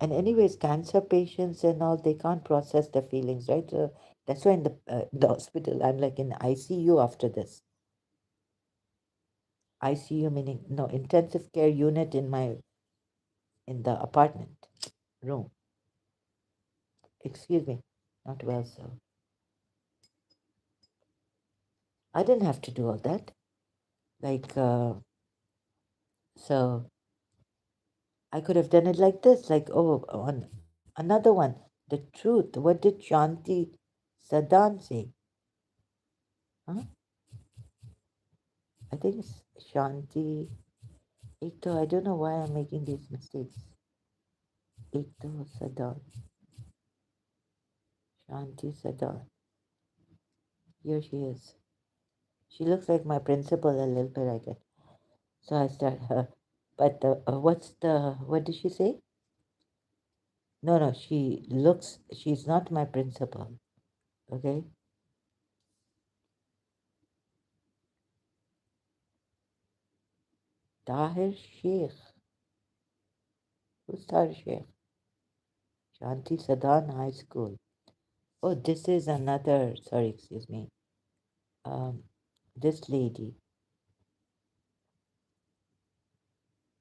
and anyways, cancer patients and all, they can't process their feelings, right? So that's why in the hospital, I'm like in ICU after this. ICU meaning no intensive care unit in the apartment room. Excuse me, not well. So I didn't have to do all that. Like so, I could have done it like this. Like on another one, the truth. What did Shanti Sadan say? Huh? I think it's Shanti. Ekto. I don't know why I'm making these mistakes. Ekto Sadan. Shanti Sadan. Here she is. She looks like my principal a little bit, I guess. So I start her. But what did she say? No, no, she's not my principal. Okay? Tahir Sheikh. Who's Tahir Sheikh? Shanti Sadan High School. Oh, this is another, sorry, excuse me. Um, this lady.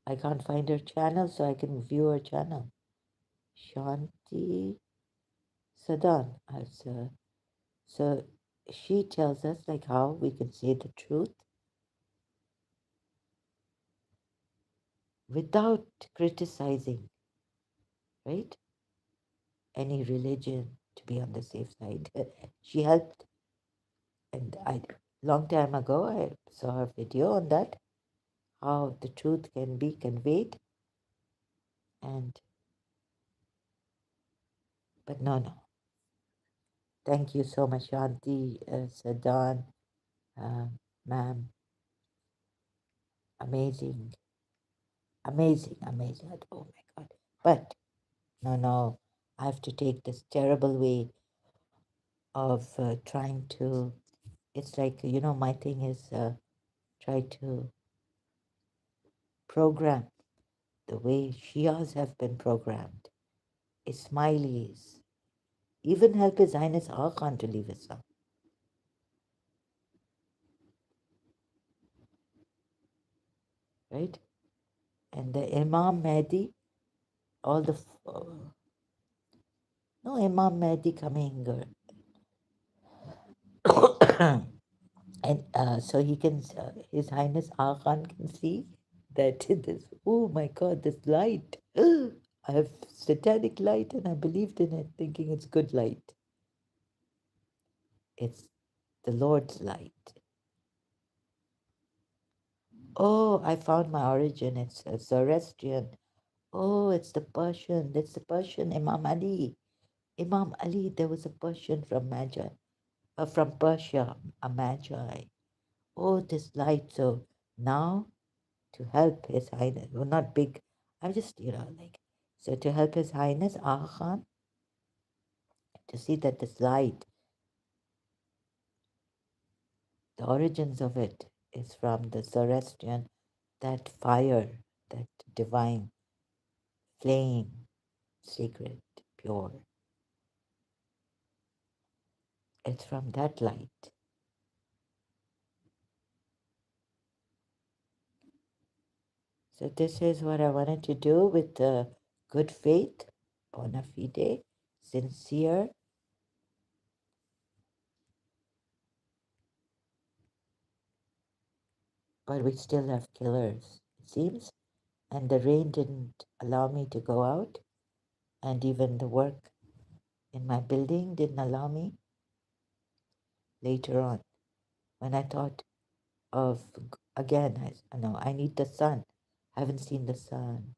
I can't find her channel, so I can view her channel. Shanti Sadan. So she tells us like how we can say the truth without criticizing, right? Any religion to be on the safe side. She helped, and I long time ago I saw a video on that, how the truth can be conveyed, and but no. Thank you so much, Shanti, Sadan, uh, ma'am. Amazing, amazing. Oh my God! But no, I have to take this terrible way of trying to. It's like my thing is try to program the way Shias have been programmed. Ismailis, even help His Highness Aga Khan to leave Islam, right? And the Imam Mahdi, all the no Imam Mahdi coming, and so he can, His Highness Aga Khan can see that this. Oh my God, this light! I have satanic light, and I believed in it, thinking it's good light. It's the Lord's light. Oh, I found my origin. It's Zoroastrian. Oh, it's the Persian. That's the Persian Imam Ali. Imam Ali, there was a Persian from Persia, a Magi. Oh, this light. So Now, to help His Highness, well, not big, I'm just, like, so to help His Highness Aga Khan to see that this light, the origins of it is from the Zoroastrian, that fire, that divine flame, sacred, pure. It's from that light. So this is what I wanted to do with good faith, bona fide, sincere, but we still have killers, it seems. And the rain didn't allow me to go out, and even the work in my building didn't allow me later on. When I thought of, again, I know I need the sun. I haven't seen the sun.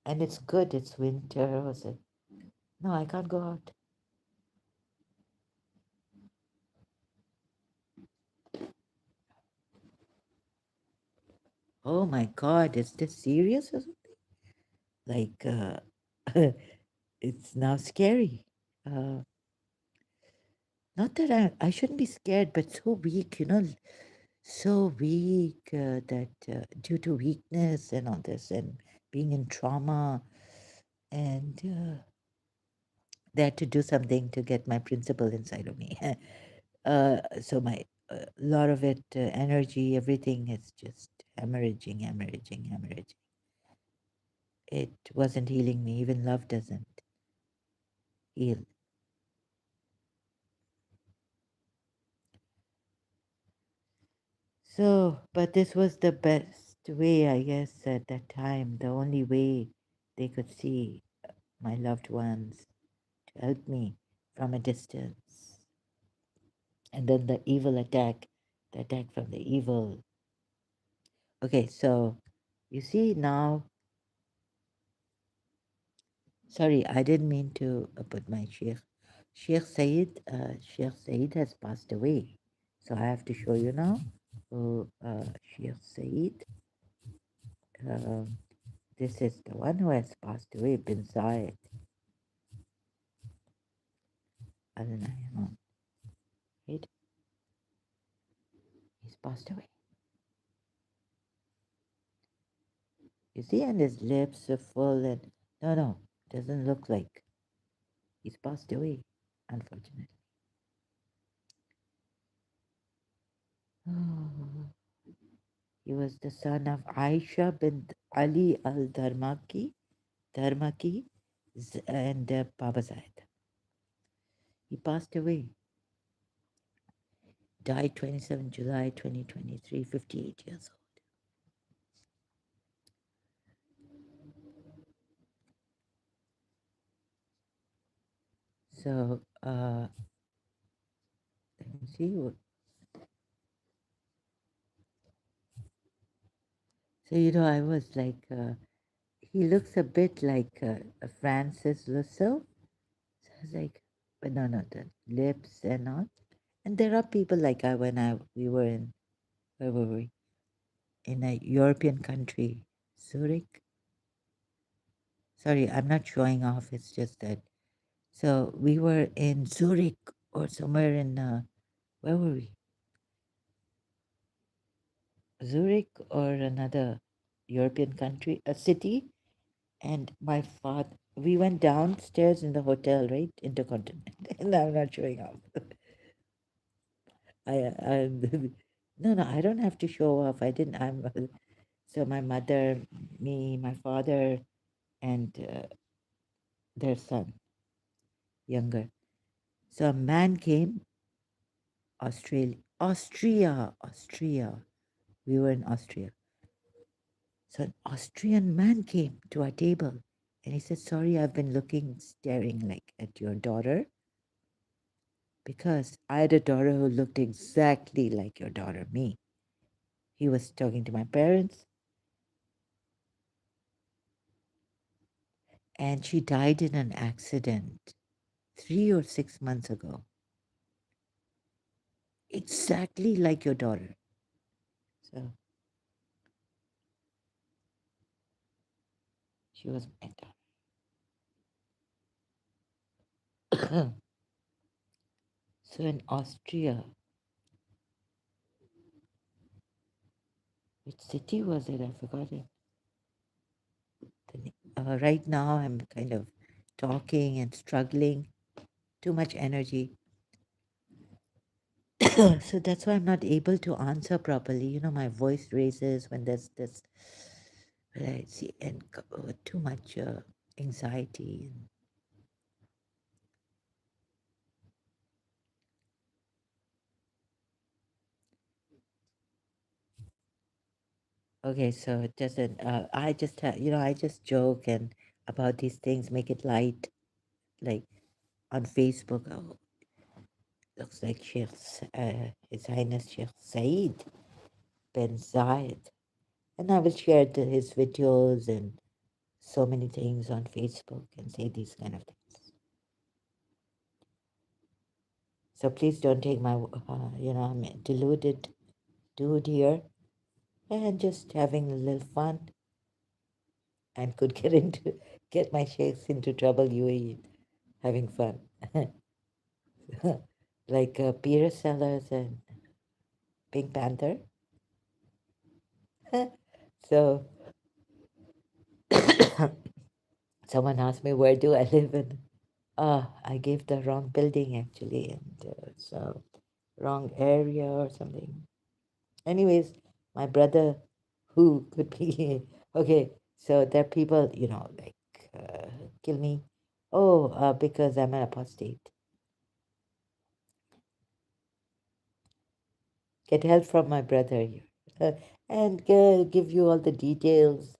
And it's good, it's winter. Was it? No, I can't go out. Oh my God, is this serious or something? Like, it's now scary. Uh, Not that I shouldn't be scared, but so weak, so weak that due to weakness and all this and being in trauma, and they had to do something to get my principal inside of me. So my lot of it, energy, everything is just hemorrhaging, hemorrhaging, hemorrhaging. It wasn't healing me. Even love doesn't heal. So, but this was the best way, I guess, at that time, the only way they could see my loved ones to help me from a distance. And then the attack from the evil. Okay, so you see now, sorry, I didn't mean to put my Sheikh. Sheikh Said has passed away. So I have to show you now. So, Sheikh Said. Um, This is the one who has passed away, bin Zayed. Adonai, hang on. Wait, he's passed away. You see, and his lips are full and no, doesn't look like he's passed away, unfortunately. Oh, he was the son of Aisha bin Ali Dharmaki, and Baba Zayed. He passed away, died 27 July 2023, 58 years old. So, let me see. So, I was like, he looks a bit like Francis Lusso. So I was like, but no, the lips and all. And there are people like we were in, where were we? In a European country, Zurich. Sorry, I'm not showing off. It's just that. So we were in Zurich or somewhere in, where were we? Zurich or another European country, a city. And my father, we went downstairs in the hotel, right? Intercontinental. And I'm not showing off. I no, I don't have to show off. I didn't. So my mother, me, my father, and their son, younger. So a man came, Austria. We were in Austria. So an Austrian man came to our table, and he said, "Sorry, I've been staring like at your daughter, because I had a daughter who looked exactly like your daughter, me." He was talking to my parents, and she died in an accident 3 or 6 months ago. Exactly like your daughter. So she was my daughter. So in Austria, which city was it? I forgot it. Right now, I'm kind of talking and struggling, too much energy. So that's why I'm not able to answer properly. My voice raises when there's this, when I see, and too much anxiety. Okay, so it doesn't, I just, I just joke and about these things, make it light, like on Facebook. Oh, looks like His Highness Sheikh Saeed bin Zayed. And I will share his videos and so many things on Facebook and say these kind of things. So please don't take my, I'm a deluded dude here and just having a little fun and could get my sheikhs into trouble, UAE, having fun. Like Peter Sellers and Pink Panther. So someone asked me, where do I live in? I gave the wrong building actually, and so wrong area or something. Anyways, my brother, who could be okay, so there are people, like kill me. Oh, because I'm an apostate. Get help from my brother here, and give you all the details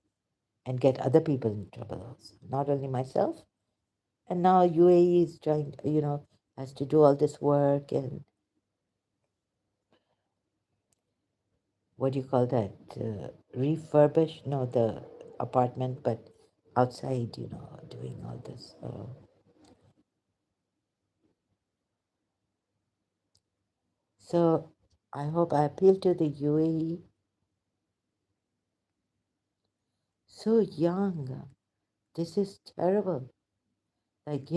and get other people in trouble also, not only myself. And now UAE is trying, has to do all this work and what do you call that? Refurbish? No, the apartment, but outside, doing all this. So I hope I appeal to the UAE. So young. This is terrible. Like,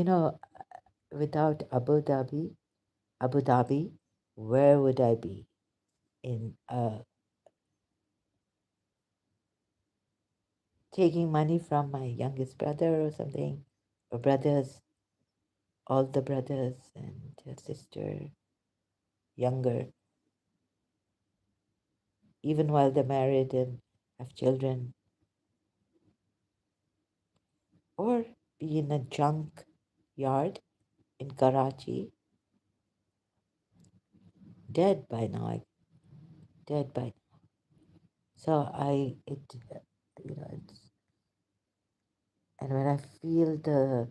without Abu Dhabi, where would I be? In taking money from my youngest brother or something, or brothers, all the brothers and sister, younger, even while they're married and have children, or be in a junk yard in Karachi, dead by now, dead by. So it's, and when I feel the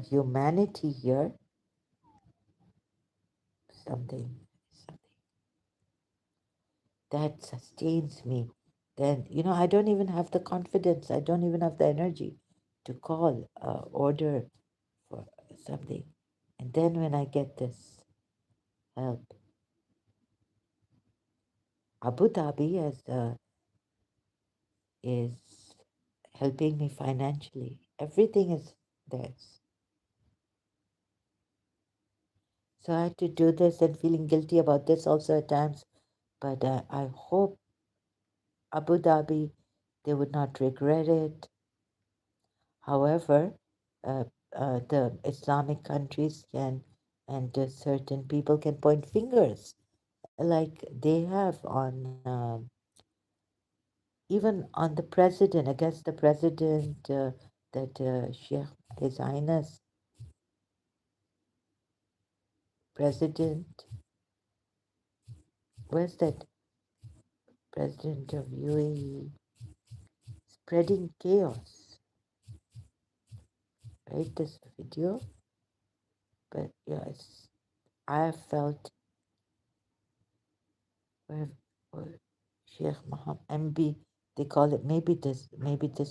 humanity here, something that sustains me, then I don't even have the confidence. I don't even have the energy to call, order for something, and then when I get this help, Abu Dhabi is helping me financially. Everything is theirs. So I had to do this and feeling guilty about this also at times. But I hope Abu Dhabi, they would not regret it. However, uh, the Islamic countries can, and certain people can point fingers like they have on, even on the president, against the president, that Sheikh, His Highness President, where's that president of UAE, spreading chaos, right? This video, but yes, I have felt where, where Sheikh Muhammad MB, they call it, maybe this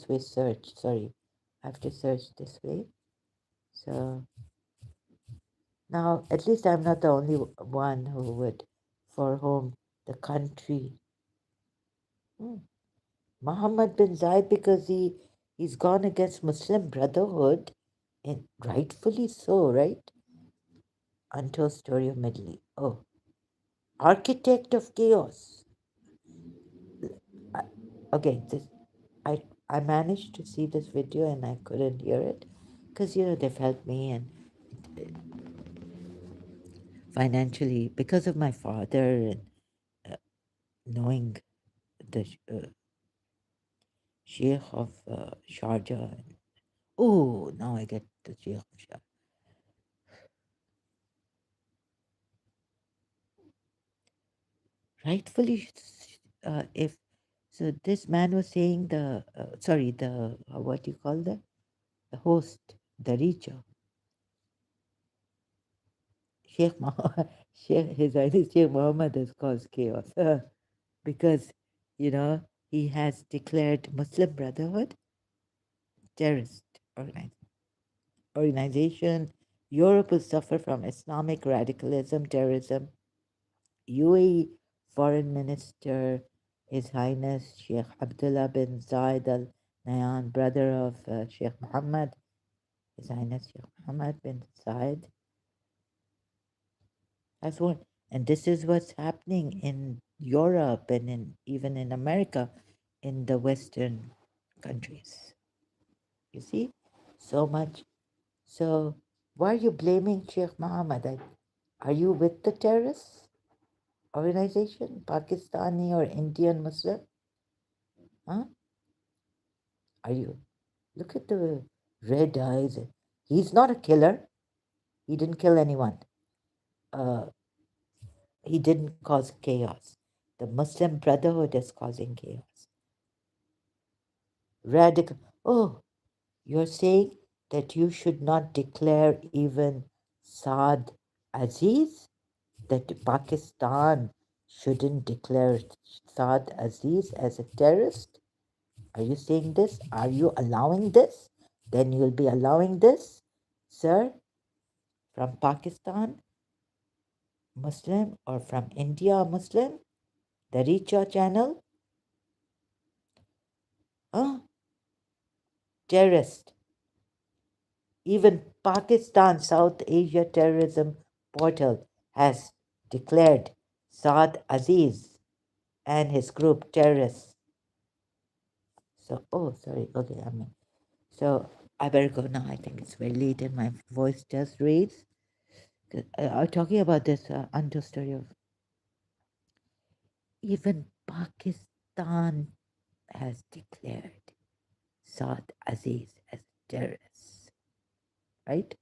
way search. Sorry, I have to search this way. So now at least I'm not the only one who would, for whom the country Hmm. Muhammad bin Zayed because he's gone against Muslim Brotherhood, and rightfully so, right? Untold story of Middle East. Oh, architect of chaos. I, okay, I I managed to see this video and I couldn't hear it because they've helped me and financially because of my father and uh, knowing the Sheikh of Sharjah. Oh, now I get the Sheikh of Sharjah. Rightfully, if so, this man was saying sorry, what do you call that? The host, the reacher, Sheikh Muhammad, His Highness Sheikh Muhammad has caused chaos because you know he has declared Muslim Brotherhood terrorist organization. Europe will suffer from Islamic radicalism, terrorism. UAE Foreign Minister, His Highness Sheikh Abdullah bin Zayed Al Nahyan, brother of Sheikh Muhammad, His Highness Sheikh Muhammad bin Zayed, has warned. And this is what's happening in Europe and even in America, in the Western countries. You see, so much. So, why are you blaming Sheikh Muhammad? Are you with the terrorist organization, Pakistani or Indian Muslim? Huh? Are you? Look at the red eyes. He's not a killer. He didn't kill anyone. Uh, he didn't cause chaos. The Muslim Brotherhood is causing chaos. Radical. Oh, you're saying that you should not declare even Saad Aziz? That Pakistan shouldn't declare Saad Aziz as a terrorist? Are you saying this? Are you allowing this? Then you'll be allowing this, sir, from Pakistan Muslim or from India Muslim? The Richa channel? Huh? Terrorist. Even Pakistan South Asia Terrorism Portal has declared Saad Aziz and his group terrorists. So, oh, sorry. Okay, so I better go now. I think it's very late and my voice just raised. I'm talking about this untold story of even Pakistan has declared Saad Aziz as terrorists, right?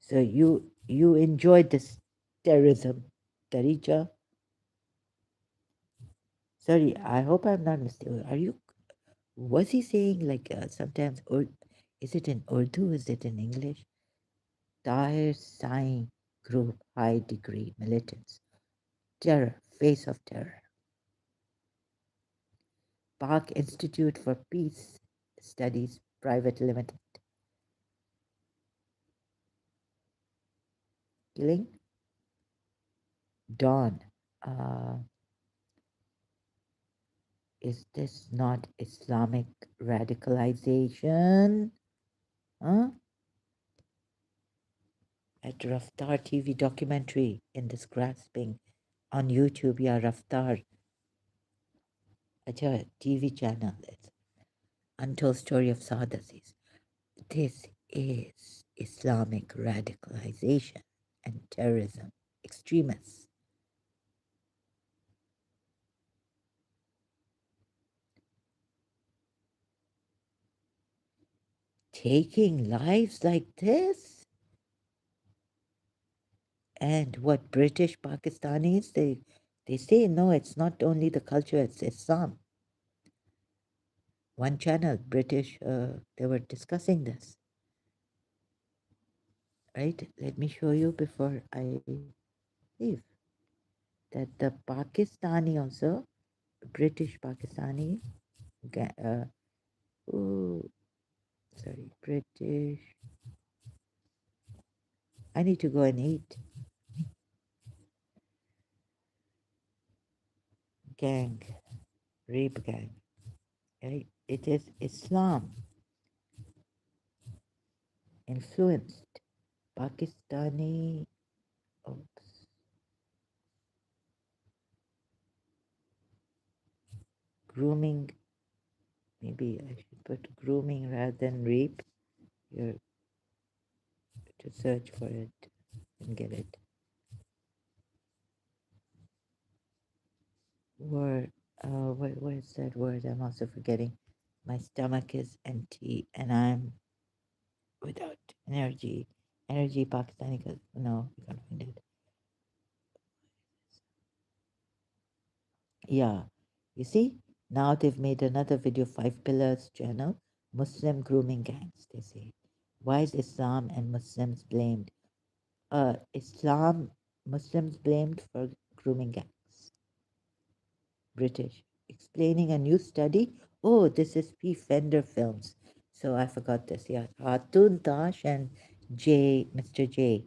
So you enjoyed this terrorism, Darija. Sorry, I hope I'm not mistaken. Are you? Was he saying like sometimes, or is it in Urdu? Is it in English? Dire sign group, high degree militants, terror, face of terror. Park Institute for Peace Studies, Private Limited. Killing Dawn. Uh, is this not Islamic radicalization? Huh? At Raftar TV documentary in this grasping on YouTube, yeah, Raftar, a TV channel. It's Untold Story of Saad Aziz. This is Islamic radicalization and terrorism, extremists taking lives like this. And what British Pakistanis, they say no, it's not only the culture, it's Islam. One channel, British, they were discussing this, right? Let me show you before I leave that the Pakistani also, British Pakistani, uh, oh, sorry, British. I need to go and eat. gang, rape gang. Right? It is Islam influenced Pakistani. Oops, grooming. Maybe I should put grooming rather than rape. Here to search for it and get it. Word. What is that word? I'm also forgetting. My stomach is empty and I'm without energy. Energy Pakistani. No, we can't find it. Yeah. You see, now they've made another video, Five Pillars channel, Muslim grooming gangs, they say. Why is Islam and Muslims blamed? Islam, Muslims blamed for grooming gangs. British. Explaining a new study. Oh, this is P. Fender Films. So I forgot this. Yeah. Hatun Tash and Mr. J.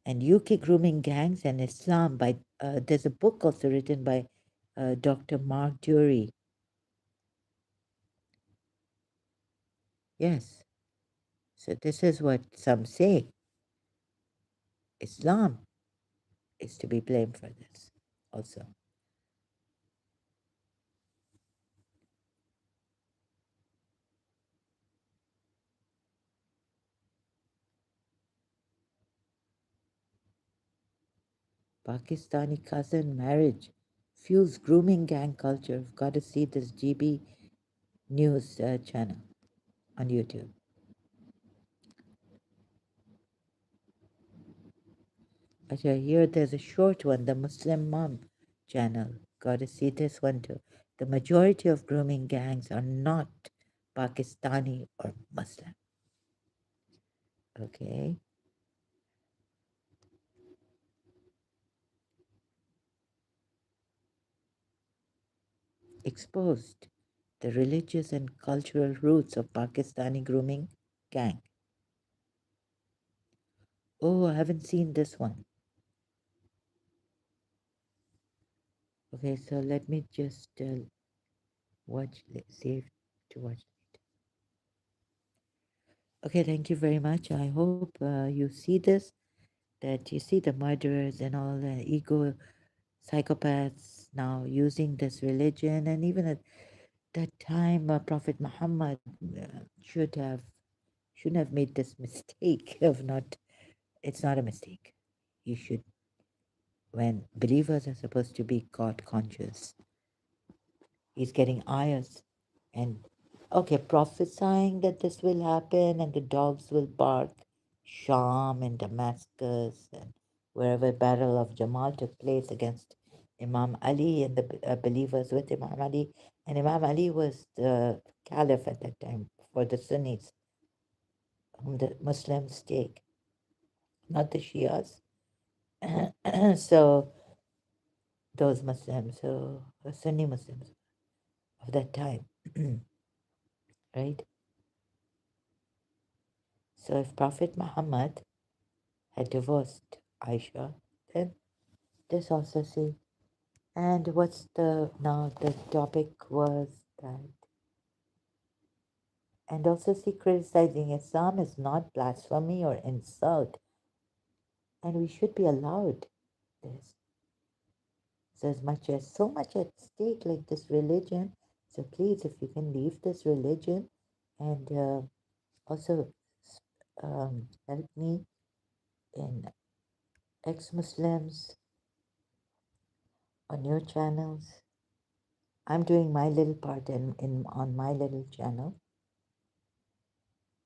And UK grooming gangs and Islam by, there's a book also written by Dr. Mark Dury. Yes. So this is what some say. Islam is to be blamed for this also. Pakistani cousin marriage fuels grooming gang culture. You've got to see this GB News channel on YouTube. Actually, here there's a short one, the Muslim Mom channel. Got to see this one too. The majority of grooming gangs are not Pakistani or Muslim. Okay. Exposed the religious and cultural roots of Pakistani grooming gang. Oh, I haven't seen this one. Okay, so let me just watch, save to watch it. Okay, thank you very much. I hope you see this, that you see the murderers and all the ego psychopaths now using this religion, and even at that time, Prophet Muhammad should have shouldn't have made this mistake of not. It's not a mistake. You should, when believers are supposed to be God conscious, he's getting ayahs and okay, prophesying that this will happen and the dogs will bark. Sham and Damascus and wherever Battle of Jamal took place against Imam Ali and the believers with Imam Ali. And Imam Ali was the caliph at that time for the Sunnis, whom the Muslims take, not the Shias. So those Muslims, so Sunni Muslims of that time, right? So if Prophet Muhammad had divorced Aisha, then this also see. And what's now the topic was that, and also see, criticizing Islam is not blasphemy or insult, and we should be allowed this. So as much as so much at stake like this religion, so please, if you can leave this religion and also help me in ex-Muslims on your channels. I'm doing my little part in on my little channel.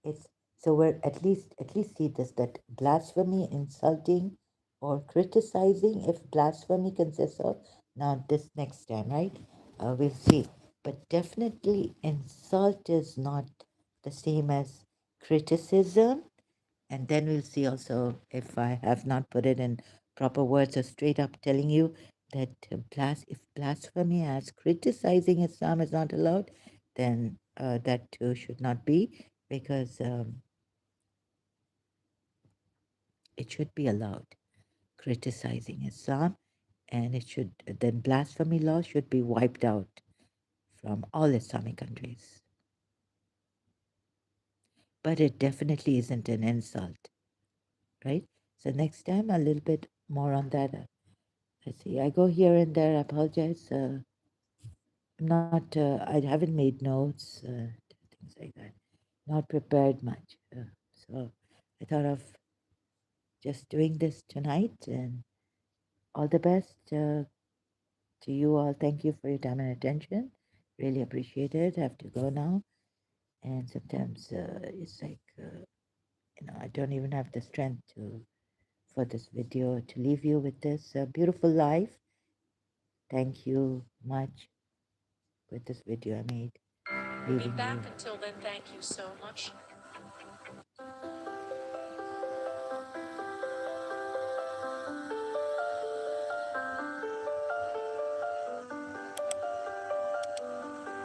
It's so we're at least see this, that blasphemy, insulting, or criticizing. If blasphemy consists of, now this next time, right? We'll see. But definitely insult is not the same as criticism. And then we'll see also, if I have not put it in proper words or straight up telling you that if blasphemy as criticizing Islam is not allowed, then that too should not be, because it should be allowed, criticizing Islam. and it should then blasphemy law should be wiped out from all Islamic countries. But it definitely isn't an insult, right? So next time, a little bit more on that. Let's see. I go here and there. I apologize. I'm not. I haven't made notes. Things like that. Not prepared much. So I thought of just doing this tonight. And all the best to you all. Thank you for your time and attention. Really appreciate it. I have to go now. And sometimes it's like I don't even have the strength to for this video to leave you with this beautiful life. Thank you much with this video I made. We'll be Leaving back. you. Until then, thank you so much.